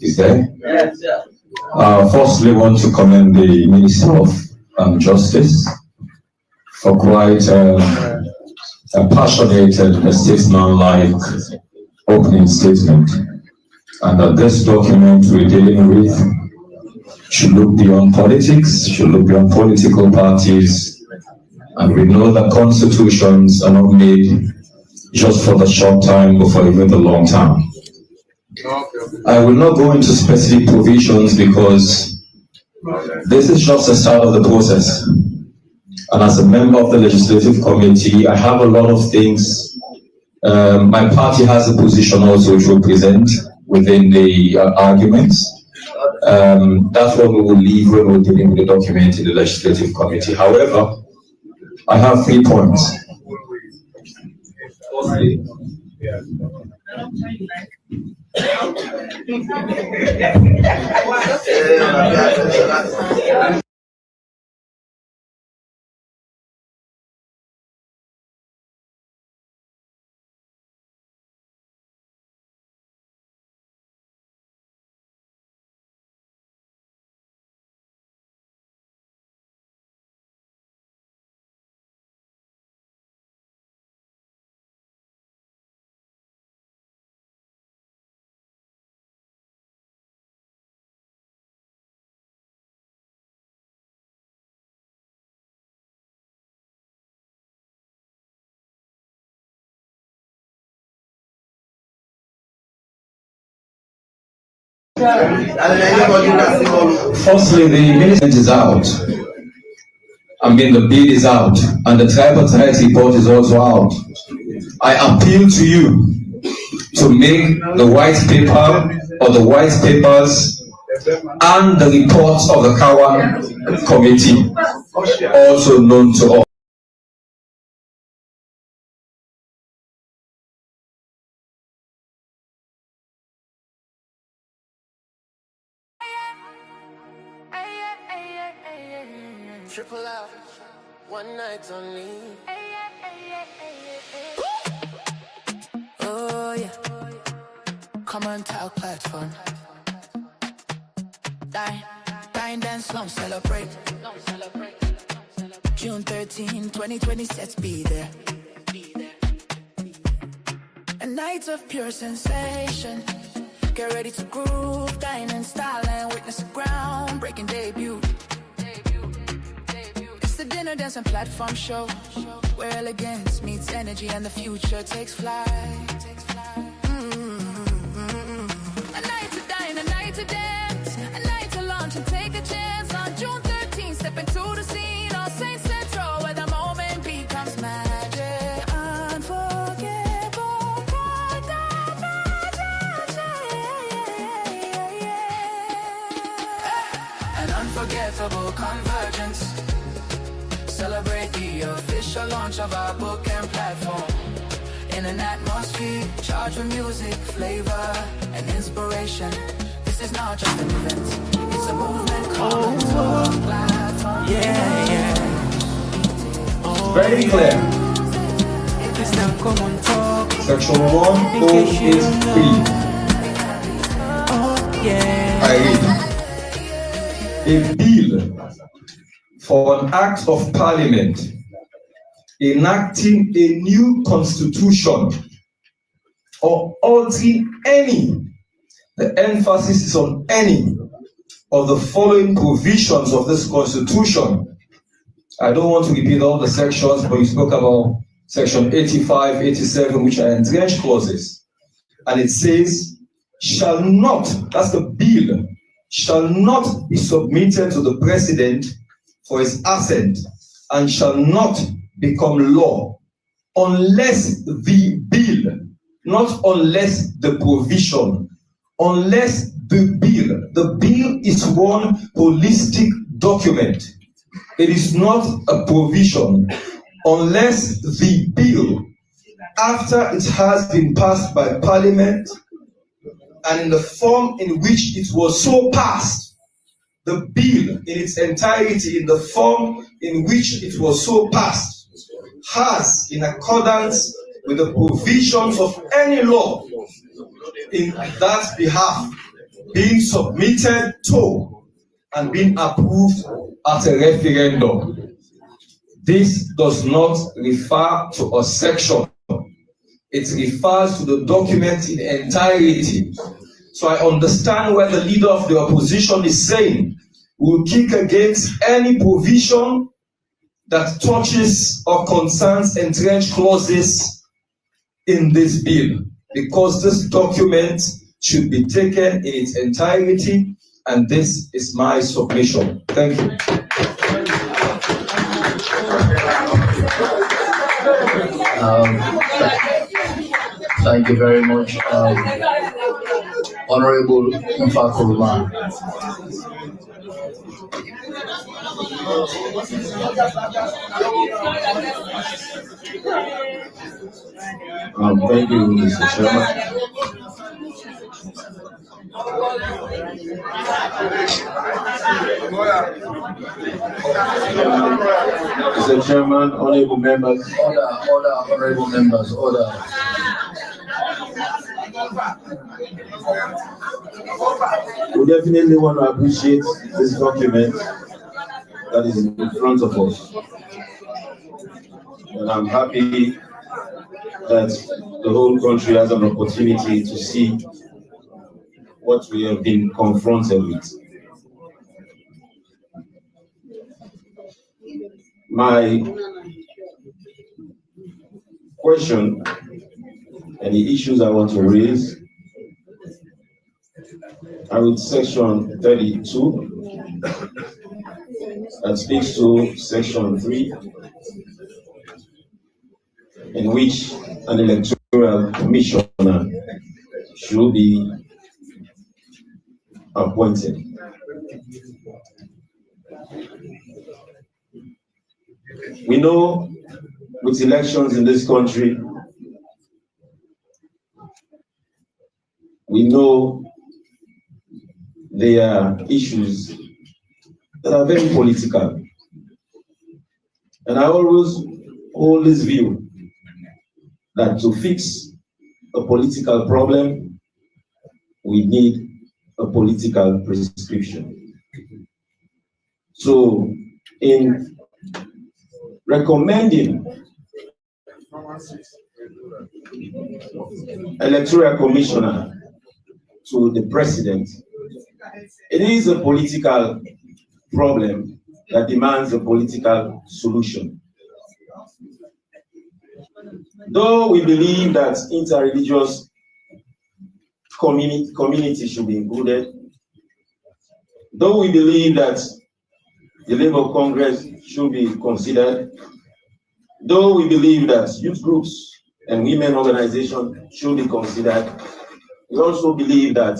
is there. Yes, sir. Firstly, want to commend the Minister of Justice for quite a passionate and statesman-like opening statement, and that this document we're dealing with should look beyond politics, should look beyond political parties, and we know that constitutions are not made just for the short time, but for even the long time. I will not go into specific provisions because this is just the start of the process. And as a member of the Legislative Committee, I have a lot of things. My party has a position also to present within the arguments. That's what we will leave when we're dealing with the document in the Legislative Committee. However, I have 3 points. Firstly, the minister is out. I mean, the bill is out, and the tripartite report is also out. I appeal to you to make the white paper or the white papers and the reports of the Kawa committee also known to all. Triple out, one night only. Oh yeah, Komon-Tok platform. Dine, dance, long celebrate. June 13, 2020, let's be there. A night of pure sensation. Get ready to groove, dine in style and witness a groundbreaking debut. It's the dinner, dance and platform show, where elegance meets energy and the future takes flight. A night to dine, a night to dance, a night to launch and take a chance. On June 13th, step into the scene on Saint Central, where the moment becomes magic. Unforgettable, kind of magic. An unforgettable convergence. Celebrate the official launch of our book and platform. In an atmosphere charged with music, flavor, and inspiration. This is not just an event, it's a movement. Komon-Tok platform. Yeah. Very clear. It's now Komon-Tok. Section 1083. Oh yeah. I read. A bill for an act of parliament enacting a new constitution or altering any, the emphasis is on any, of the following provisions of this constitution. I don't want to repeat all the sections, but you spoke about section 85, 87, which are entrenched clauses. And it says, shall not, that's the bill, shall not be submitted to the president for his assent and shall not become law unless the bill, not unless the provision, unless the bill is one holistic document. It is not a provision unless the bill, after it has been passed by parliament and in the form in which it was so passed, the bill in its entirety, in the form in which it was so passed, has, in accordance with the provisions of any law in that behalf, being submitted to and being approved at a referendum. This does not refer to a section. It refers to the document in entirety. So I understand where the leader of the opposition is saying we will kick against any provision that touches or concerns entrenched clauses in this bill, because this document should be taken in its entirety, and this is my submission. Thank you. Thank you very much, Honorable Mfakuruma. Thank you, Mr. Chairman. Mr. Chairman, honorable members. Order, honorable members, order. We definitely want to appreciate this document that is in front of us. And I'm happy that the whole country has an opportunity to see what we have been confronted with. My question and the issues I want to raise are with section 32 that speaks to section 3, in which an electoral commissioner should be appointed. We know with elections in this country, we know there are issues that are very political. And I always hold this view that to fix a political problem, we need a political prescription. So in recommending electoral commissioner to the president, it is a political problem that demands a political solution. Though we believe that interreligious community should be included, though we believe that the Labour Congress should be considered, though we believe that youth groups and women organizations should be considered, we also believe that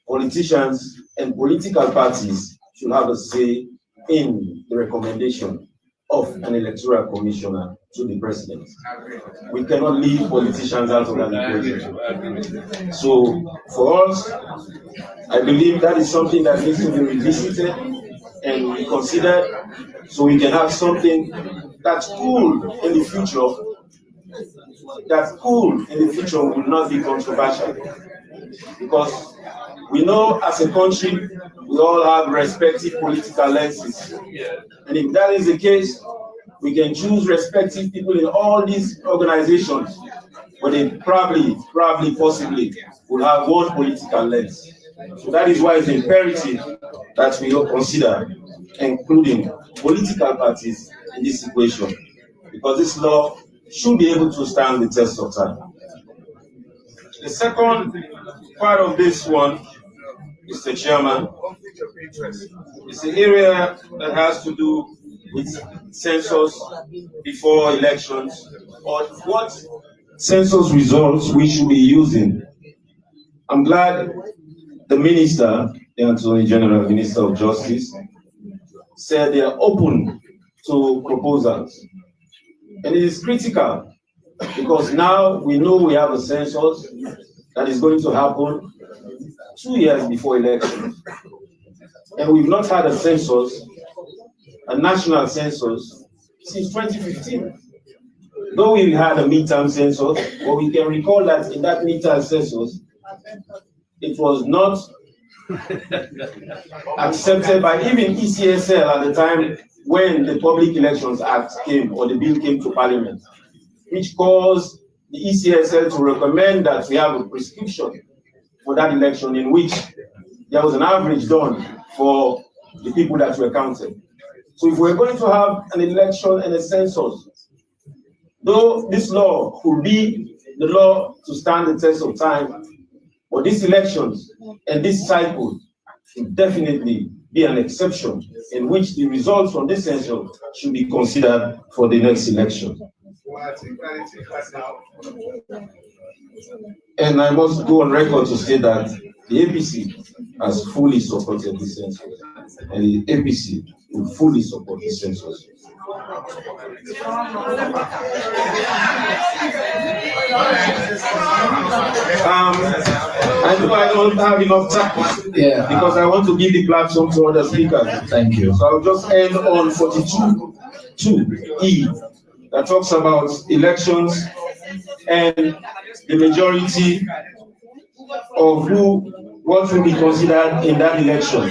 politicians and political parties should have a say in the recommendation of an electoral commissioner to the president. We cannot leave politicians out of that equation. So for us, I believe that is something that needs to be revisited and reconsidered, so we can have something that's cool in the future, will not be controversial. Because we know as a country, we all have respective political lenses. And if that is the case, we can choose respective people in all these organizations, but they possibly will have one political lens. So that is why it's imperative that we all consider including political parties in this equation, because this law should be able to stand the test of time. The second part of this one, Mr. Chairman, is the area that has to do with census before elections, or what census results we should be using. I'm glad the Minister, the Attorney General, Minister of Justice, said they are open to proposals. And it is critical because now we know we have a census that is going to happen 2 years before elections. And we've not had a census, a national census, since 2015. Though we had a midterm census, but we can recall that in that midterm census, it was not accepted by even ECSL at the time when the Public Elections Act came, or the bill came to Parliament, which caused the ECSL to recommend that we have a prescription for that election in which there was an average done for the people that were counted. So if we're going to have an election and a census, though this law could be the law to stand the test of time, but these elections and this cycle should definitely be an exception in which the results from this census should be considered for the next election. And I must go on record to say that the APC has fully supported the census, and the APC will fully support the census. I know I don't have enough time because I want to give the platform to other speakers. Thank you. So I'll just end on 42(2)(e) that talks about elections and the majority of what will be considered in that election.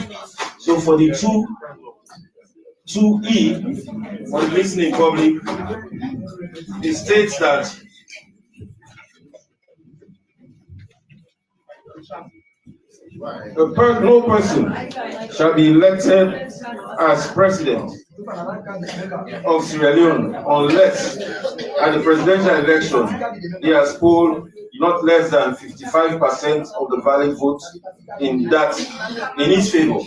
So for the 2(e), for the listening public, it states that no person shall be elected as president of Sierra Leone unless at the presidential election he has polled not less than 55% of the valid votes in his favor.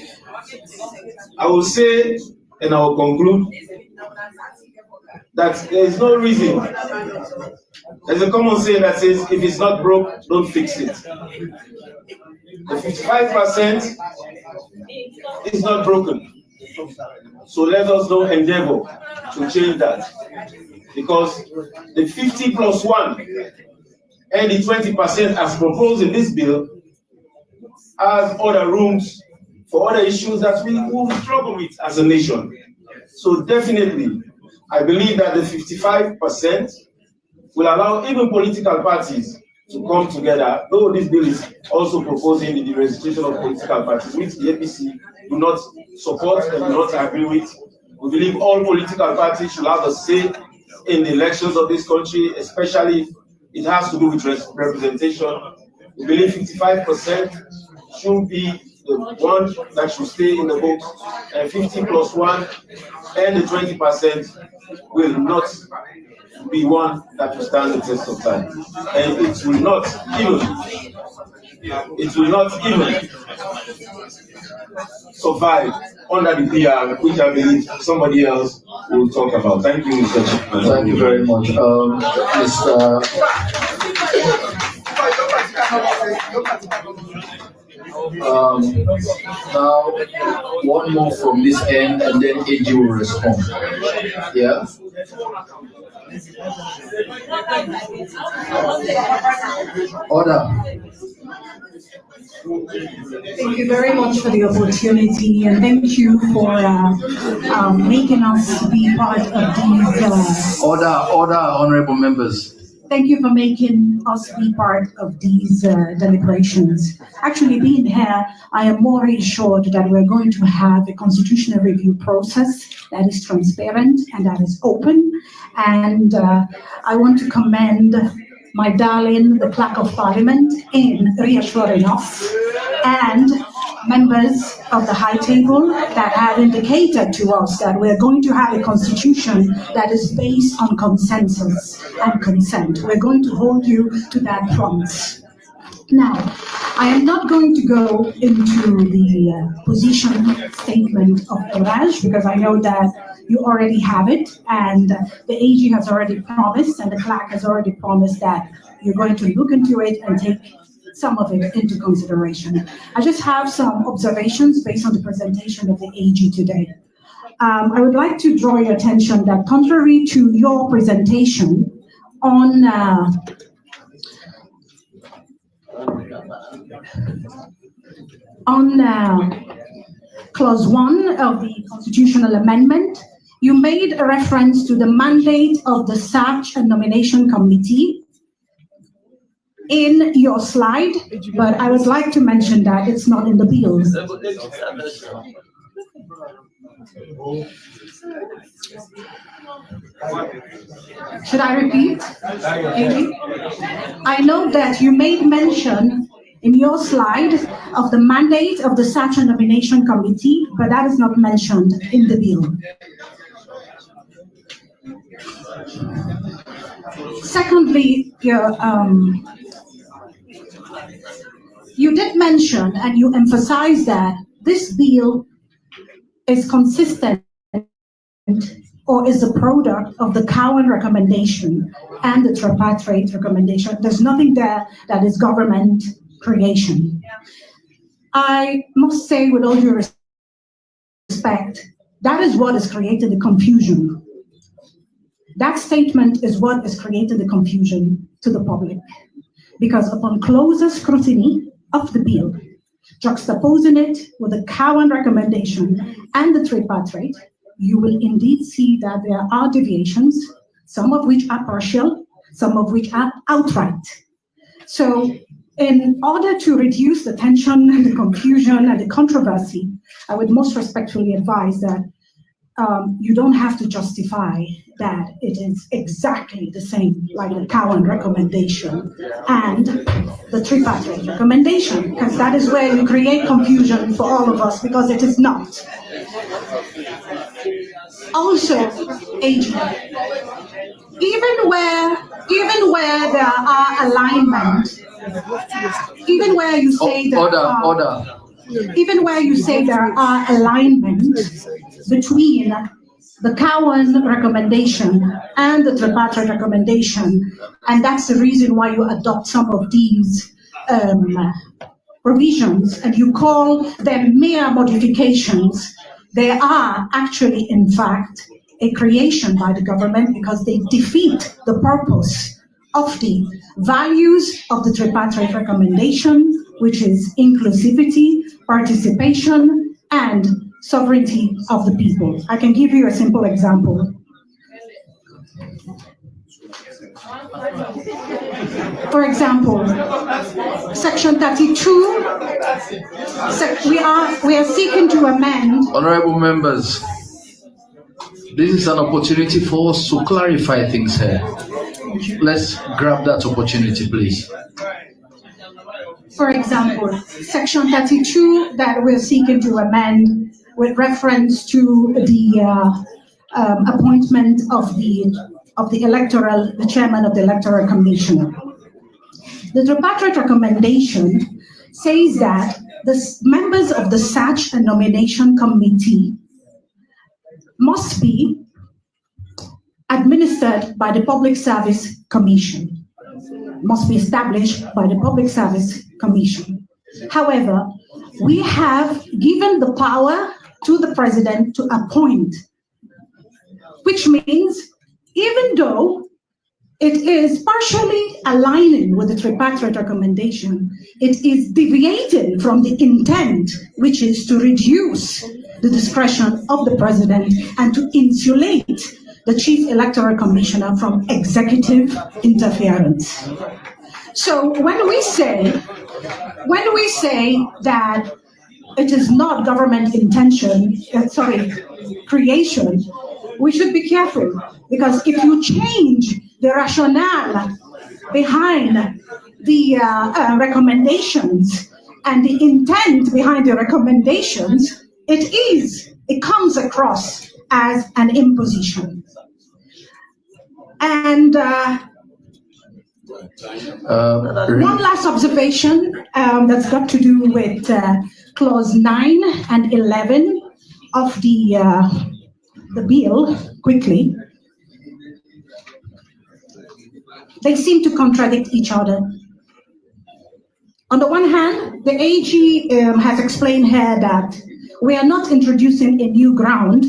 I will say, and I will conclude, that there is no reason. There's a common saying that says, if it's not broke, don't fix it. The 55% is not broken. So let us now endeavor to change that. Because the 50+1 and the 20% as proposed in this bill has other rooms for other issues that we will struggle with as a nation. So definitely, I believe that the 55% will allow even political parties to come together, though this bill is also proposing the registration of political parties, which the APC do not support and do not agree with. We believe all political parties should have a say in the elections of this country, especially it has to do with representation. We believe 55% should be the one that should stay in the vote, and 50+1 and the 20% will not be one that will stand the test of time. And it will not even survive under the PR, which I believe somebody else will talk about. Thank you, Mr. Chairman. Thank you very much. Now, one more from this end, and then AG will respond. Yeah? Order. Thank you very much for the opportunity, and thank you for making us be part of these. Order, honorable members. Thank you for making us be part of these deliberations. Actually, being here, I am more reassured that we're going to have a constitutional review process that is transparent and that is open. And I want to commend my darling, the Clerk of Parliament, in reassuring us, and members of the High Table that have indicated to us that we're going to have a constitution that is based on consensus and consent. We're going to hold you to that promise. Now, I am not going to go into the position statement of Oraj because I know that you already have it, and the AG has already promised, and the clerk has already promised that you're going to look into it and take some of it into consideration. I just have some observations based on the presentation of the AG today. I would like to draw your attention that contrary to your presentation on clause 1 of the constitutional amendment, you made a reference to the mandate of the Search and Nomination Committee in your slide, but I would like to mention that it's not in the bill. Should I repeat? Amy? I know that you made mention in your slide of the mandate of the Search and Nomination Committee, but that is not mentioned in the bill. Secondly, you did mention and you emphasized that this bill is consistent or is a product of the Cowan recommendation and the tripartite recommendation. There's nothing there that is government creation. I must say, with all due respect, that is what has created the confusion. That statement is what has created the confusion to the public. Because upon closer scrutiny of the bill, juxtaposing it with the Cowan recommendation and the tripartite, you will indeed see that there are deviations, some of which are partial, some of which are outright. So in order to reduce the tension and the confusion and the controversy, I would most respectfully advise that you don't have to justify that it is exactly the same like the Cowan recommendation and the tripartite recommendation, because that is where you create confusion for all of us, because it is not. Also, AG, even where there are alignment, even where you say that even where you say there are alignment between the Cowan recommendation and the tripartite recommendation, and that's the reason why you adopt some of these provisions, and you call them mere modifications. They are actually, in fact, a creation by the government because they defeat the purpose of the values of the tripartite recommendation, which is inclusivity, participation, and sovereignty of the people. I can give you a simple example. For example, Section 32, we are seeking to amend. Honorable members, this is an opportunity for us to clarify things here. Let's grab that opportunity, please. For example, Section 32 that we're seeking to amend with reference to the appointment of the chairman of the Electoral Commission. The tripartite recommendation says that the members of the Search and Nomination Committee must be administered by the Public Service Commission, must be established by the Public Service Commission. However, we have given the power to the president to appoint, which means even though it is partially aligning with the tripartite recommendation, it is deviating from the intent, which is to reduce the discretion of the president and to insulate the chief electoral commissioner from executive interference. So when we say that it is not government creation, we should be careful, because if you change the rationale behind the recommendations and the intent behind the recommendations, it comes across as an imposition. And one last observation that's got to do with clause 9 and 11 of the bill, quickly. They seem to contradict each other. On the one hand, the AG has explained here that we are not introducing a new ground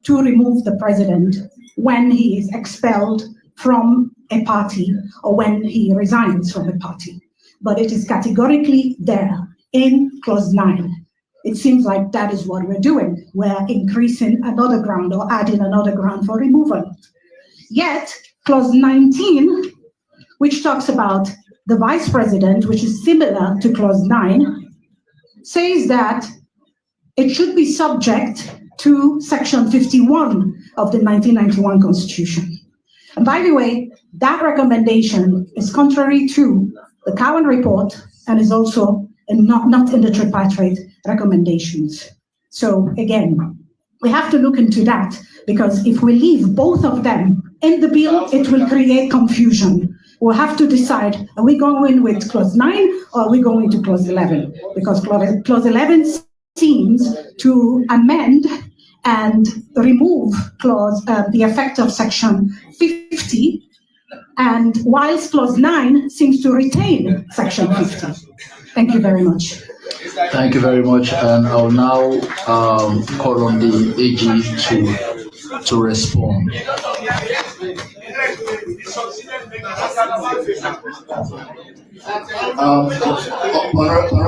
to remove the president when he is expelled from a party or when he resigns from a party. But it is categorically there in clause 9. It seems like that is what we're doing. We're increasing another ground or adding another ground for removal. Yet, clause 19, which talks about the Vice President, which is similar to Clause 9, says that it should be subject to Section 51 of the 1991 Constitution. And by the way, that recommendation is contrary to the Cowan report and is also not in the tripartite recommendations. So again, we have to look into that, because if we leave both of them in the bill, it will create confusion. We'll have to decide, are we going with Clause 9 or are we going to Clause 11? Because Clause 11 seems to amend and remove the effect of Section 50, and whilst Clause 9 seems to retain Section 50. Thank you very much. Thank you very much, and I'll now call on the AG to respond.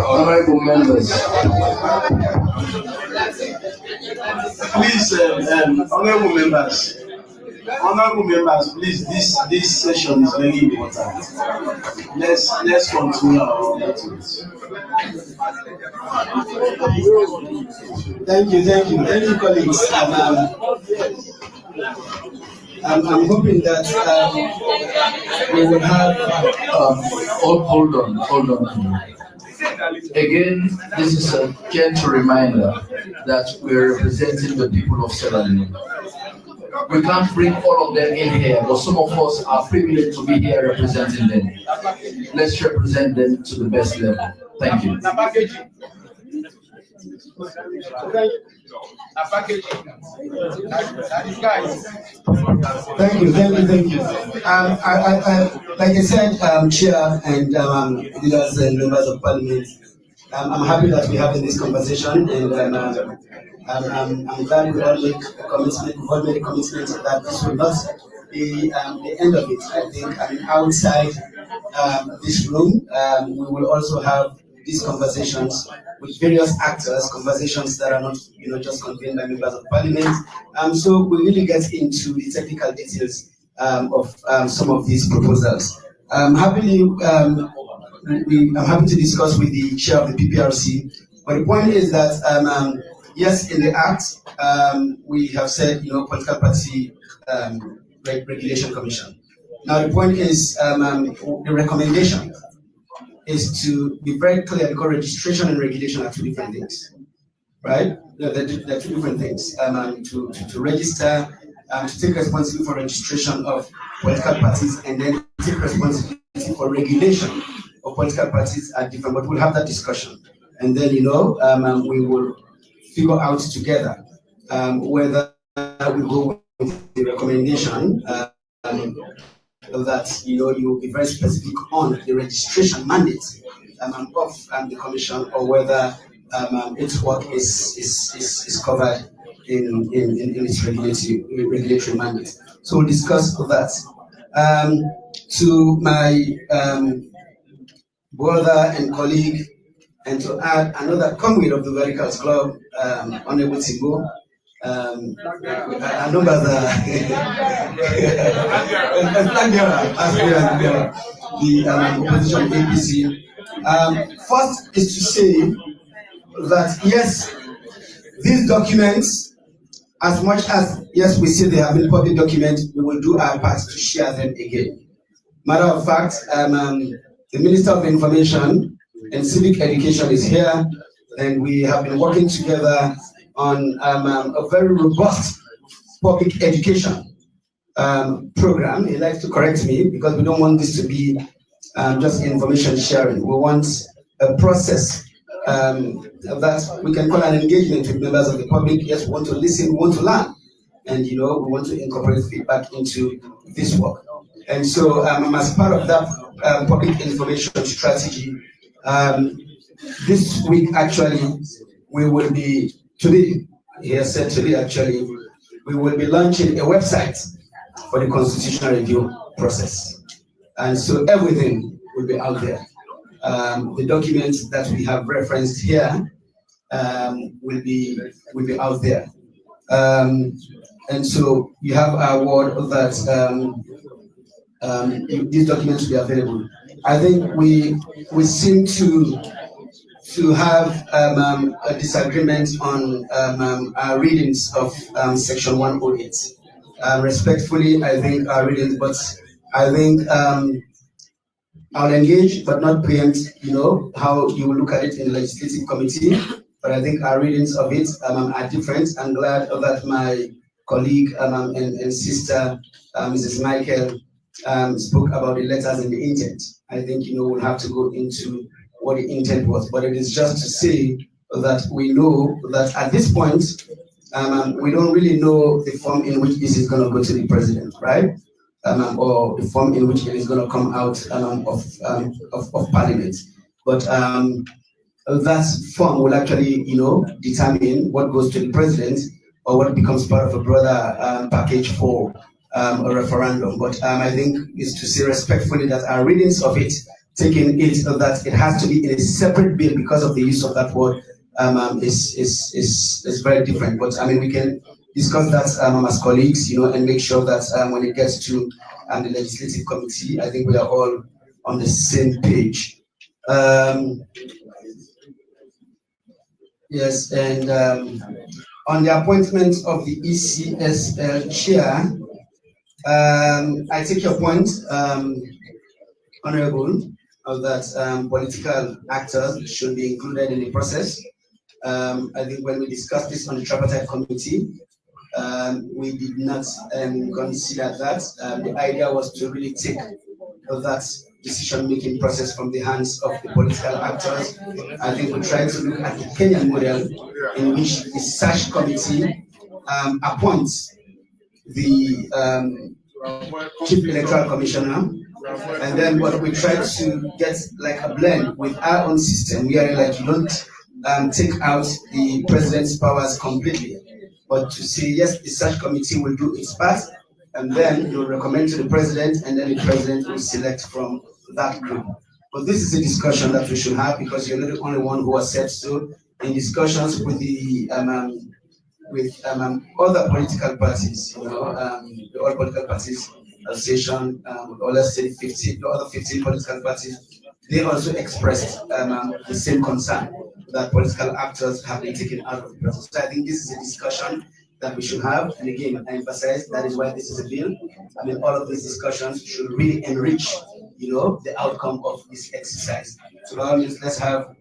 Honorable members. Please, honorable members, please, this session is very important. Let's continue our meetings. Thank you, colleagues. I'm hoping that we will have. Hold on. Again, this is a gentle reminder that we're representing the people of Sierra Leone. We can't bring all of them in here, but some of us are privileged to be here representing them. Let's represent them to the best level. Thank you. Thank you. Like I said, Chair and leaders and members of Parliament, I'm happy that we're having this conversation, and I'm glad we all made a commitment that this will not be the end of it. I think outside this room, we will also have these conversations with various actors, conversations that are not, just convened by members of Parliament. So we really get into the technical details of some of these proposals. I'm happy to discuss with the chair of the PPRC. But the point is that yes, in the Act we have said political party regulation commission. Now the point is the recommendation is to be very clear, because registration and regulation are two different things, right? They're two different things. To register, to take responsibility for registration of political parties, and then take responsibility for regulation of political parties are different. But we'll have that discussion, and then we will figure out together whether we go with the recommendation. That you will be very specific on the registration mandate of the commission, or whether its work is covered in its regulatory mandate. So we'll discuss that. To my brother and colleague, and to add another comrade of the Verticals Club, Honorable Tigo. Our numbers are the opposition APC. First is to say that yes, these documents, as much as yes, we say they have been public documents, we will do our part to share them again. Matter of fact, the Minister of Information and Civic Education is here, and we have been working together on a very robust public education program. He likes to correct me, because we don't want this to be just information sharing. We want a process that we can call an engagement with members of the public. Yes, we want to listen, we want to learn, and we want to incorporate feedback into this work. And so as part of that public information strategy, this week actually, we will be today, he has said today actually, we will be launching a website for the constitutional review process. And so everything will be out there. The documents that we have referenced here will be out there. And so you have our word that these documents will be available. I think we seem to have a disagreement on our readings of section 108. Respectfully, I think our readings, but I think I'll engage but not preempt, how you will look at it in the legislative committee. But I think our readings of it are different. I'm glad that my colleague and sister, Mrs. Michael, spoke about the letters and the intent. I think, we'll have to go into what the intent was. But it is just to say that we know that at this point, we don't really know the form in which this is going to go to the president, right? Or the form in which it is going to come out of Parliament. But that form will actually, determine what goes to the president or what becomes part of a broader package for a referendum. But I think is to say respectfully that our readings of it, taking it that it has to be in a separate bill because of the use of that word, is very different. But I mean, we can discuss that as colleagues, and make sure that when it gets to the legislative committee, I think we are all on the same page. Yes, and on the appointment of the ECSL chair, I take your point, Honorable, that political actors should be included in the process. I think when we discussed this on the tripartite committee, we did not consider that. The idea was to really take that decision-making process from the hands of the political actors. I think we tried to look at the Kenyan model in which the search committee appoints the chief electoral commissioner, and then what we try to get like a blend with our own system, where like you don't take out the president's powers completely, but to say yes, the search committee will do its part, and then you'll recommend to the president, and then the president will select from that group. But this is a discussion that we should have because you're not the only one who has said so. In discussions with the other political parties, the All Political Parties Association, or let's say the other 15 political parties, they also expressed the same concern that political actors have been taken out of the process. So I think this is a discussion that we should have. And again, I emphasize that is why this is a bill. I mean, all of these discussions should really enrich, the outcome of this exercise. So by all means, let's have.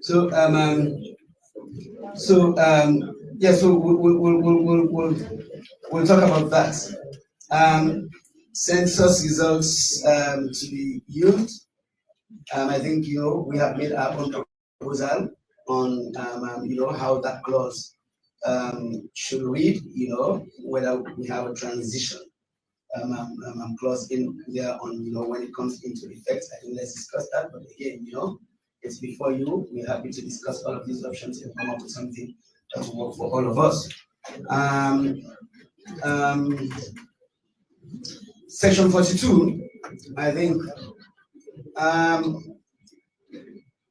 So we'll talk about that. Census results to be used. I think we have made our own proposal on how that clause should read. Whether we have a transition clause in there on when it comes into effect. I think let's discuss that. But again, it's before you. We're happy to discuss all of these options and come up with something that will work for all of us. Section 42, I think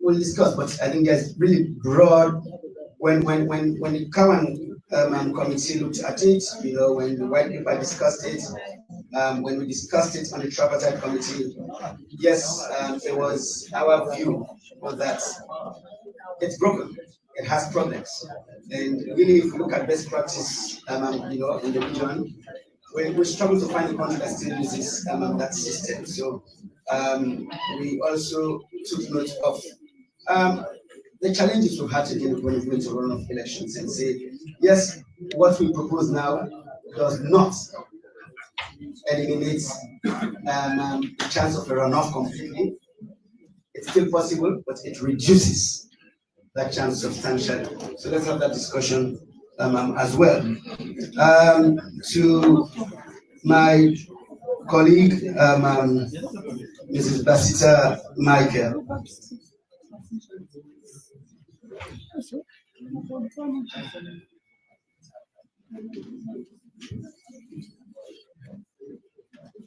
we'll discuss, but I think there's really broad. When the current committee looked at it, when the white paper discussed it, when we discussed it on the tripartite committee, yes, it was our view that it's broken. It has problems, and really, if we look at best practice, in the region, we struggle to find a country that still uses that system. So we also took note of the challenges we've had to deal with when we're going to run off elections and say, yes, what we propose now does not eliminate the chance of a runoff completely. It's still possible, but it reduces that chance substantially. So let's have that discussion as well. To my colleague, Mrs. Basita Michael.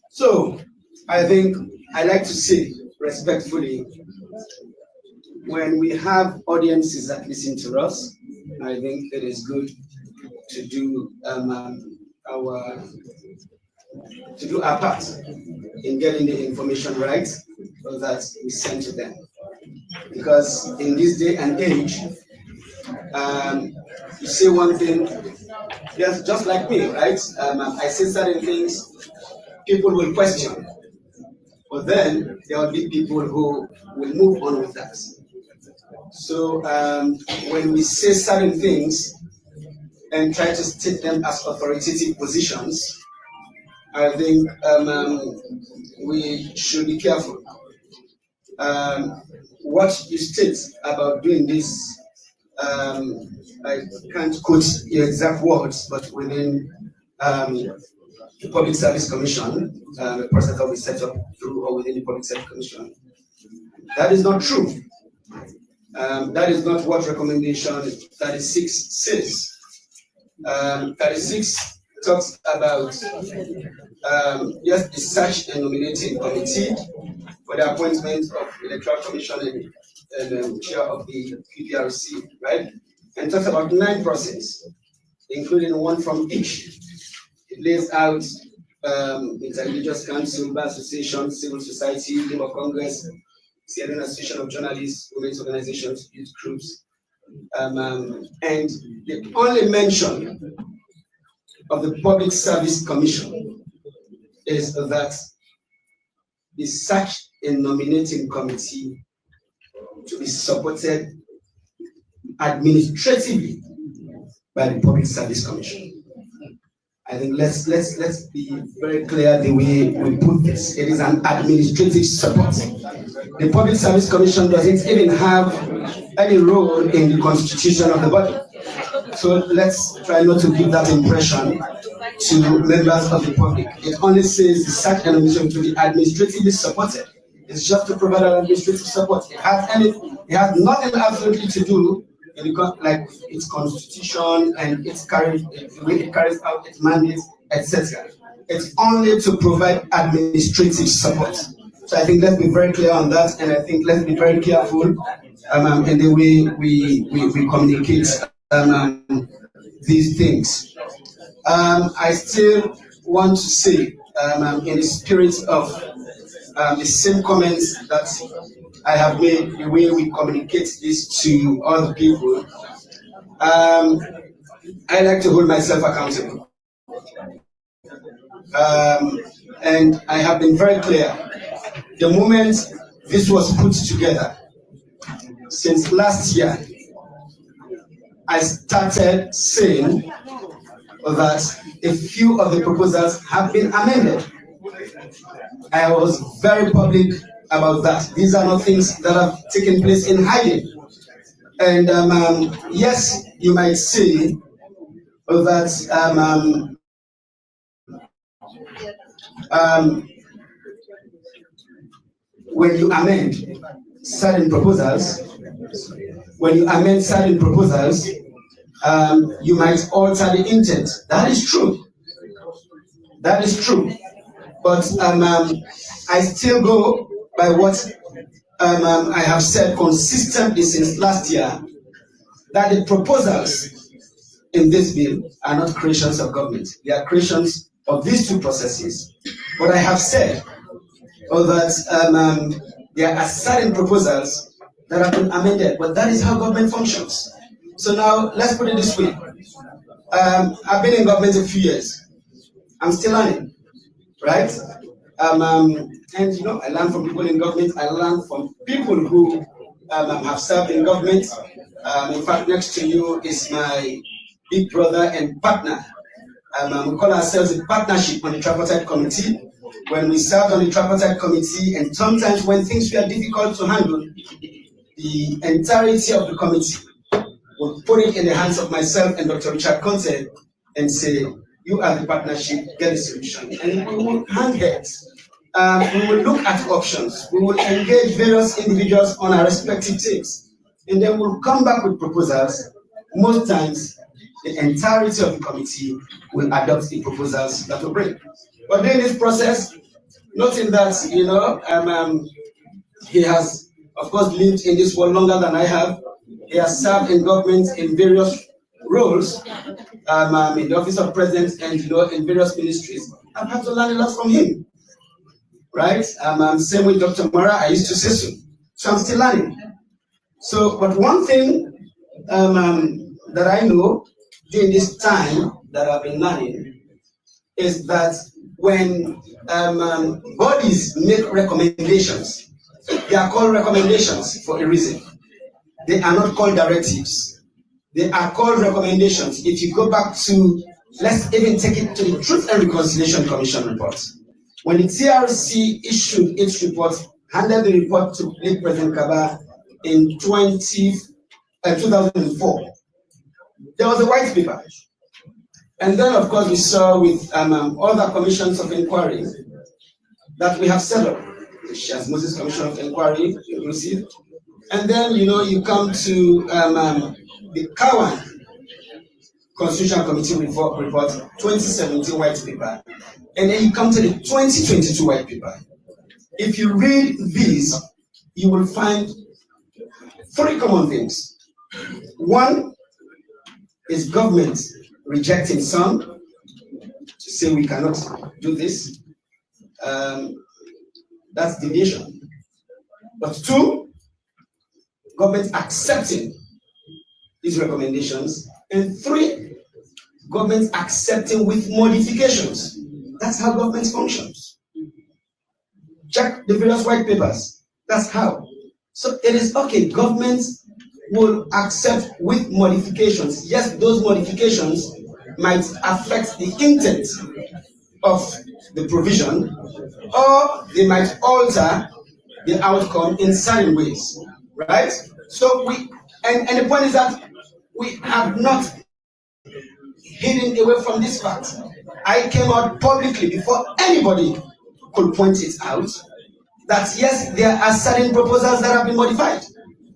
So I think I like to say respectfully, when we have audiences that listen to us, I think it is good to do our part in getting the information right so that we send to them. Because in this day and age, you say one thing, yes, just like me, right? I say certain things, people will question, but then there will be people who will move on with that. So when we say certain things and try to state them as authoritative positions, I think we should be careful. What you state about doing this, I can't quote your exact words, but within the Public Service Commission, a process that we set up through or within the Public Service Commission, that is not true. That is not what recommendation 36 says. 36 talks about yes, the search and nominating committee for the appointment of Electoral Commission and chair of the PPRC, right? And talks about 9 processes, including one from each. It lays out Interreligious Council, Bar Association, Civil Society, Labour Congress, Sierra Leone Association of Journalists, women's organizations, youth groups, and the only mention of the Public Service Commission is that the search and nominating committee to be supported administratively by the Public Service Commission. I think let's be very clear the way we put this. It is an administrative support. The Public Service Commission doesn't even have any role in the constitution of the body. So let's try not to give that impression to members of the public. It only says the search and nomination to be administratively supported. It's just to provide an administrative support. It has nothing absolutely to do like its constitution and the way it carries out its mandates, etc. It's only to provide administrative support. So I think let's be very clear on that, and I think let's be very careful in the way we communicate these things. I still want to say, in the spirit of the same comments that I have made, the way we communicate this to other people, I like to hold myself accountable. And I have been very clear. The moment this was put together, since last year, I started saying that a few of the proposals have been amended. I was very public about that. These are not things that have taken place in hiding. And yes, you might say that when you amend certain proposals, you might alter the intent. That is true. That is true. But I still go by what I have said consistently since last year, that the proposals in this bill are not creations of government. They are creations of these 2 processes. But I have said that there are certain proposals that have been amended, but that is how government functions. So now, let's put it this way. I've been in government a few years. I'm still learning, right? And you know, I learn from people in government. I learn from people who have served in government. In fact, next to you is my big brother and partner. We call ourselves a partnership on the tripartite committee. When we served on the tripartite committee, and sometimes when things were difficult to handle, the entirety of the committee would put it in the hands of myself and Dr. Richard Conte and say, you are the partnership, get a solution. And we will hand heads. We will look at options. We will engage various individuals on our respective teams. And then we'll come back with proposals. Most times, the entirety of the committee will adopt the proposals that we bring. But during this process, noting that, you know, he has, of course, lived in this world longer than I have. He has served in government in various roles in the office of president and in various ministries, I've had to learn a lot from him. Right? Same with Dr. Mara, I used to say so. So I'm still learning. So, but one thing that I know during this time that I've been learning is that when bodies make recommendations, they are called recommendations for a reason. They are not called directives. They are called recommendations. If you go back to, let's even take it to the Truth and Reconciliation Commission report. When the TRC issued its report, handed the report to late President Kaba in 2004, there was a white paper. And then, of course, we saw with other commissions of inquiry that we have set up. The Shares Moses Commission of Inquiry, inclusive. And then, you come to the Kawan Constitutional Committee report 2017 white paper. And then you come to the 2022 white paper. If you read these, you will find three common things. One is government rejecting some, to say we cannot do this. That's deviation. But two, government accepting these recommendations. And three, government accepting with modifications. That's how government functions. Check the various white papers. That's how. So it is okay, government will accept with modifications. Yes, those modifications might affect the intent of the provision, or they might alter the outcome in certain ways, right? So and the point is that we have not hidden away from this fact. I came out publicly before anybody could point it out that yes, there are certain proposals that have been modified.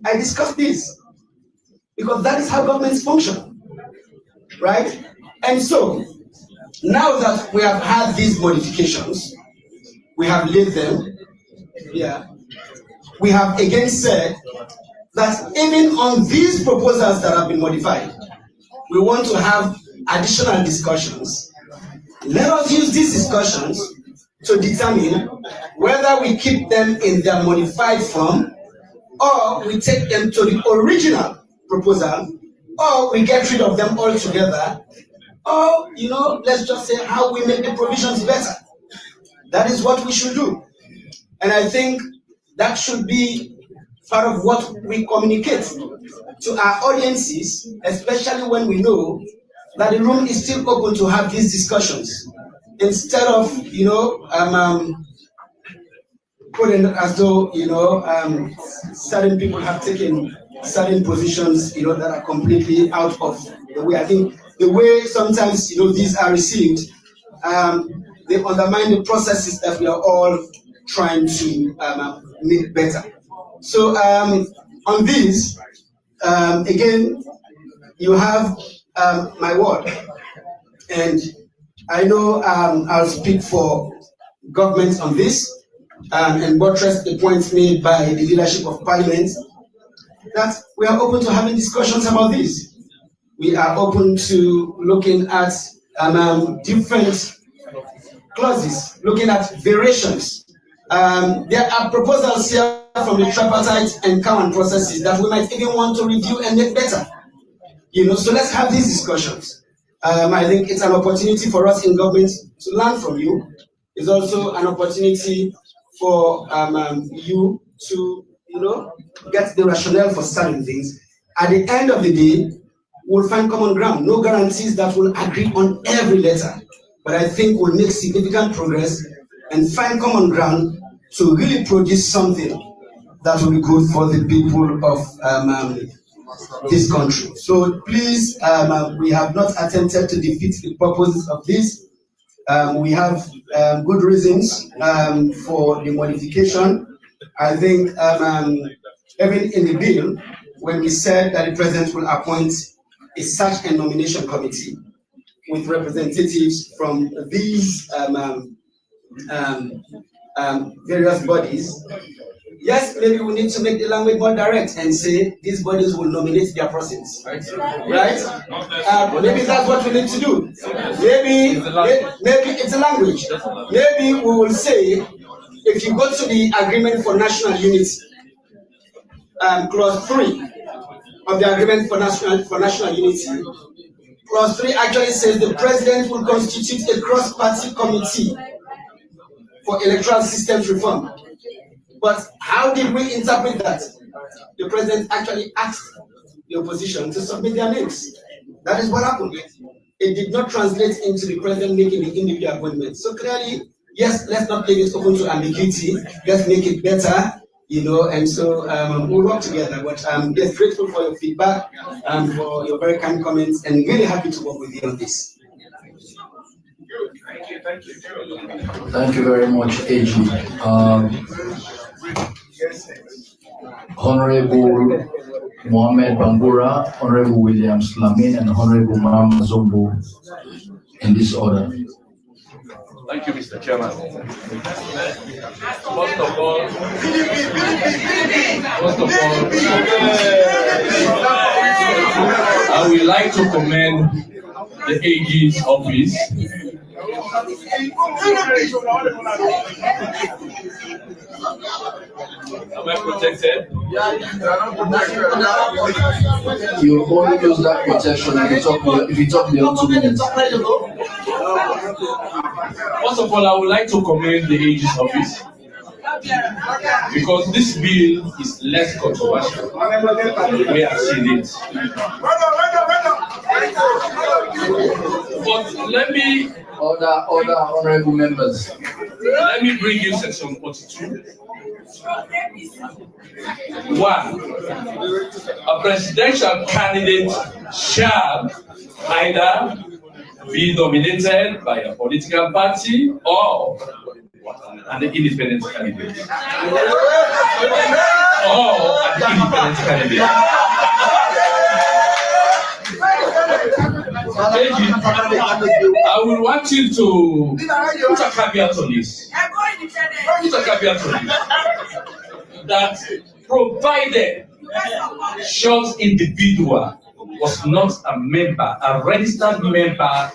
I discussed this because that is how governments function, right? And so now that we have had these modifications, we have laid them, we have again said that even on these proposals that have been modified, we want to have additional discussions. Let us use these discussions to determine whether we keep them in their modified form, or we take them to the original proposal, or we get rid of them altogether, or, let's just say how we make the provisions better. That is what we should do. And I think that should be part of what we communicate to our audiences, especially when we know that the room is still open to have these discussions. Instead of, putting as though, certain people have taken certain positions, that are completely out of the way. I think the way sometimes, these are received, they undermine the processes that we are all trying to make better. So on this, again, you have my word, and I know I'll speak for government on this, and buttress the points made by the leadership of Parliament, that we are open to having discussions about this. We are open to looking at different clauses, looking at variations. There are proposals here from the tripartite and common processes that we might even want to review and make better. So let's have these discussions. I think it's an opportunity for us in government to learn from you. It's also an opportunity for you to, get the rationale for certain things. At the end of the day, we'll find common ground. No guarantees that we'll agree on every letter, but I think we'll make significant progress and find common ground to really produce something that will be good for the people of this country. So please, we have not attempted to defeat the purposes of this. We have good reasons for the modification. I think even in the bill, when we said that the president will appoint a search and nomination committee with representatives from these various bodies, Yes, maybe we need to make the language more direct and say these bodies will nominate their persons, right? Maybe that's what we need to do. Maybe it's a language. Maybe we will say, if you go to the Agreement for National Unity, clause 3 of the Agreement for National Unity, clause 3 actually says the president will constitute a cross-party committee for electoral systems reform. But how did we interpret that? The president actually asked the opposition to submit their names. That is what happened. It did not translate into the president making the individual appointment. So clearly, yes, let's not leave it open to ambiguity. Let's make it better, and so we'll work together. But I'm just grateful for your feedback and for your very kind comments, and really happy to work with you on this. Thank you very much, AG. Honorable Mohammed Bangura, Honorable William Slamin, and Honorable Mama Zombo in this order. Thank you, Mr. Chairman. First of all, I would like to commend the AG's office. Am I protected? You only use that protection if you talk beyond 2 minutes. First of all, I would like to commend the AG's office because this bill is less controversial. We have seen it. But let me order honorable members. Let me bring you section 42. 1. A presidential candidate shall either be nominated by a political party or an independent candidate. I will want you to put a caveat on this. That provided short individual was not a member, a registered member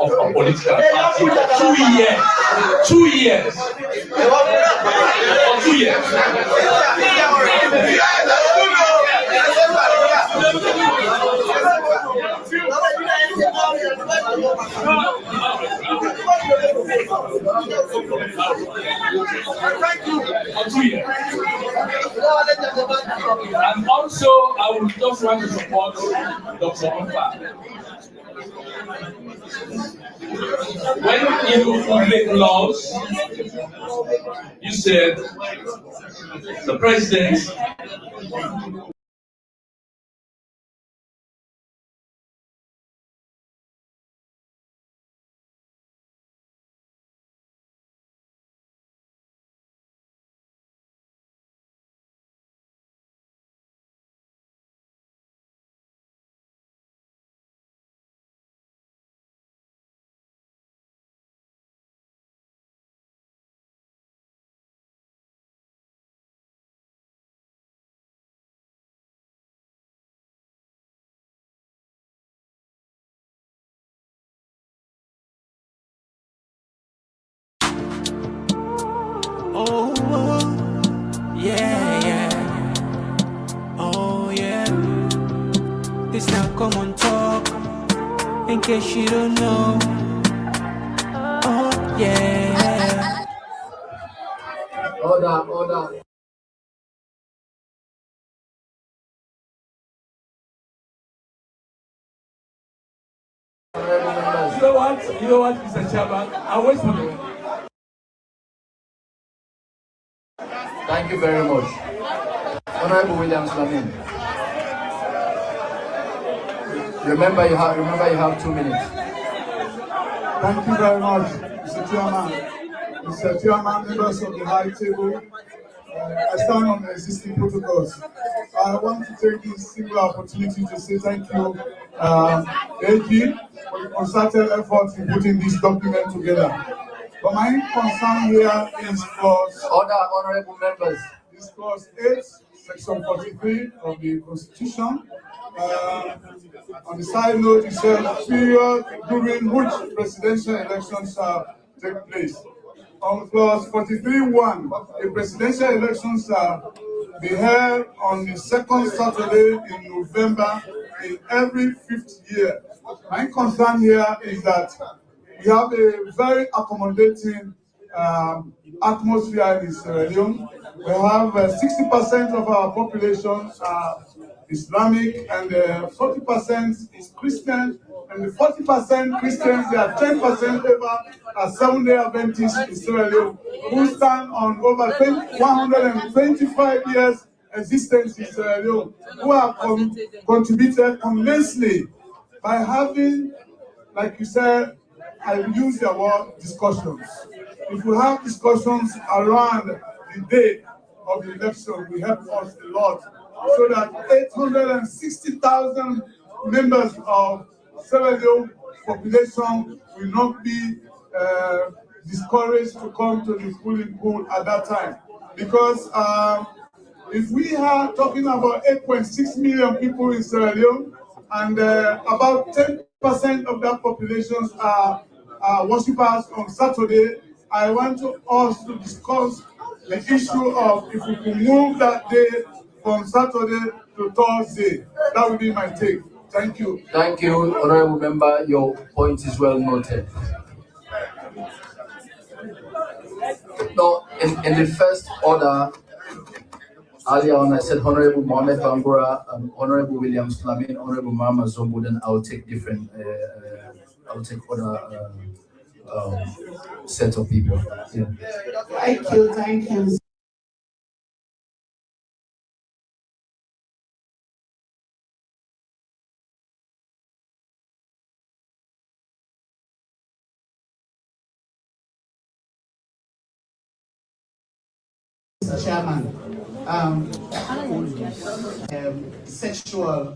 of a political party for 2 years. 2 years. For 2 years. And also, I would just want to support Dr. Ompa. When you make laws, you said the president This now Komon-Tok, in case you don't know. Oh yeah. Order. You know what, Mr. Chairman? I wait for you. Thank you very much. Honorable William Slamin. Remember you have 2 minutes. Thank you very much, Mr. Chairman. Mr. Chairman, members of the High Table, I stand on the existing protocols. I want to take this single opportunity to say thank you, AG, for the concerted effort in putting this document together. But my concern here is for order, honorable members. The is Clause 8, Section 43 of the Constitution. On the side note, it says period during which presidential elections shall take place. On Clause 43(1), the presidential elections shall be held on the second Saturday in November in every 5th year. My concern here is that we have a very accommodating atmosphere in Sierra Leone. We have 60% of our population are Islamic and 40% is Christian, and the 40% Christians, they are 10% over a 7-day Adventist in Sierra Leone, who stand on over 125 years existence in Sierra Leone, who have contributed immensely by having, like you said, I use the word discussions. If we have discussions around the day of the election, will help us a lot, so that 860,000 members of Sierra Leone population will not be discouraged to come to the polling pool at that time. Because if we are talking about 8.6 million people in Sierra Leone, and about 10% of that population are worshippers on Saturday, I want us to discuss the issue of if we can move that day from Saturday to Thursday. That would be my take. Thank you. Thank you, Honorable Member. Your point is well noted. Now, in the first order, earlier on I said Honorable Mohamed Bangura, Honorable William Slamin, Honorable Mama Zombo, then I'll take different, I'll take other set of people. Yeah. Thank you, thank you. Chairman, sexual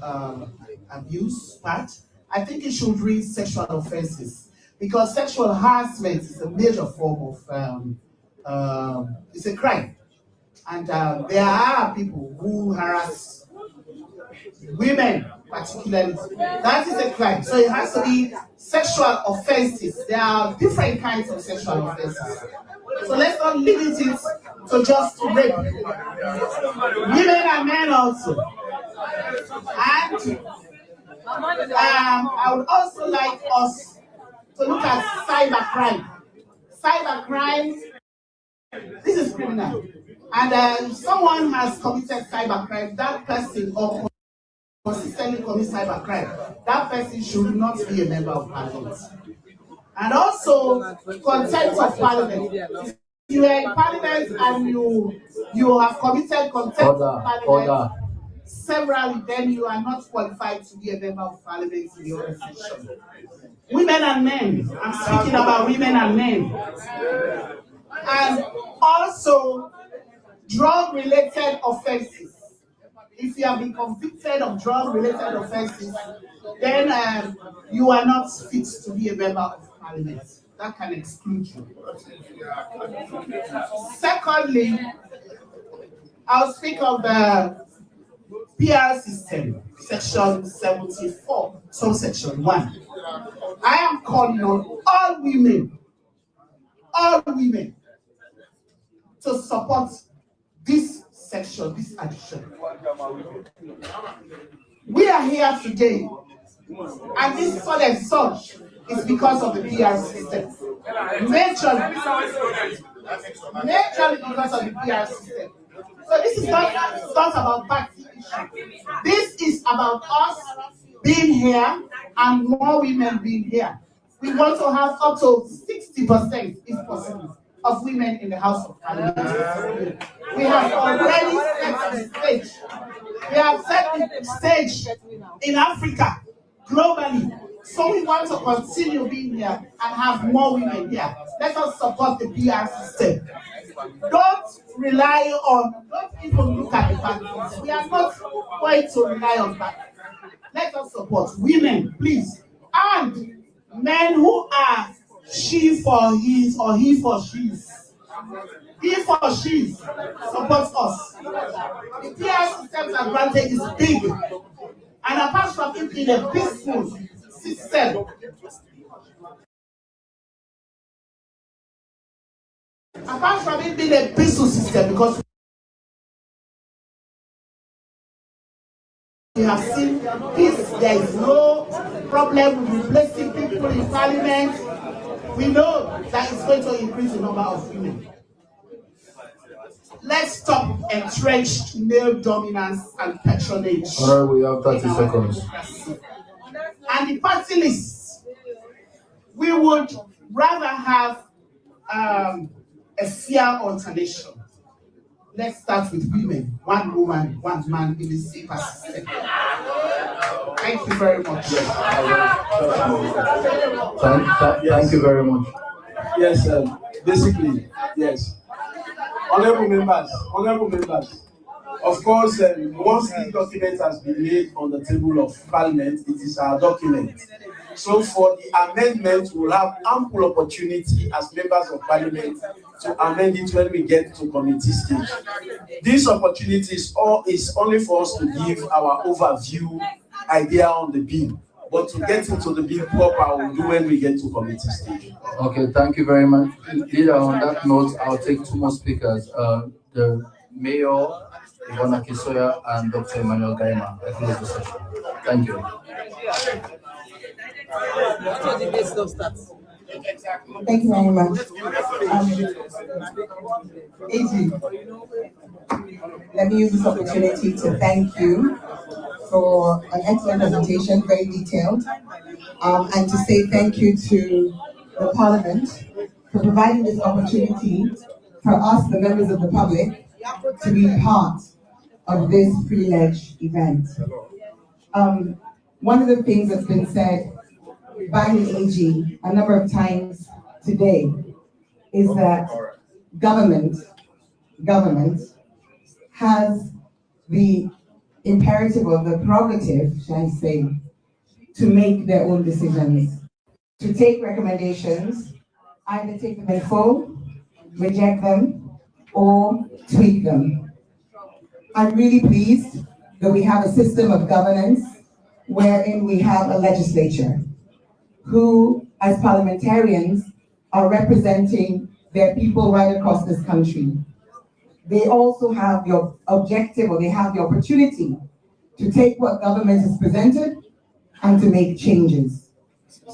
abuse part, I think you should read sexual offenses, because sexual harassment is a major form of, it's a crime. And there are people who harass women particularly. That is a crime. So it has to be sexual offenses. There are different kinds of sexual offenses. So let's not limit it to just rape. Women and men also. And I would also like us to look at cybercrime. Cybercrime, this is criminal. And if someone has committed cybercrime, that person or consistently commits cybercrime, that person should not be a member of parliament. And also, contempt of parliament. If you are in parliament and you have committed contempt of parliament severally, then you are not qualified to be a member of parliament in the other section. Women and men. I'm speaking about women and men. And also, drug-related offenses. If you have been convicted of drug-related offenses, then you are not fit to be a member of parliament. That can exclude you. Secondly, I'll speak of the PR system, section 74, subsection 1. I am calling on all women to support this section, this addition. We are here today, and this solid such is because of the PR system. Majorly because of the PR system. So this is not about party issue. This is about us being here and more women being here. We want to have up to 60%, if possible, of women in the House of Parliament. We have already set the stage. We have set the stage in Africa, globally. So we want to continue being here and have more women here. Let us support the PR system. Don't even look at the parties. We are not going to rely on that. Let us support women, please. And men who are she for his or he for she's. If or she supports us, the PR system's advantage is big. And apart from it being a peaceful system, because we have seen peace, there is no problem with replacing people in parliament. We know that it's going to increase the number of women. Let's stop entrenched male dominance and patronage. All right, we have 30 seconds. And the party list, we would rather have a fair alternation. Let's start with women. One woman, one man in the same system. Thank you very much. Thank you very much. Yes, basically, yes. Honorable members, of course, once this document has been laid on the table of Parliament, it is our document. So for the amendment, we'll have ample opportunity as members of Parliament to amend it when we get to committee stage. This opportunity is only for us to give our overview idea on the bill. But to get into the bill proper, we'll do when we get to committee stage. Okay, thank you very much. Leader, on that note, I'll take two more speakers. The Mayor, Ivana Kisoya, and Dr. Emmanuel Gaima. I close the session. Thank you. Thank you very much. AG, let me use this opportunity to thank you for an excellent presentation, very detailed, and to say thank you to the Parliament for providing this opportunity for us, the members of the public, to be part of this privileged event. One of the things that's been said by the AG a number of times today is that government has the imperative or the prerogative, shall I say, to make their own decisions, to take recommendations, either take them in full, reject them, or tweak them. I'm really pleased that we have a system of governance wherein we have a legislature who, as parliamentarians, are representing their people right across this country. They also have the objective, or they have the opportunity to take what government has presented and to make changes.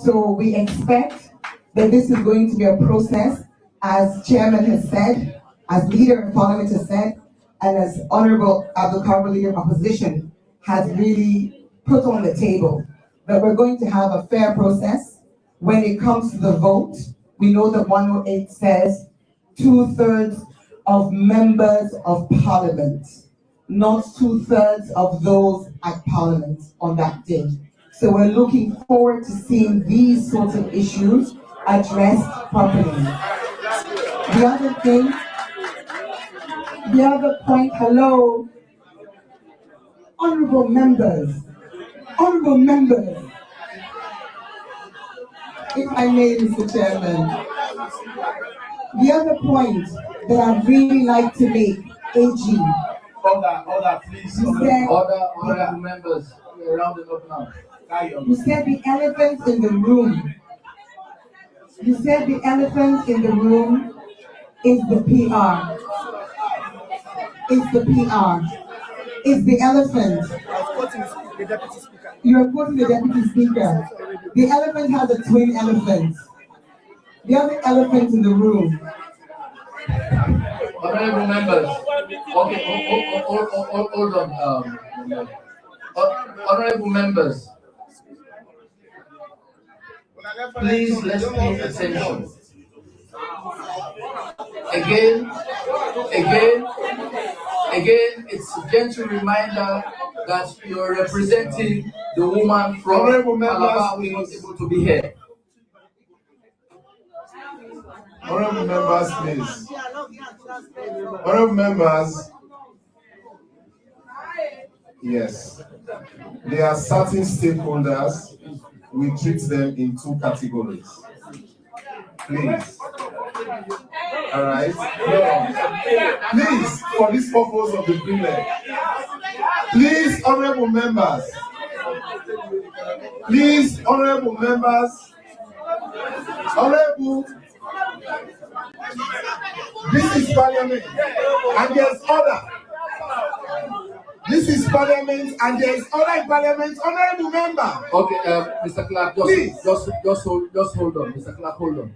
So we expect that this is going to be a process, as Chairman has said, as Leader of Parliament has said, and as Honorable Abdul Karim, Leader of Opposition, has really put on the table, that we're going to have a fair process. When it comes to the vote, we know that 108 says 2/3 of members of Parliament, not 2/3 of those at Parliament on that day. So we're looking forward to seeing these sorts of issues addressed properly. The other point, hello, honorable members, if I may, Mr. Chairman. The other point that I'd really like to make, AG. Order, please. Order, members. We're rounding up now. You said the elephant in the room. You said the elephant in the room is the PR. It's the PR. It's the elephant. You're quoting the Deputy Speaker. The elephant has a twin elephant. The other elephant in the room. Honorable members. Okay, hold on. Honorable members. Please, let's pay attention. Again, it's a gentle reminder that you're representing the woman from Calabar who is not able to be here. Honorable members, please. Honorable members, yes. There are certain stakeholders, we treat them in two categories. Please. All right. No. Please, for this purpose of the privilege. Please, honorable members. Please, honorable members. Honorable. This is Parliament, and there's order. This is Parliament, and there is order in Parliament. Honorable member. Okay, Mr. Clark, just hold on, Mr. Clark, hold on.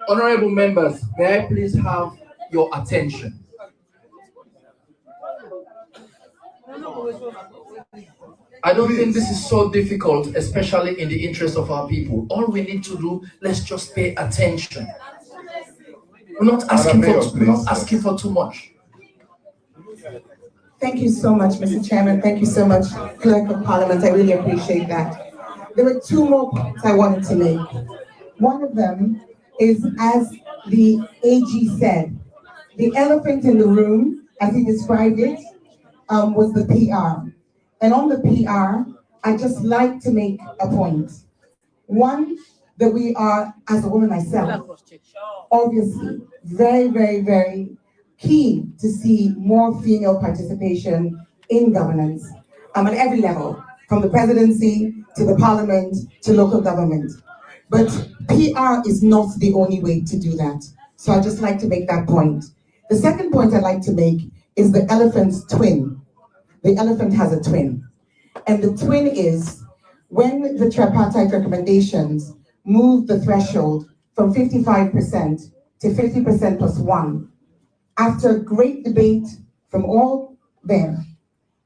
Honorable members, may I please have your attention? I don't think this is so difficult, especially in the interest of our people. All we need to do, let's just pay attention. We're not asking for too much. Thank you so much, Mr. Chairman. Thank you so much, Clerk of Parliament. I really appreciate that. There were two more points I wanted to make. One of them is, as the AG said, the elephant in the room, as he described it, was the PR. And on the PR, I just like to make a point. One, that we are, as a woman myself, obviously very, very, very keen to see more female participation in governance at every level, from the presidency to the parliament to local government. But PR is not the only way to do that. So I'd just like to make that point. The second point I'd like to make is the elephant's twin. The elephant has a twin. And the twin is when the tripartite recommendations moved the threshold from 55% to 50% plus one. After great debate from all there,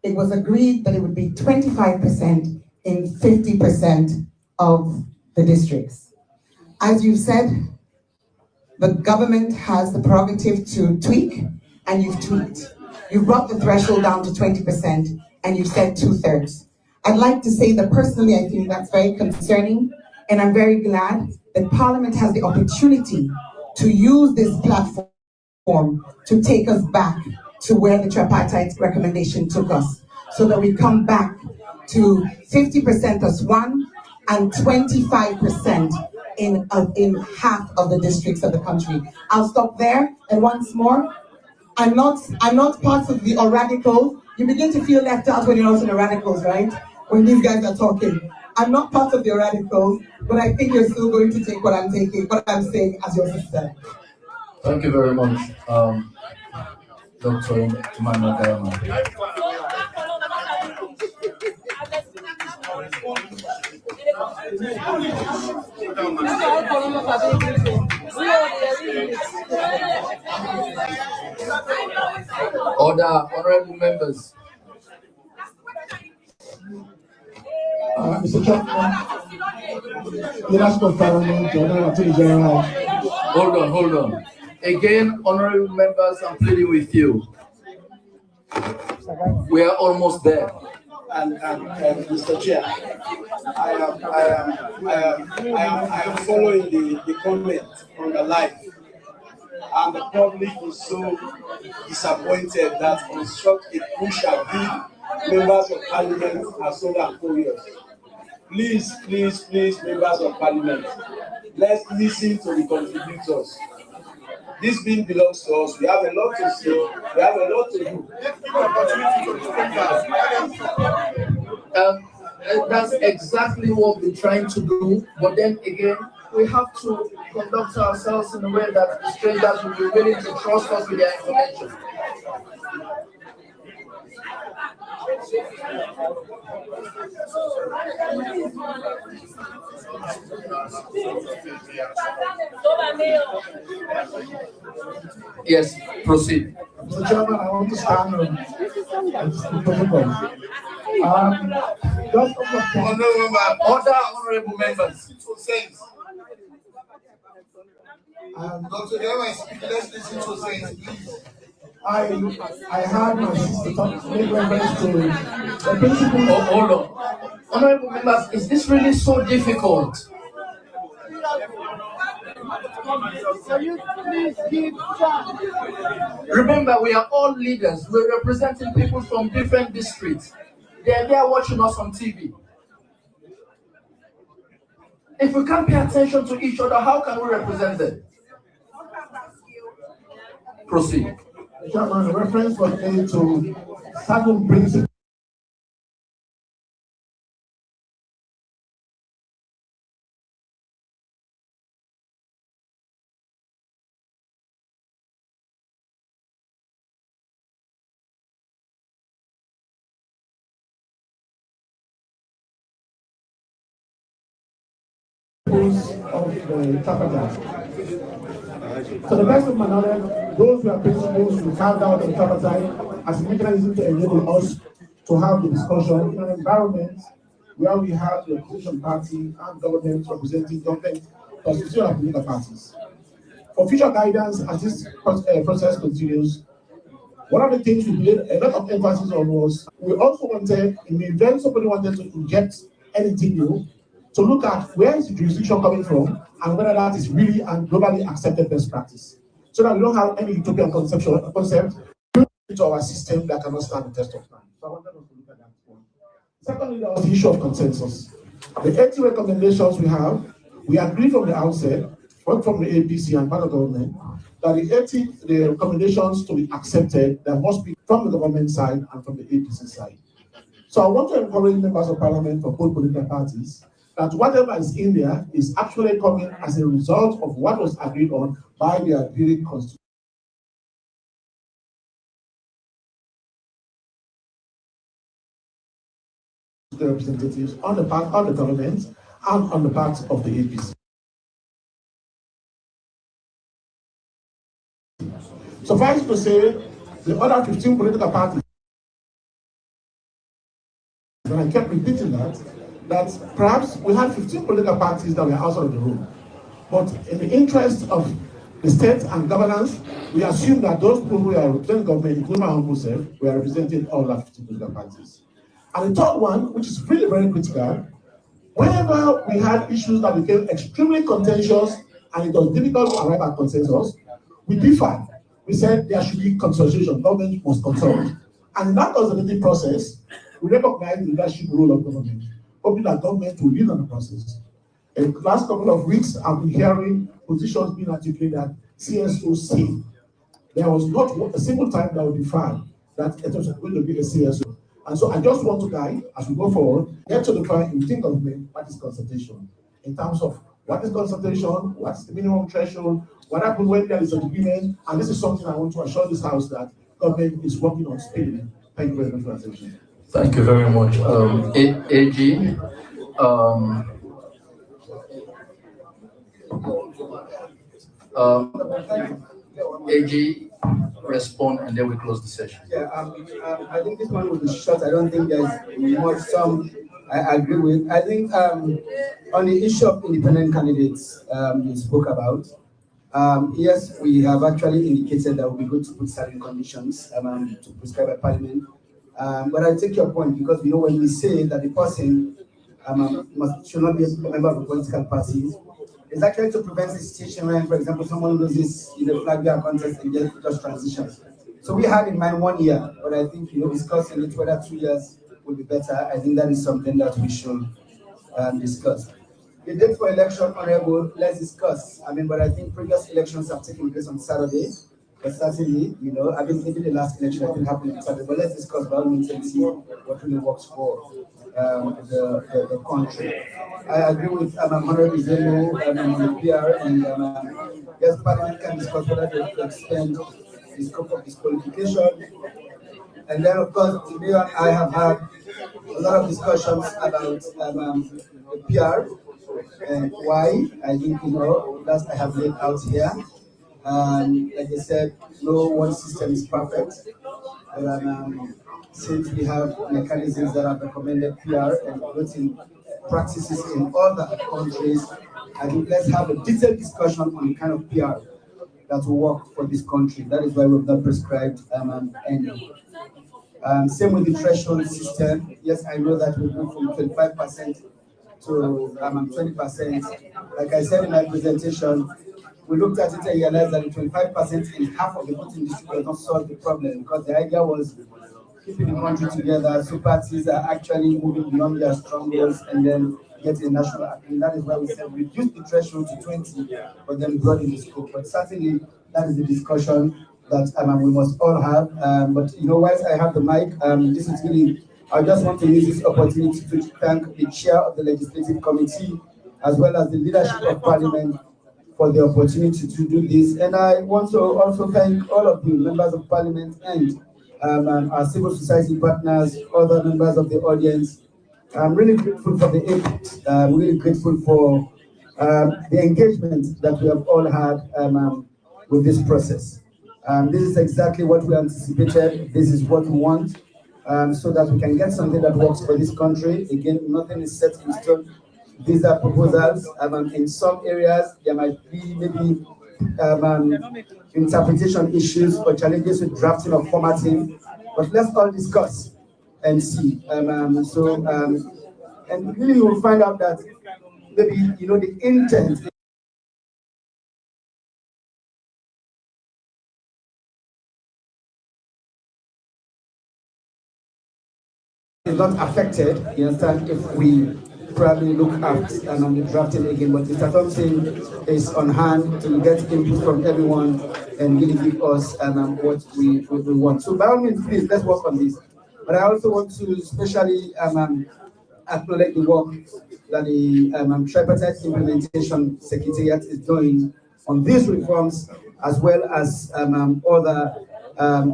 it was agreed that it would be 25% in 50% of the districts. As you said, the government has the prerogative to tweak, and you've tweaked. You brought the threshold down to 20%, and you said 2/3. I'd like to say that personally, I think that's very concerning, and I'm very glad that Parliament has the opportunity to use this platform to take us back to where the tripartite recommendation took us, so that we come back to 50% plus one and 25% in half of the districts of the country. I'll stop there, and once more, I'm not part of the radicals. You begin to feel left out when you're not in the radicals, right? When these guys are talking. I'm not part of the radicals, but I think you're still going to take what I'm saying as your sister. Thank you very much, Dr. Emmanuel Diamond. Order, honorable members. Mr. Chairman, Leadership of Parliament, Honorable Attorney General. Hold on. Again, honorable members, I'm pleading with you. We are almost there. And Mr. Chair, I am following the comment on the live, and the public is so disappointed that on such a crucial bill, members of Parliament are so curious. Please, members of Parliament, let's listen to the contributors. This bill belongs to us. We have a lot to say. We have a lot to do. Let's give opportunity to the speakers. That's exactly what we're trying to do. But then again, we have to conduct ourselves in a way that the strangers will be willing to trust us with their information. Yes, proceed. Mr. Chairman, I want to stand on the protocol. Order, honorable members. Dr. Dewa is speaking. Let's listen to saying, please. I had my sister talk to make reference to the principle. Hold on. Honorable members, is this really so difficult? Remember, we are all leaders. We're representing people from different districts. They are watching us on TV. If we can't pay attention to each other, how can we represent them? Proceed. Chairman, reference was made to certain principles. Of the tripartite. To the best of my knowledge, those were principles we carved out of the tripartite as a mechanism to enable us to have the discussion in an environment where we have the opposition party and government representing government constitutional and political parties. For future guidance, as this process continues, one of the things we laid a lot of emphasis on was we also wanted, in the event somebody wanted to inject anything new, to look at where is the jurisdiction coming from and whether that is really and globally accepted best practice. So that we don't have any utopian concept into our system that cannot stand the test of time. So I wanted us to look at that point. Secondly, there was the issue of consensus. The 80 recommendations we have, we agreed from the outset, both from the APC and part of government, that the recommendations to be accepted, there must be from the government side and from the APC side. So I want to encourage members of parliament for both political parties that whatever is in there is actually coming as a result of what was agreed on by the agreed constitution. The representatives on the part of the government and on the part of the APC. Suffice to say, the other 15 political parties, and I kept repeating that perhaps we had 15 political parties that were outside of the room. But in the interest of the state and governance, we assume that those people who are representing government, including my humble self, were representing all the 15 political parties. And the third one, which is really very critical, whenever we had issues that became extremely contentious and it was difficult to arrive at consensus, we differed. We said there should be consultation, government must consult. And in that consultative process, we recognize the leadership role of government, hoping that government will lead on the process. In the last couple of weeks, I've been hearing positions being articulated that CSO. There was not a single time that would be found that it was going to be a CSO. And so I just want to guide, as we go forward, get to the point in within government, what is consultation? In terms of what is consultation, what is the minimum threshold, what happens when there is an agreement, and this is something I want to assure this House that government is working on speedily. Thank you very much for your attention. Thank you very much. AG, AG, respond, and then we close the session. Yeah, I think this one will be short. I don't think there's much some I agree with. I think on the issue of independent candidates you spoke about, yes, we have actually indicated that we're going to put certain conditions to prescribe by Parliament. But I take your point because when we say that the person should not be a member of a political party, it's actually to prevent a situation where, for example, someone loses in the flag bearer contest and just transitions. So we had in mind 1 year, but I think discussing it whether 2 years would be better. I think that is something that we should discuss. The date for election, honorable, let's discuss. But I think previous elections have taken place on Saturday. But certainly, maybe the last election I think happened on Saturday. But let's discuss by all means and see what really works for the country. I agree with Honorable Zeno on the PR, and yes, Parliament can discuss whether they extend the scope of disqualification. And then, of course, today I have had a lot of discussions about the PR and why. I think that I have laid out here. Like I said, no one system is perfect. But since we have mechanisms that have recommended PR and voting practices in other countries, I think let's have a detailed discussion on the kind of PR that will work for this country. That is why we've not prescribed any. Same with the threshold system. Yes, I know that we moved from 25% to 20%. Like I said in my presentation, we looked at it and realized that the 25% in half of the voting district does not solve the problem, because the idea was keeping the country together, so parties are actually moving beyond their strongholds and then get a national agreement. That is why we said reduce the threshold to 20, but then broaden the scope. But certainly that is the discussion that we must all have. But whilst I have the mic, this is really, I just want to use this opportunity to thank the chair of the legislative committee, as well as the leadership of parliament, for the opportunity to do this. And I want to also thank all of the members of parliament and our civil society partners, other members of the audience. I'm really grateful for the input. I'm really grateful for the engagement that we have all had with this process. This is exactly what we anticipated. This is what we want, so that we can get something that works for this country. Again, nothing is set in stone. These are proposals. In some areas, there might be maybe interpretation issues or challenges with drafting or formatting, but let's all discuss and see. And really you will find out that maybe, the intent is not affected, you understand, if we probably look at the drafting again, but Mr. Thompson is on hand to get input from everyone and really give us what we want. So by all means, please, let's work on this. But I also want to especially acknowledge the work that the Tripartite Implementation Secretariat is doing on these reforms, as well as other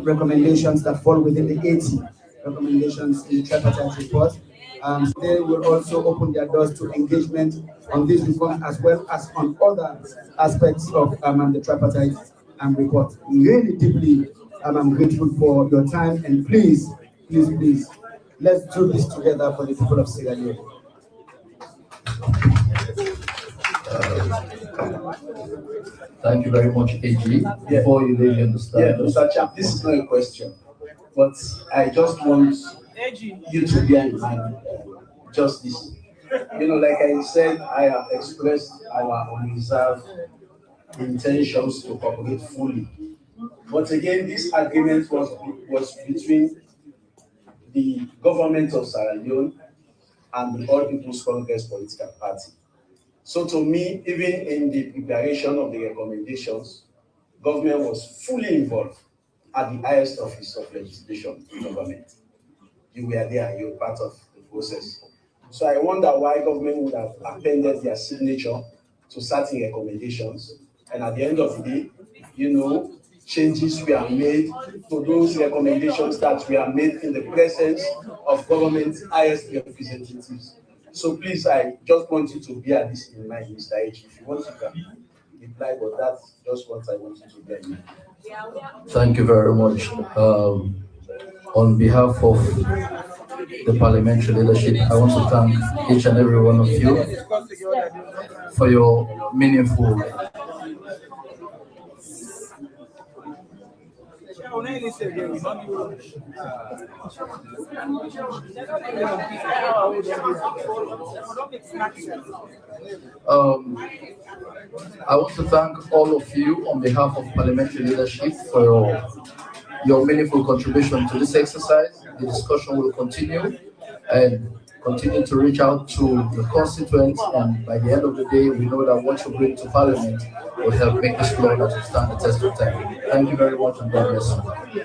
recommendations that fall within the 80 recommendations in the Tripartite report. They will also open their doors to engagement on this reform, as well as on other aspects of the Tripartite report. Really deeply, I'm grateful for your time, and please, let's do this together for the people of Sierra Leone. Thank you very much, AG. Before you leave, understand. Mr. Chap, this is not a question, but I just want you to bear in mind just this. Like I said, I have expressed our unreserved intentions to cooperate fully. But again, this agreement was between the government of Sierra Leone and the All People's Congress political party. So to me, even in the preparation of the recommendations, government was fully involved at the highest office of legislation in government. You were there, you were part of the process. So I wonder why government would have appended their signature to certain recommendations, and at the end of the day, changes were made to those recommendations that were made in the presence of government's highest representatives. So please, I just want you to bear this in mind, Mr. H. If you want, you can reply, but that's just what I want you to bear in mind. Thank you very much. On behalf of the parliamentary leadership, I want to thank each and every one of you for your meaningful I want to thank all of you on behalf of parliamentary leadership for your meaningful contribution to this exercise. The discussion will continue and continue to reach out to the constituents, and by the end of the day, we know that what you bring to parliament will help make this law that will stand the test of time. Thank you very much, and God bless you.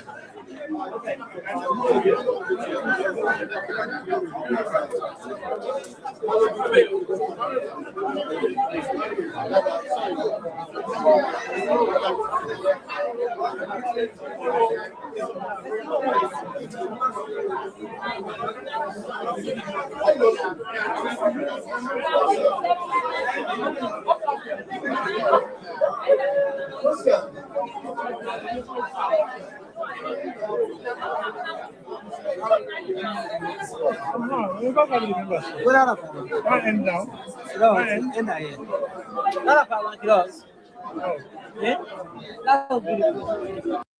No,